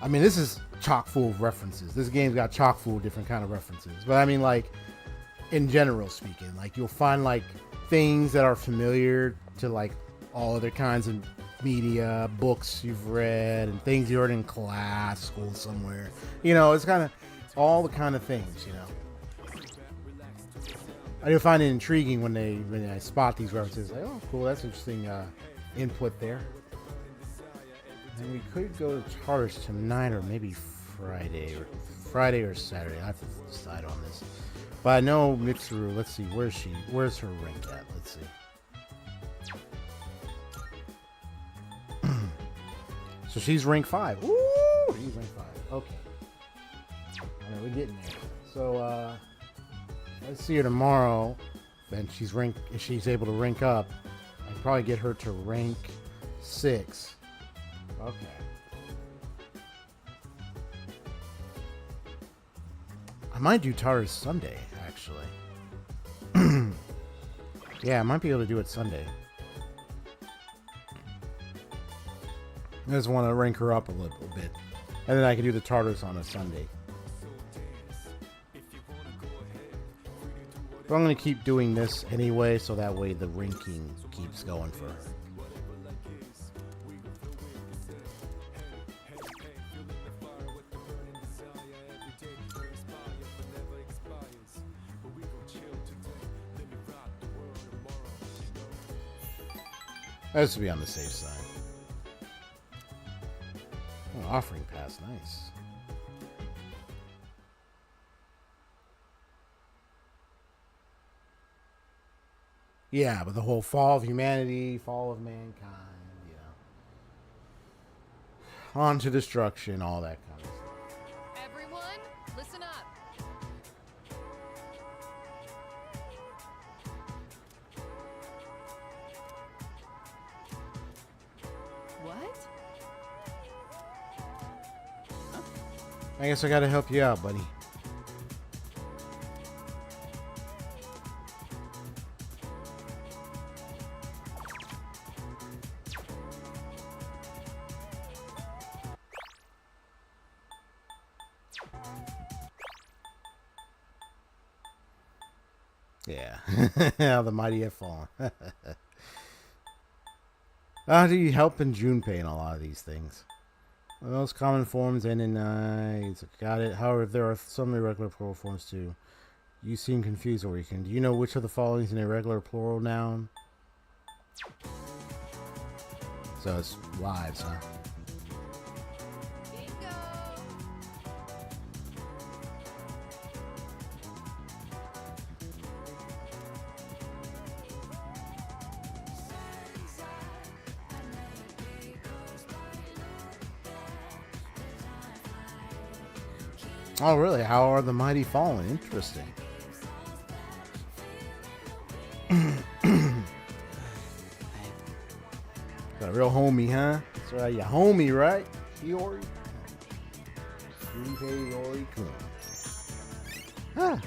I mean, this is chock full of references. This game's got chock full of different kind of references. But I mean, like, in general speaking, like you'll find like things that are familiar to like all other kinds of media, books you've read, and things you heard in class, school somewhere. You know, it's kind of all the kind of things. You know, I do find it intriguing when I spot these references. Like, oh, cool, that's interesting input there. And we could go to Tartarus tonight, or maybe Friday or Saturday. I have to decide on this. But I know Mitsuru. Let's see, where's she? Where's her rank at? Let's see. So she's rank 5. Ooh, she's rank 5. Okay. All right, we're getting there. So let's see her tomorrow. Then if she's able to rank up, I can probably get her to rank 6. Okay. I might do Tartarus Sunday, actually. Yeah, I might be able to do it Sunday. I just want to rank her up a little bit. And then I can do the Tartarus on a Sunday. But I'm going to keep doing this anyway, so that way the ranking keeps going for her. This will be on the safe side. Oh, offering pass, nice. Yeah, but the whole fall of humanity, fall of mankind, you know. On to destruction, all that kind of stuff. Everyone, listen up. What? I guess I gotta help you out, buddy. Yeah. How the mighty have fallen. How do you help in Junpei in a lot of these things? The most common forms end in got it. However, there are some irregular plural forms too. You seem confused or weakened. Do you know which of the following is an irregular plural noun? So it's lives, huh? Oh, really? How are the mighty fallen? Interesting. Got a real homie, huh? That's right, you homie, right? Iori? Junpei Iori-kun. Huh.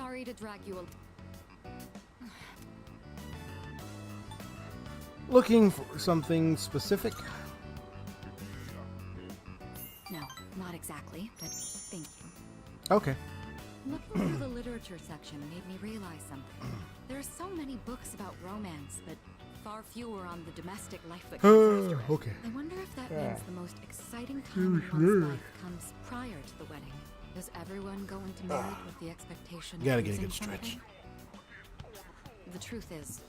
Sorry to drag you Looking for something specific? No, not exactly, but thank you. Okay. Looking through the literature section made me realize something. There are so many books about romance, but far fewer on the domestic life that comes after it. Okay. I wonder if that means the most exciting time in one's life comes prior to the wedding. Does everyone go into marriage with the expectation Gotta of get a losing good stretch. something? The truth is,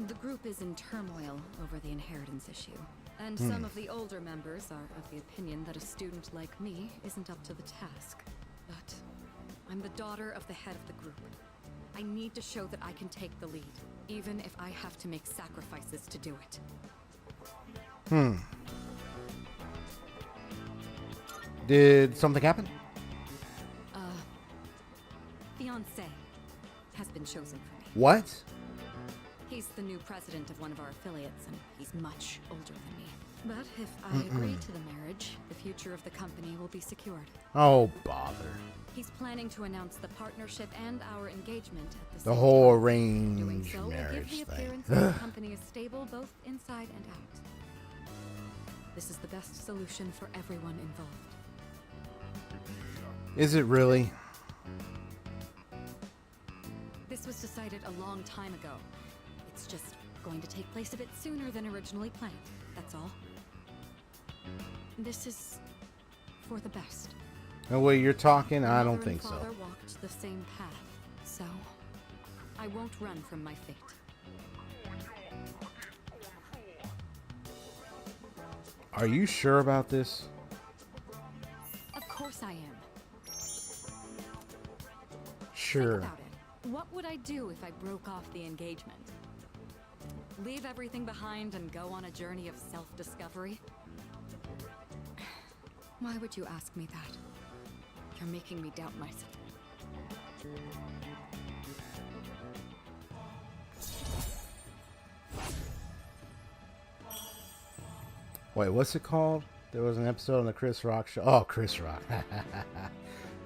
the group is in turmoil over the inheritance issue. And some of the older members are of the opinion that a student like me isn't up to the task. But I'm the daughter of the head of the group. I need to show that I can take the lead, even if I have to make sacrifices to do it. Did something happen? Fiancé has been chosen for me. What? He's the new president of one of our affiliates, and he's much older than me. But if I agree to the marriage, the future of the company will be secured. Oh, bother. He's planning to announce the partnership and our engagement at the The same whole time. arranged Doing so will give marriage the thing. appearance that the company is stable both inside and out. This is the best solution for everyone involved. Is it really? This was decided a long time ago. It's just going to take place a bit sooner than originally planned, that's all. This is for the best. The way you're talking, I don't Mother think and so. father walked the same path, so I won't run from my fate. Are you sure about this? Of course I am. Sure. Think about it. What would I do if I broke off the engagement? Leave everything behind and go on a journey of self-discovery? Why would you ask me that? You're making me doubt myself. Wait, what's it called? There was an episode on the Chris Rock show. Oh, Chris Rock.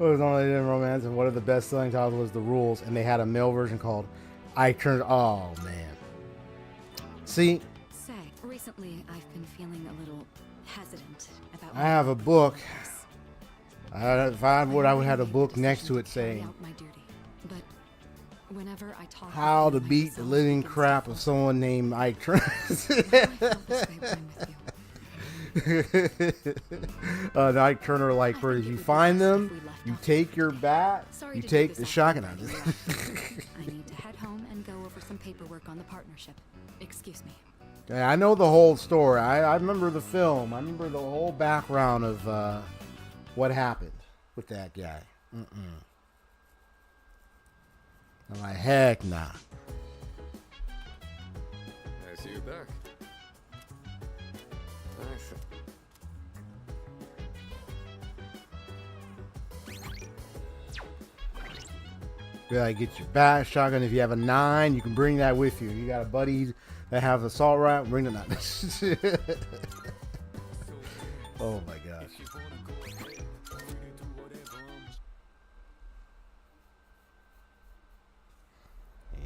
It was only in romance, and one of the best-selling titles was The Rules, and they had a male version called I Turned. Oh man. See, Say, recently I've been feeling a little hesitant about. I have a book. If I would, I would have a book next to it saying Out my duty. But whenever I talk how with to you, my beat the resolve living begins to crap of falter. someone named Ike Turner. Why do I feel this way when I'm with you? Ike Turner, like, where you find them, you take your bat, Sorry you to do take this the after shotgun my out. wedding. I need to head home and go over some paperwork on the partnership. Excuse me. Yeah, I know the whole story. I remember the film. I remember the whole background of what happened with that guy. I'm like, heck nah. I see you back. Nice. Yeah, get your bat, shotgun. If you have a 9, you can bring that with you. You got a buddy that have assault rifle, bring the 9. Oh my gosh.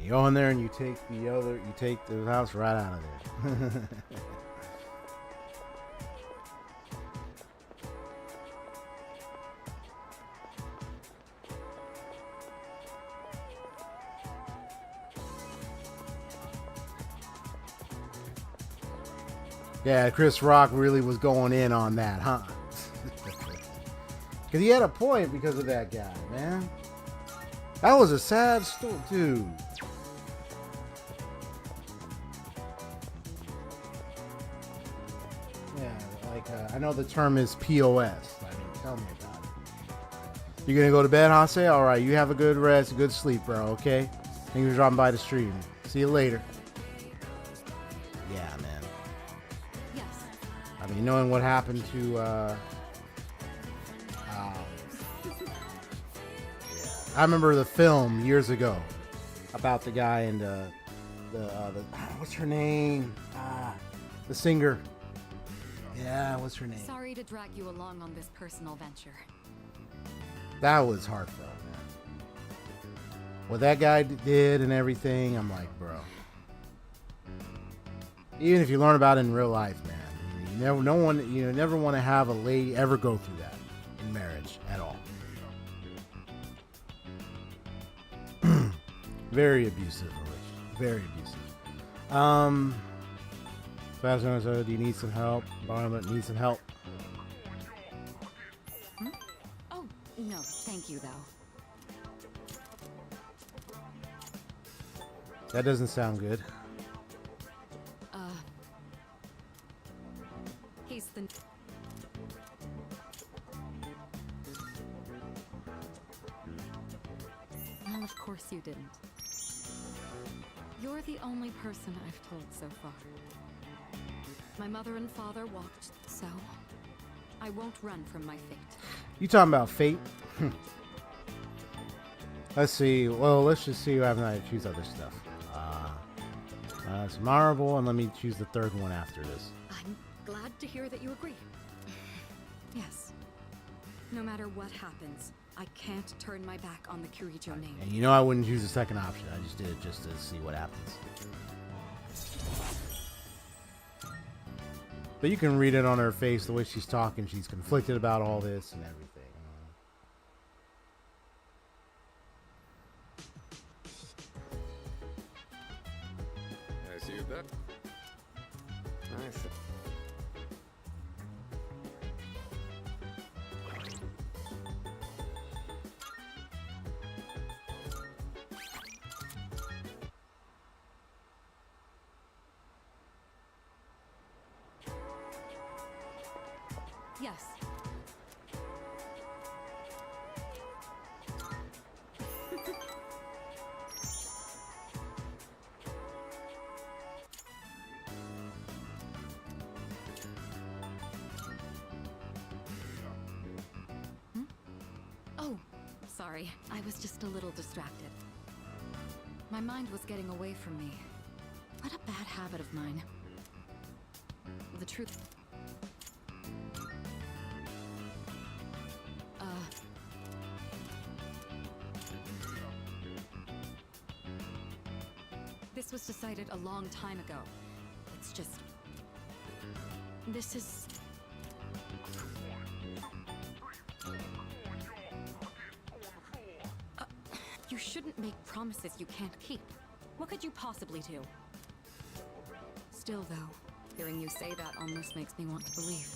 You go in there and you take the house right out of there. Yeah, Chris Rock really was going in on that, huh? Because he had a point because of that guy, man. That was a sad story, dude. Yeah, like, I know the term is POS. I mean, tell me about it. You gonna go to bed, Hase? All right, you have a good rest, good sleep, bro, okay? Thank you for dropping by the stream. See you later. Yeah, man. Yes. I mean, knowing what happened to, I remember the film years ago about the guy and the what's her name? The singer. Yeah, what's her name? Sorry to drag you along on this personal venture. That was heartfelt, man. what that guy did and everything, I'm like, bro. Even if you learn about it in real life, man, you never want to have a lady ever go through that in marriage at all. Very abusive relationship. Very abusive. So do you need some help? Violet needs some help. Oh, no, thank you, though. That doesn't sound good. He's the... Well, of course you didn't. You're the only person I've told so far. My mother and father walked, so I won't run from my fate. You talking about fate? Let's see. Well, let's just see whether I choose other stuff. It's memorable, and let me choose the third one after this. I'm glad to hear that you agree. Yes. No matter what happens, I can't turn my back on the Kirijo name. And you know I wouldn't choose the second option. I just did it just to see what happens. But you can read it on her face, the way she's talking. She's conflicted about all this and everything. I see you back. Nice. Yes. Oh, sorry. I was just a little distracted. My mind was getting away from me. What a bad habit of mine. The truth... This was decided a long time ago. It's just... This is... You shouldn't make promises you can't keep. What could you possibly do? Still, though, hearing you say that almost makes me want to believe.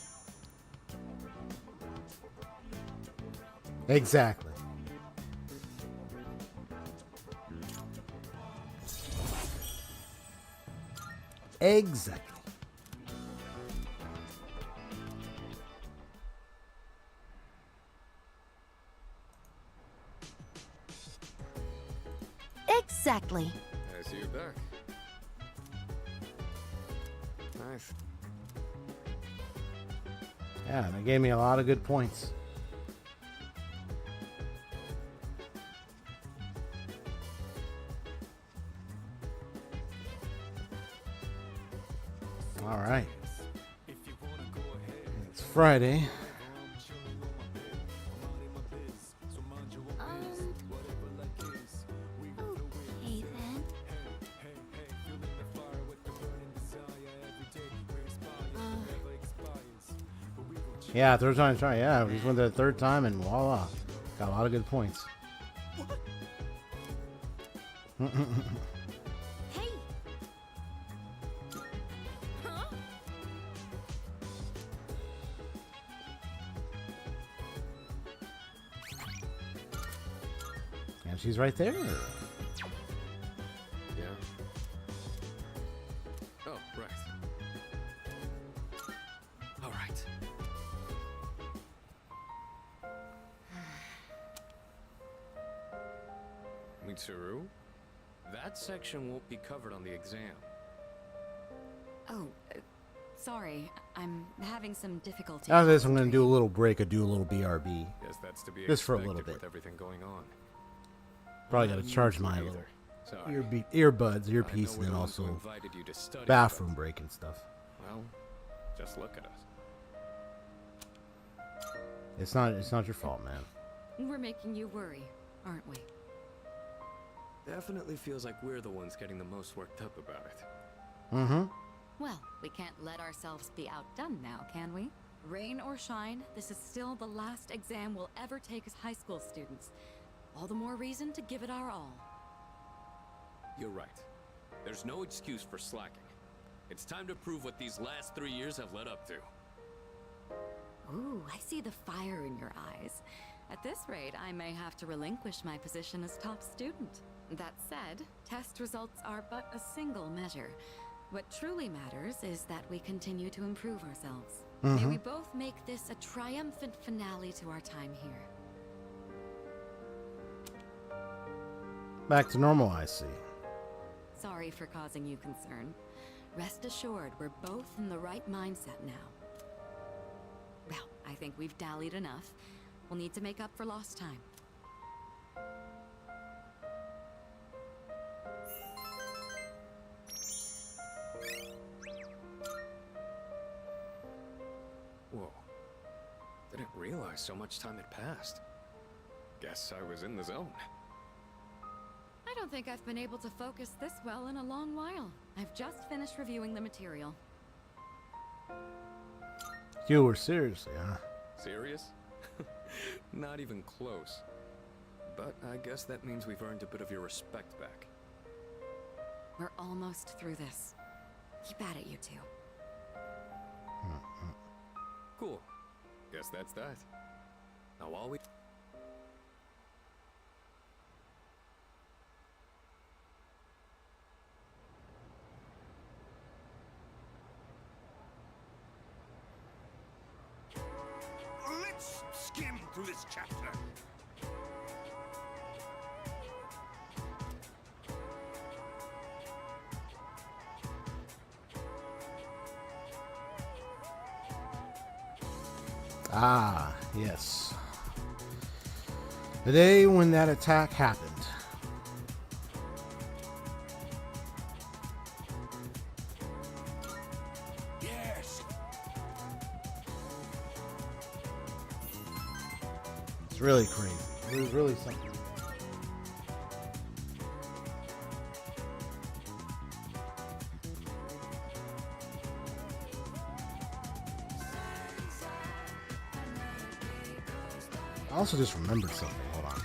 Exactly. Exactly. Exactly. I see you back. Nice. Yeah, they gave me a lot of good points. All right. It's Friday. Okay then. Yeah, third time try. Yeah, we just went there the third time and voila. Got a lot of good points. Hey! Huh? And she's right there. Yeah. Oh, right. All right. Mitsuru, that section won't be covered on the exam. Oh, sorry. I'm having some difficulty. After this, I'm going to do a little break or do a little BRB. Guess that's to be Just for a expected little bit. with everything going on. Probably got to charge my Either. little Sorry. earbuds, I earpiece, know and then we're the ones who also invited you to study, bathroom break and stuff. but, well, just look at us. It's not your fault, man. We're making you worry, aren't we? Definitely feels like we're the ones getting the most worked up about it. Mm-hmm. Well, we can't let ourselves be outdone now, can we? Rain or shine, this is still the last exam we'll ever take as high school students. All the more reason to give it our all. You're right. There's no excuse for slacking. It's time to prove what these last 3 years have led up to. Ooh, I see the fire in your eyes. At this rate, I may have to relinquish my position as top student. That said, test results are but a single measure. What truly matters is that we continue to improve ourselves. May we both make this a triumphant finale to our time here. Back to normal, I see. Sorry for causing you concern. Rest assured, we're both in the right mindset now. Well, I think we've dallied enough. We'll need to make up for lost time. Whoa. Didn't realize so much time had passed. Guess I was in the zone. I don't think I've been able to focus this well in a long while. I've just finished reviewing the material. You were seriously, huh? Serious? Not even close. But I guess that means we've earned a bit of your respect back. We're almost through this. Keep at it, you two. Cool. Guess that's that. Now while we... Let's skim through this chapter. Ah, yes. The day when that attack happened. Yes. It's really crazy. It was really something. I also just remembered something. Hold on.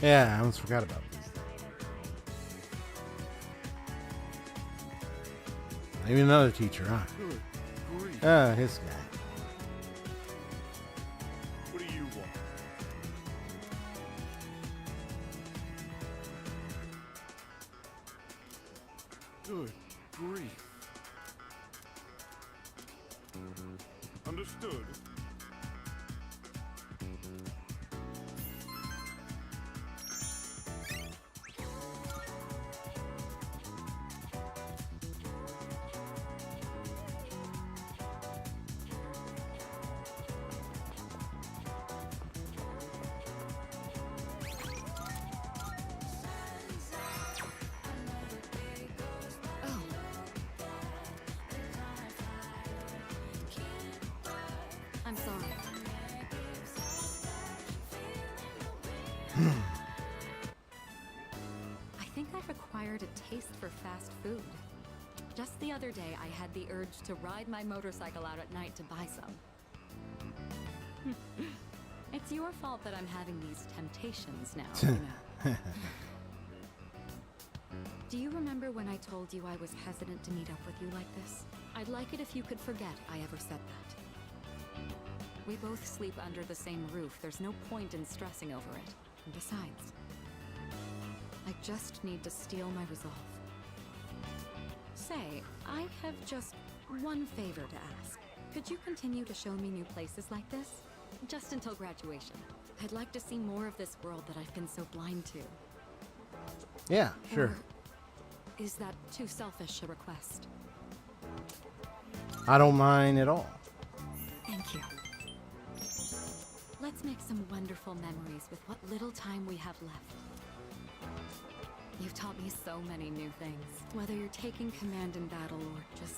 Yeah, I almost forgot about this. Maybe another teacher, huh? Good grief. His guy. What do you want? Good grief. Understood. I'm sorry. I think I've acquired a taste for fast food. Just the other day, I had the urge to ride my motorcycle out at night to buy some. It's your fault that I'm having these temptations now, you know. Do you remember when I told you I was hesitant to meet up with you like this? I'd like it if you could forget I ever said that. We both sleep under the same roof. There's no point in stressing over it. And besides, I just need to steel my resolve. Say, I have just one favor to ask. Could you continue to show me new places like this? Just until graduation. I'd like to see more of this world that I've been so blind to. Yeah, sure. Or is that too selfish a request? I don't mind at all. Thank you. Let's make some wonderful memories with what little time we have left. You've taught me so many new things. Whether you're taking command in battle or just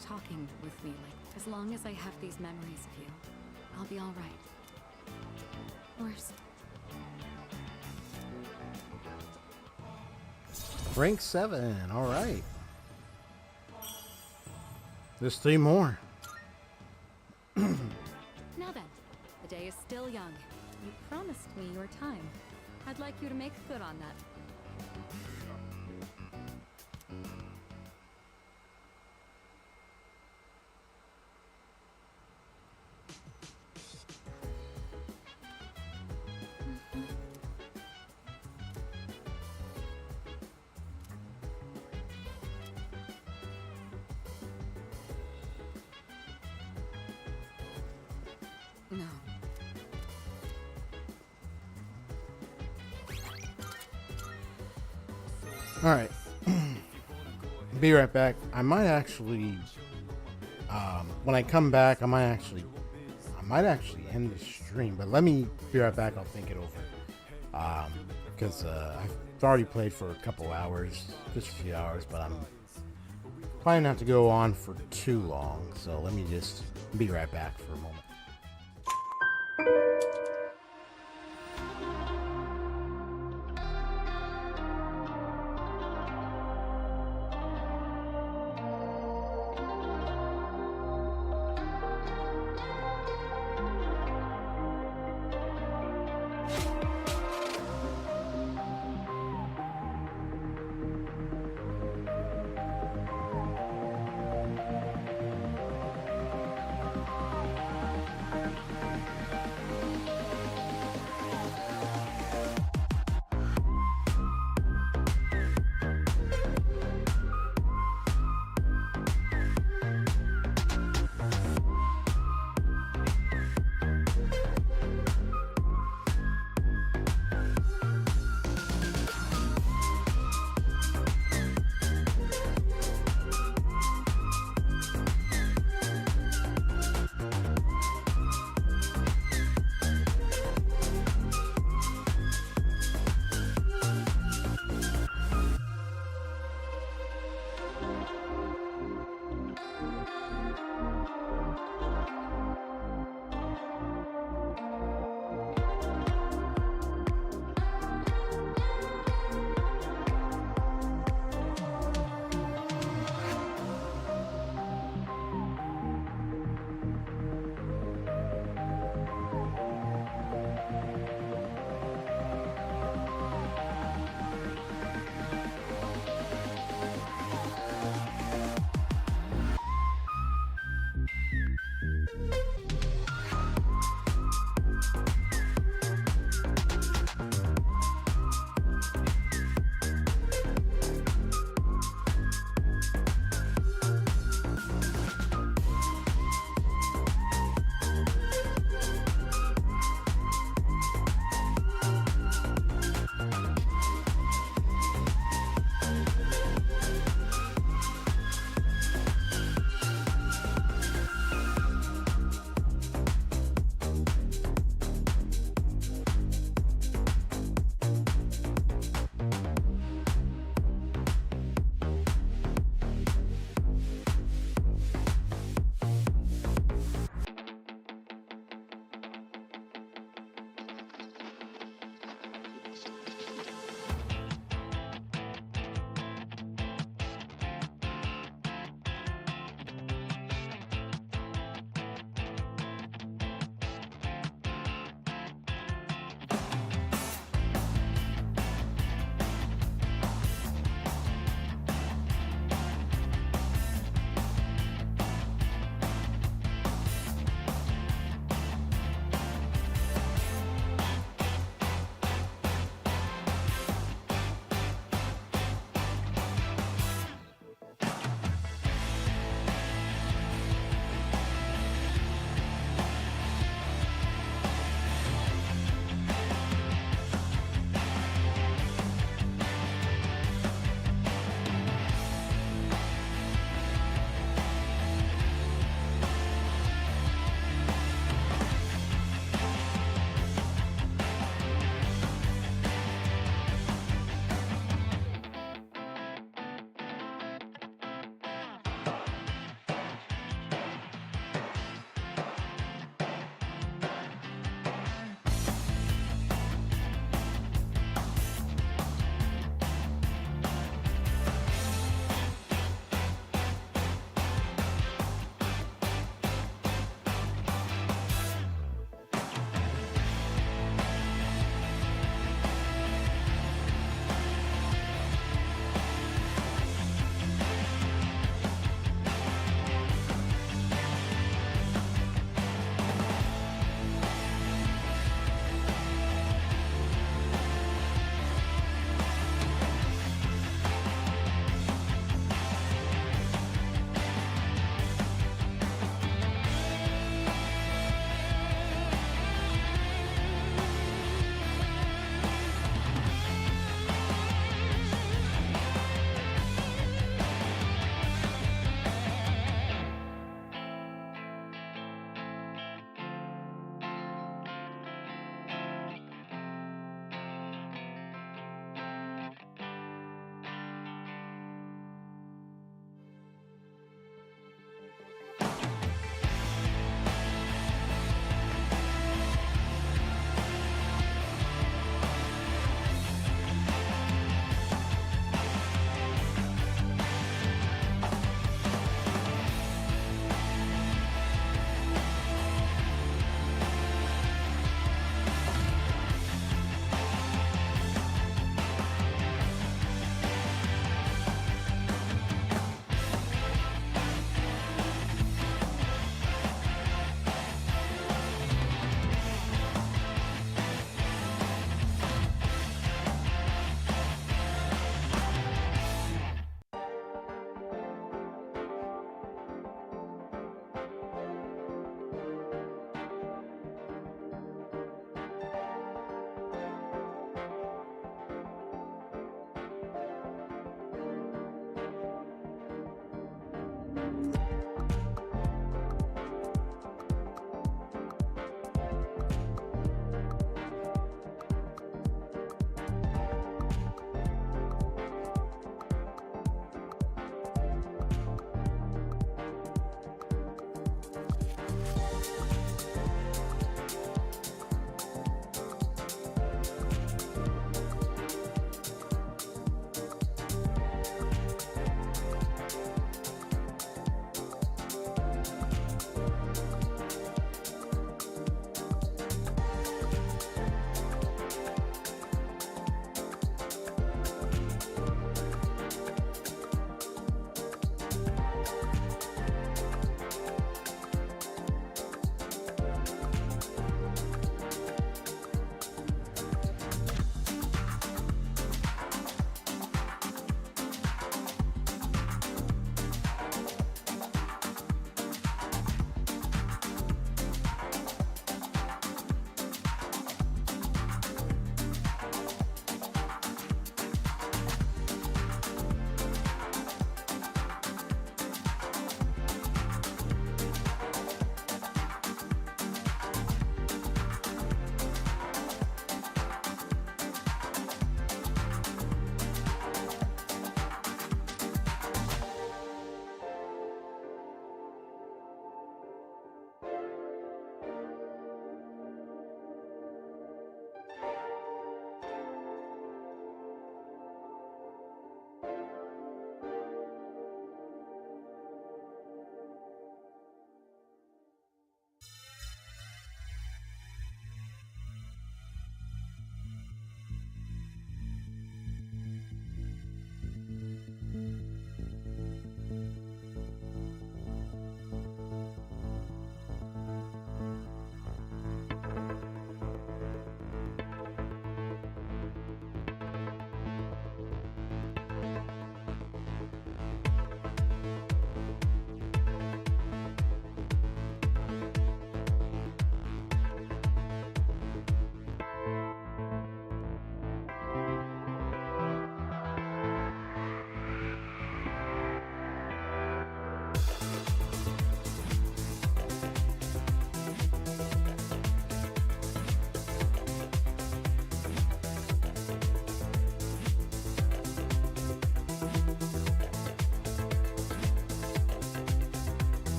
talking with me, like, as long as I have these memories of you, I'll be all right. Worst. Rank 7. All right. There's 3 more. Now then, the day is still young. You promised me your time. I'd like you to make good on that. No. All right. Be right back. I might actually, when I come back, I might actually end the stream. But let me be right back. I'll think it over. Because I've already played for a couple hours, just a few hours, but I'm planning not to go on for too long. So let me just be right back for a moment.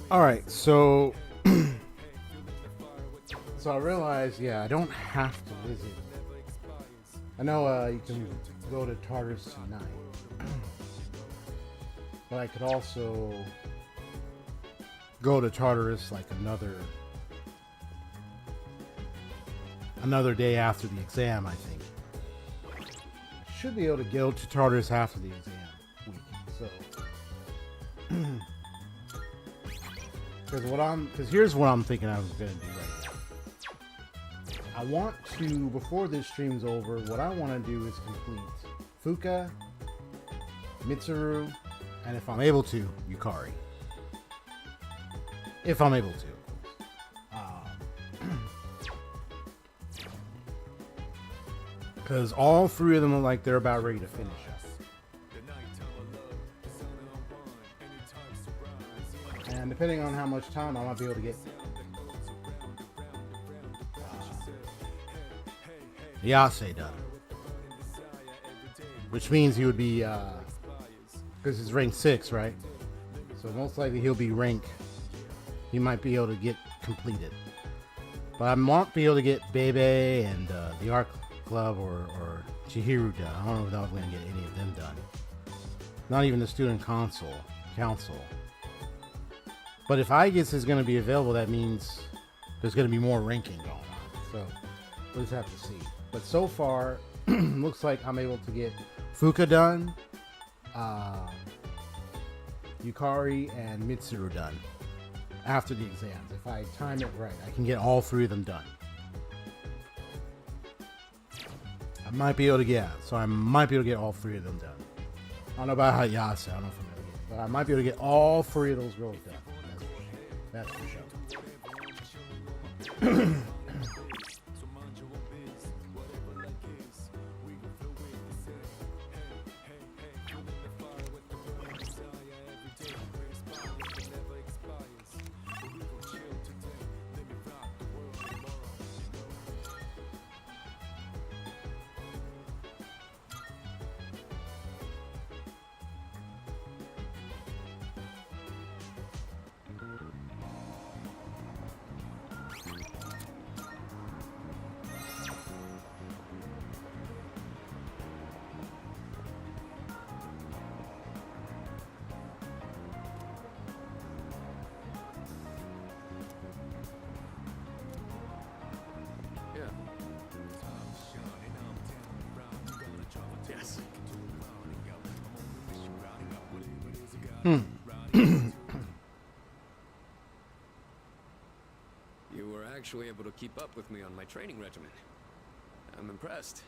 All right, so so I realized, yeah, I don't have to visit. I know you can go to Tartarus tonight, but I could also go to Tartarus like another day after the exam. I think I should be able to go to Tartarus after the exam week. So. Because here's what I'm thinking I was going to do right now. I want to, before this stream's over, what I want to do is complete Fuka, Mitsuru, and if I'm able to, Yukari. If I'm able to, of course. Because all three of them look like they're about ready to finish up. And depending on how much time I might be able to get Yase done. Which means he would be, because he's rank 6, right? So most likely he'll be he might be able to get completed. But I might be able to get Bebe and the Art Club or Chihiro done. I don't know if I'm going to get any of them done. Not even the Student Council. But if IGES is going to be available, that means there's going to be more ranking going on. So we'll just have to see. But so far, looks like I'm able to get Fuka done, Yukari, and Mitsuru done after the exams. If I time it right, I can get all three of them done. I might be able to get all three of them done. I don't know about Hayase. I don't know if I'm going to get, but I might be able to get all three of those girls done. That's for sure. rowdy. You were actually able to keep up with me on my training regimen. I'm impressed.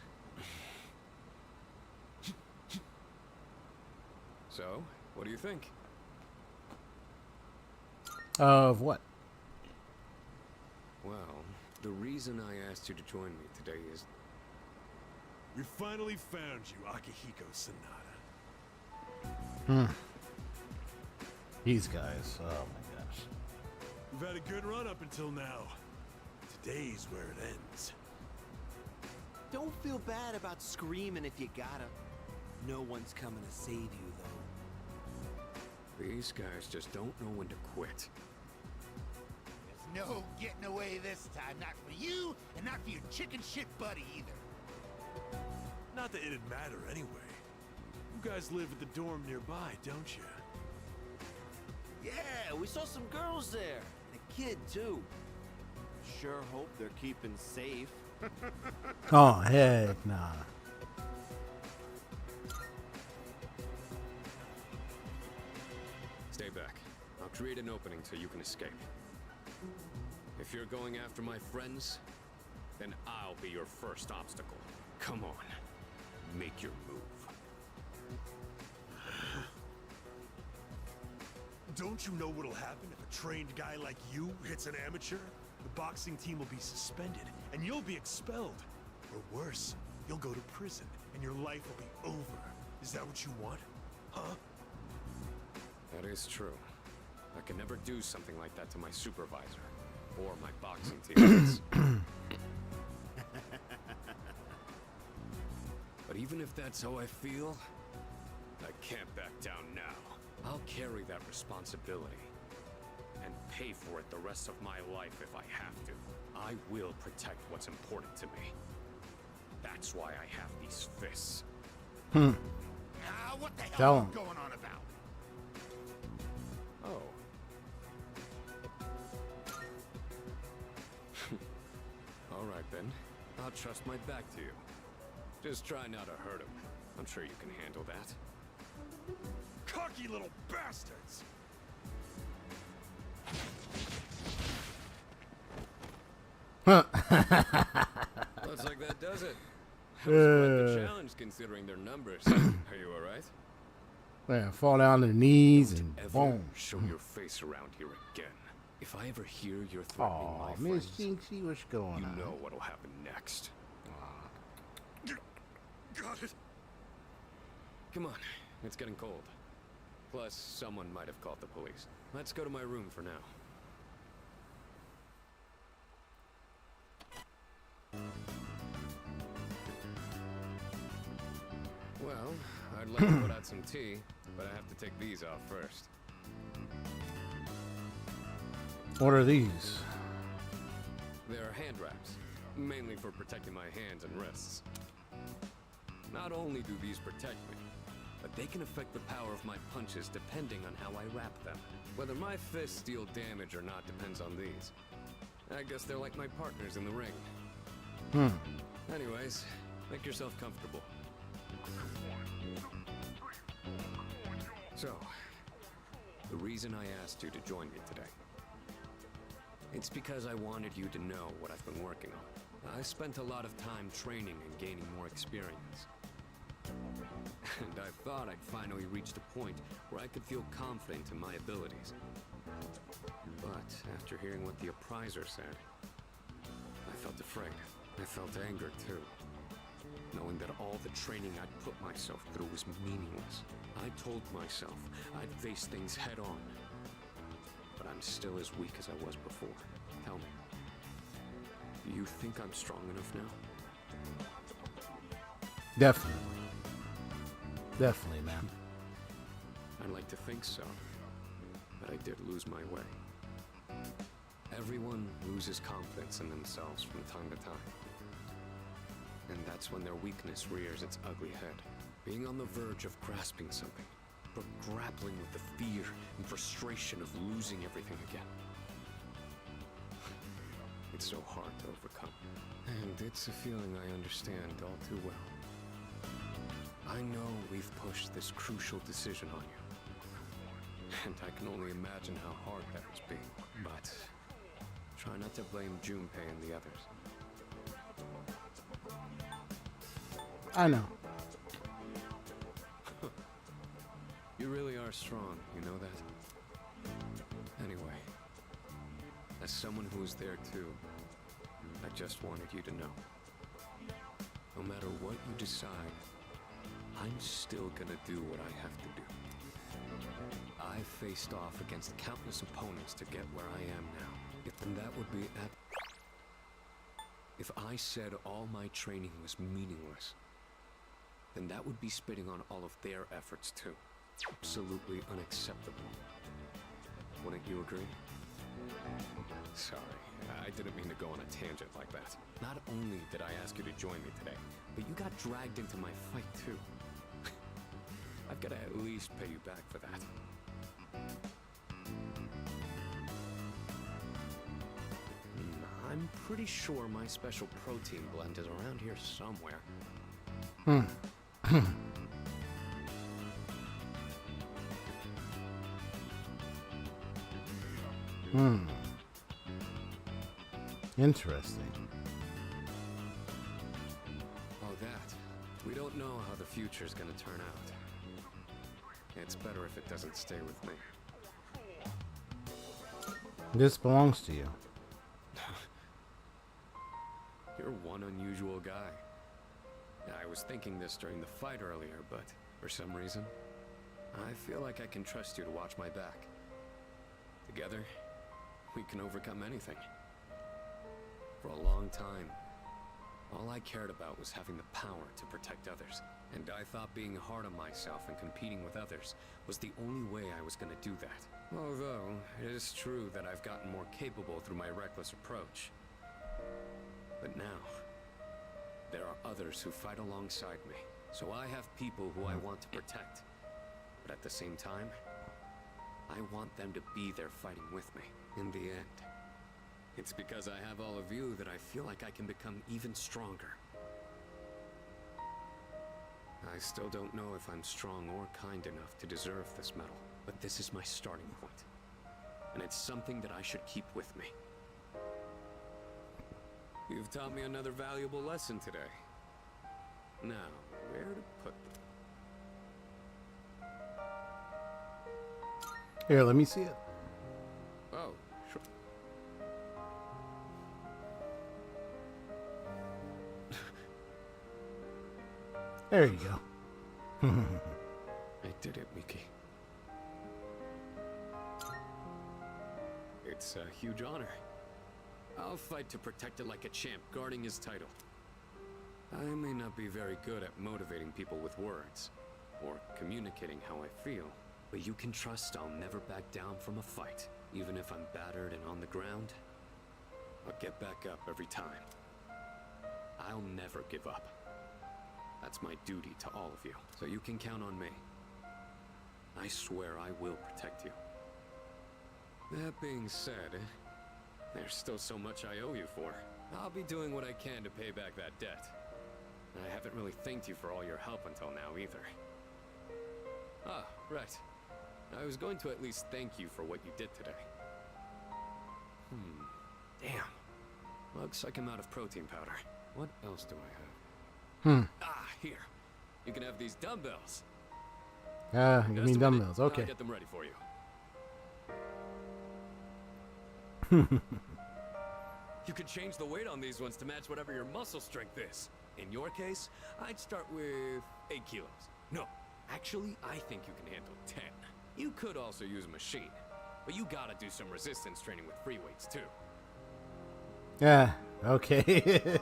So, what do you think? Of what? Well, the reason I asked you to join me today is... We finally found you, Akihiko Sanada. These guys. Oh my gosh. We've had a good run up until now. Today's where it ends. Don't feel bad about screaming if you gotta. No one's coming to save you, though. These guys just don't know when to quit. There's no getting away this time. Not for you, and not for your chicken shit buddy either. Not that it'd matter anyway. You guys live at the dorm nearby, don't you? Yeah, we saw some girls there. And a kid, too. Sure hope they're keeping safe. Oh, heck nah. Stay back. I'll create an opening so you can escape. If you're going after my friends, then I'll be your first obstacle. Come on. Make your move. Don't you know what'll happen if a trained guy like you hits an amateur? The boxing team will be suspended, and you'll be expelled. Or worse, you'll go to prison, and your life will be over. Is that what you want? Huh? That is true. I can never do something like that to my supervisor or my boxing teammates. But even if that's how I feel, I can't back down now. I'll carry that responsibility and pay for it the rest of my life if I have to. I will protect what's important to me. That's why I have these fists. What the hell Tell are him. you going on about? Oh. All right then. I'll trust my back to you. Just try not to hurt him. I'm sure you can handle that. Cocky little bastards! Looks like that does it. That was quite the challenge considering their numbers. Are you alright? Yeah, fall down to their knees Don't and ever boom. show your face around here again. If I ever hear you're threatening Oh, my Miss friends, Jinxie, what's going you on? know what'll happen next. Got it. Come on, it's getting cold. Plus, someone might have called the police. Let's go to my room for now. Well, I'd like to put out some tea, but I have to take these off first. What are these? They're hand wraps, mainly for protecting my hands and wrists. Not only do these protect me, but they can affect the power of my punches depending on how I wrap them. Whether my fists deal damage or not depends on these. I guess they're like my partners in the ring. Anyways, make yourself comfortable. So, the reason I asked you to join me today. It's because I wanted you to know what I've been working on. I spent a lot of time training and gaining more experience. And I thought I'd finally reached a point where I could feel confident in my abilities. But after hearing what the appraiser said, I felt afraid. I felt anger too. Knowing that all the training I'd put myself through was meaningless. I told myself I'd face things head on. But I'm still as weak as I was before. Tell me, do you think I'm strong enough now? Definitely. Definitely, man. I'd like to think so, but I did lose my way. Everyone loses confidence in themselves from time to time. And that's when their weakness rears its ugly head. Being on the verge of grasping something, but grappling with the fear and frustration of losing everything again. It's so hard to overcome. And it's a feeling I understand all too well. I know we've pushed this crucial decision on you. And I can only imagine how hard that must be. But try not to blame Junpei and the others. I know. You really are strong, you know that? Anyway, as someone who was there too, I just wanted you to know. No matter what you decide, I'm still gonna do what I have to do. I faced off against countless opponents to get where I am now. And that would be if I said all my training was meaningless, then that would be spitting on all of their efforts too. Absolutely unacceptable. Wouldn't you agree? Sorry, I didn't mean to go on a tangent like that. Not only did I ask you to join me today, but you got dragged into my fight too. I've got to at least pay you back for that. I'm pretty sure my special protein blend is around here somewhere. Interesting. Oh, that. We don't know how the future's gonna turn out. It's better if it doesn't stay with me. This belongs to you. You're one unusual guy. I was thinking this during the fight earlier, but for some reason, I feel like I can trust you to watch my back. Together, we can overcome anything. For a long time, all I cared about was having the power to protect others. And I thought being hard on myself and competing with others was the only way I was going to do that. Although, it is true that I've gotten more capable through my reckless approach. But now, there are others who fight alongside me. So I have people who I want to protect. But at the same time, I want them to be there fighting with me in the end. It's because I have all of you that I feel like I can become even stronger. I still don't know if I'm strong or kind enough to deserve this medal, but this is my starting point. And it's something that I should keep with me. You've taught me another valuable lesson today. Now, where to put them? Here, let me see it. Oh, sure. There you go. I did it, Miki. It's a huge honor. I'll fight to protect it like a champ, guarding his title. I may not be very good at motivating people with words, or communicating how I feel, but you can trust I'll never back down from a fight. Even if I'm battered and on the ground, I'll get back up every time. I'll never give up. That's my duty to all of you, so you can count on me. I swear I will protect you. That being said, there's still so much I owe you for. I'll be doing what I can to pay back that debt. I haven't really thanked you for all your help until now either. Ah, right. I was going to at least thank you for what you did today. Damn. Looks like I'm out of protein powder. What else do I have? Ah, here. You can have these dumbbells. You mean dumbbells, okay. I'll get them ready for you. You could change the weight on these ones to match whatever your muscle strength is. In your case, I'd start with 8 kilos. No, actually, I think you can handle 10. You could also use a machine, but you gotta do some resistance training with free weights too. Yeah, okay.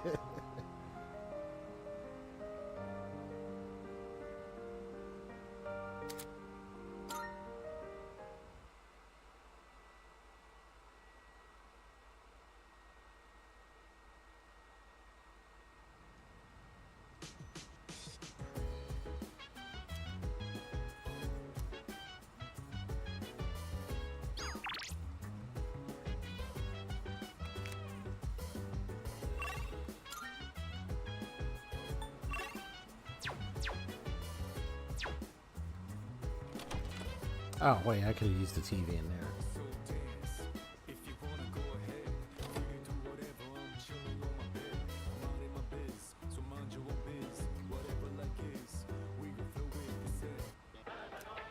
Oh, wait, I could have used the TV in there.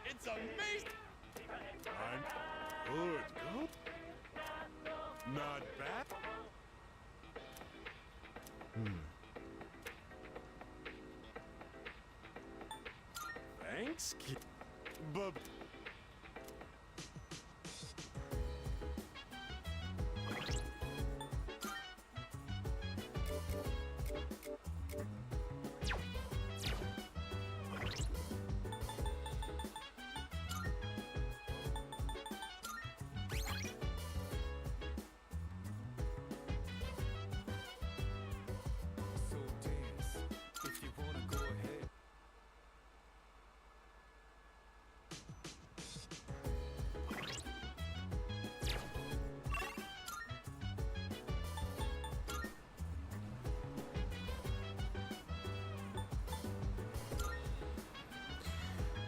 It's amazing. I'm good. Good. Not bad. Thanks, kid. But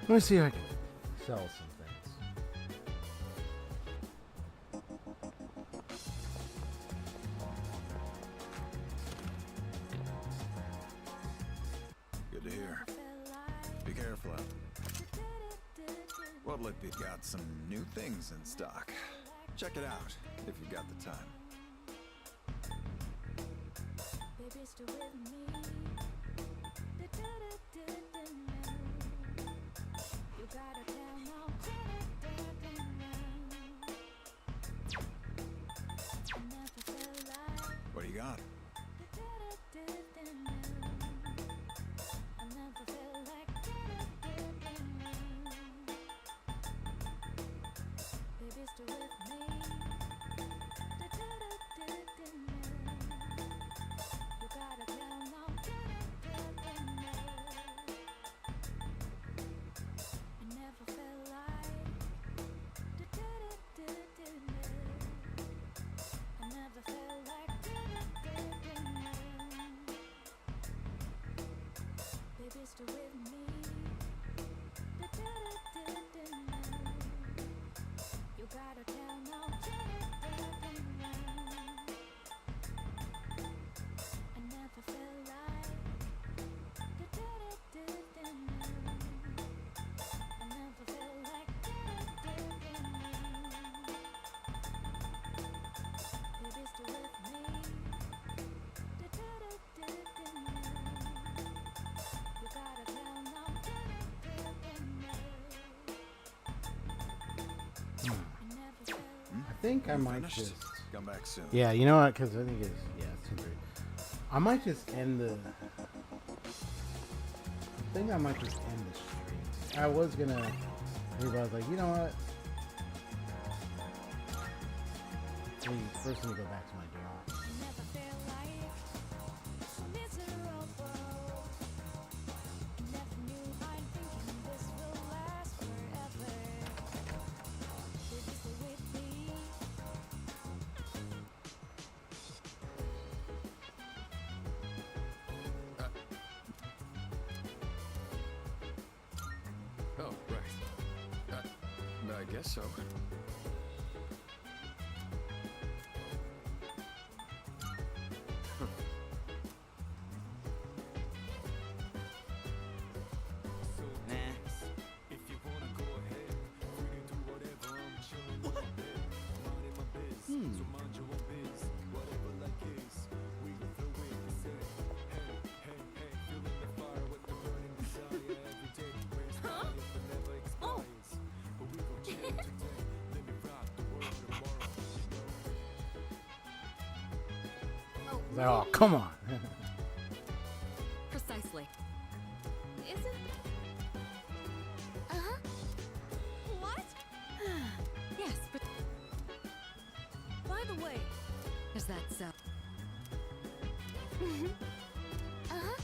Let me see if I can sell some things. Good to hear. Be careful out there. Public got some new things in stock. Check it out if you've got the time. What do you got? I think I might Finished? just... Come back soon. Yeah, you know what? Because I think it's... Yeah, it's too great. I might just end the... I think I might just end the stream. I was gonna... Everybody's like, you know what? First, let me go back to my door. Oh, right. I guess so. Oh, come on. Precisely. Is it? Uh-huh. What? Yes, but... By the way... Is that so? Uh-huh.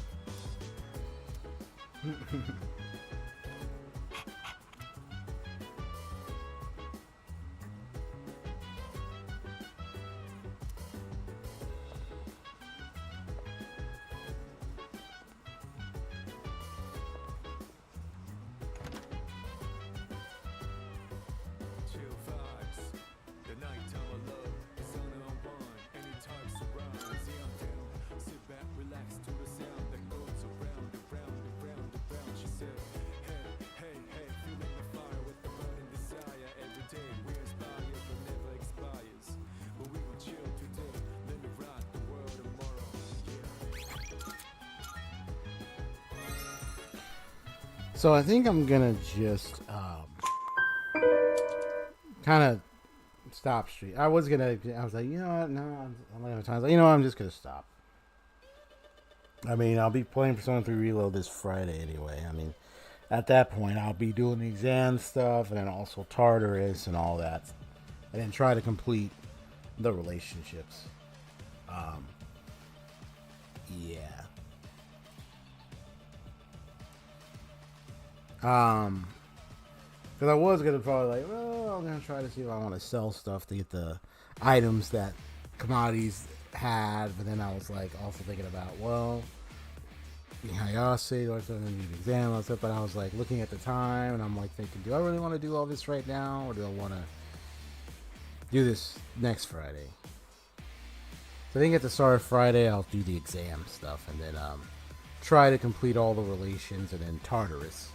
So I think I'm gonna just kind of stop stream. I was like, you know what? No, I'm not gonna time. You know what? I'm just gonna stop. I mean, I'll be playing Persona 3 Reload this Friday anyway. I mean, at that point, I'll be doing the exam stuff and then also Tartarus and all that, and then try to complete the relationships. Yeah. Because I was gonna probably like, well, I'm gonna try to see if I want to sell stuff to get the items that commodities had, but then I was like also thinking about, well, Hayase, do I still need an exam and stuff? But I was like looking at the time, and I'm like thinking, do I really want to do all this right now, or do I want to do this next Friday? So I think at the start of Friday, I'll do the exam stuff, and then try to complete all the relations, and then Tartarus,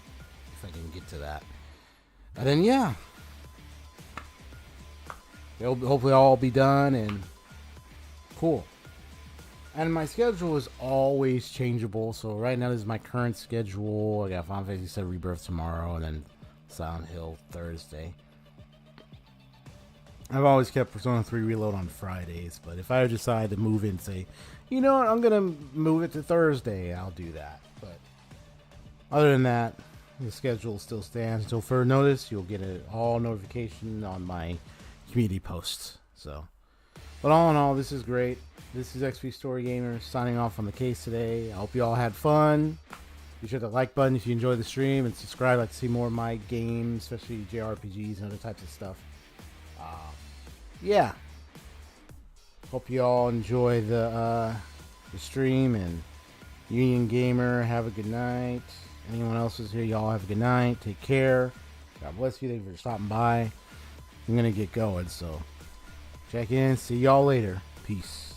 if I can get to that. And then, yeah. It'll hopefully all be done, and cool. And my schedule is always changeable, so right now this is my current schedule. I got Final Fantasy VII Rebirth tomorrow, and then Silent Hill Thursday. I've always kept Persona 3 Reload on Fridays, but if I decide to move it and say, you know what, I'm going to move it to Thursday, I'll do that. But other than that, the schedule still stands. Until further notice, you'll get an all notification on my community posts. So, but all in all, this is great. This is XP Story Gamer signing off on the case today. I hope you all had fun. Be sure to like button if you enjoyed the stream, and subscribe if you'd like to see more of my games, especially jrpgs and other types of stuff. Yeah. Hope you all enjoy the stream, and Union Gamer, have a good night. Anyone else who's here, y'all have a good night. Take care. God bless you. Thank you for stopping by. I'm gonna get going, so check in. See y'all later. Peace.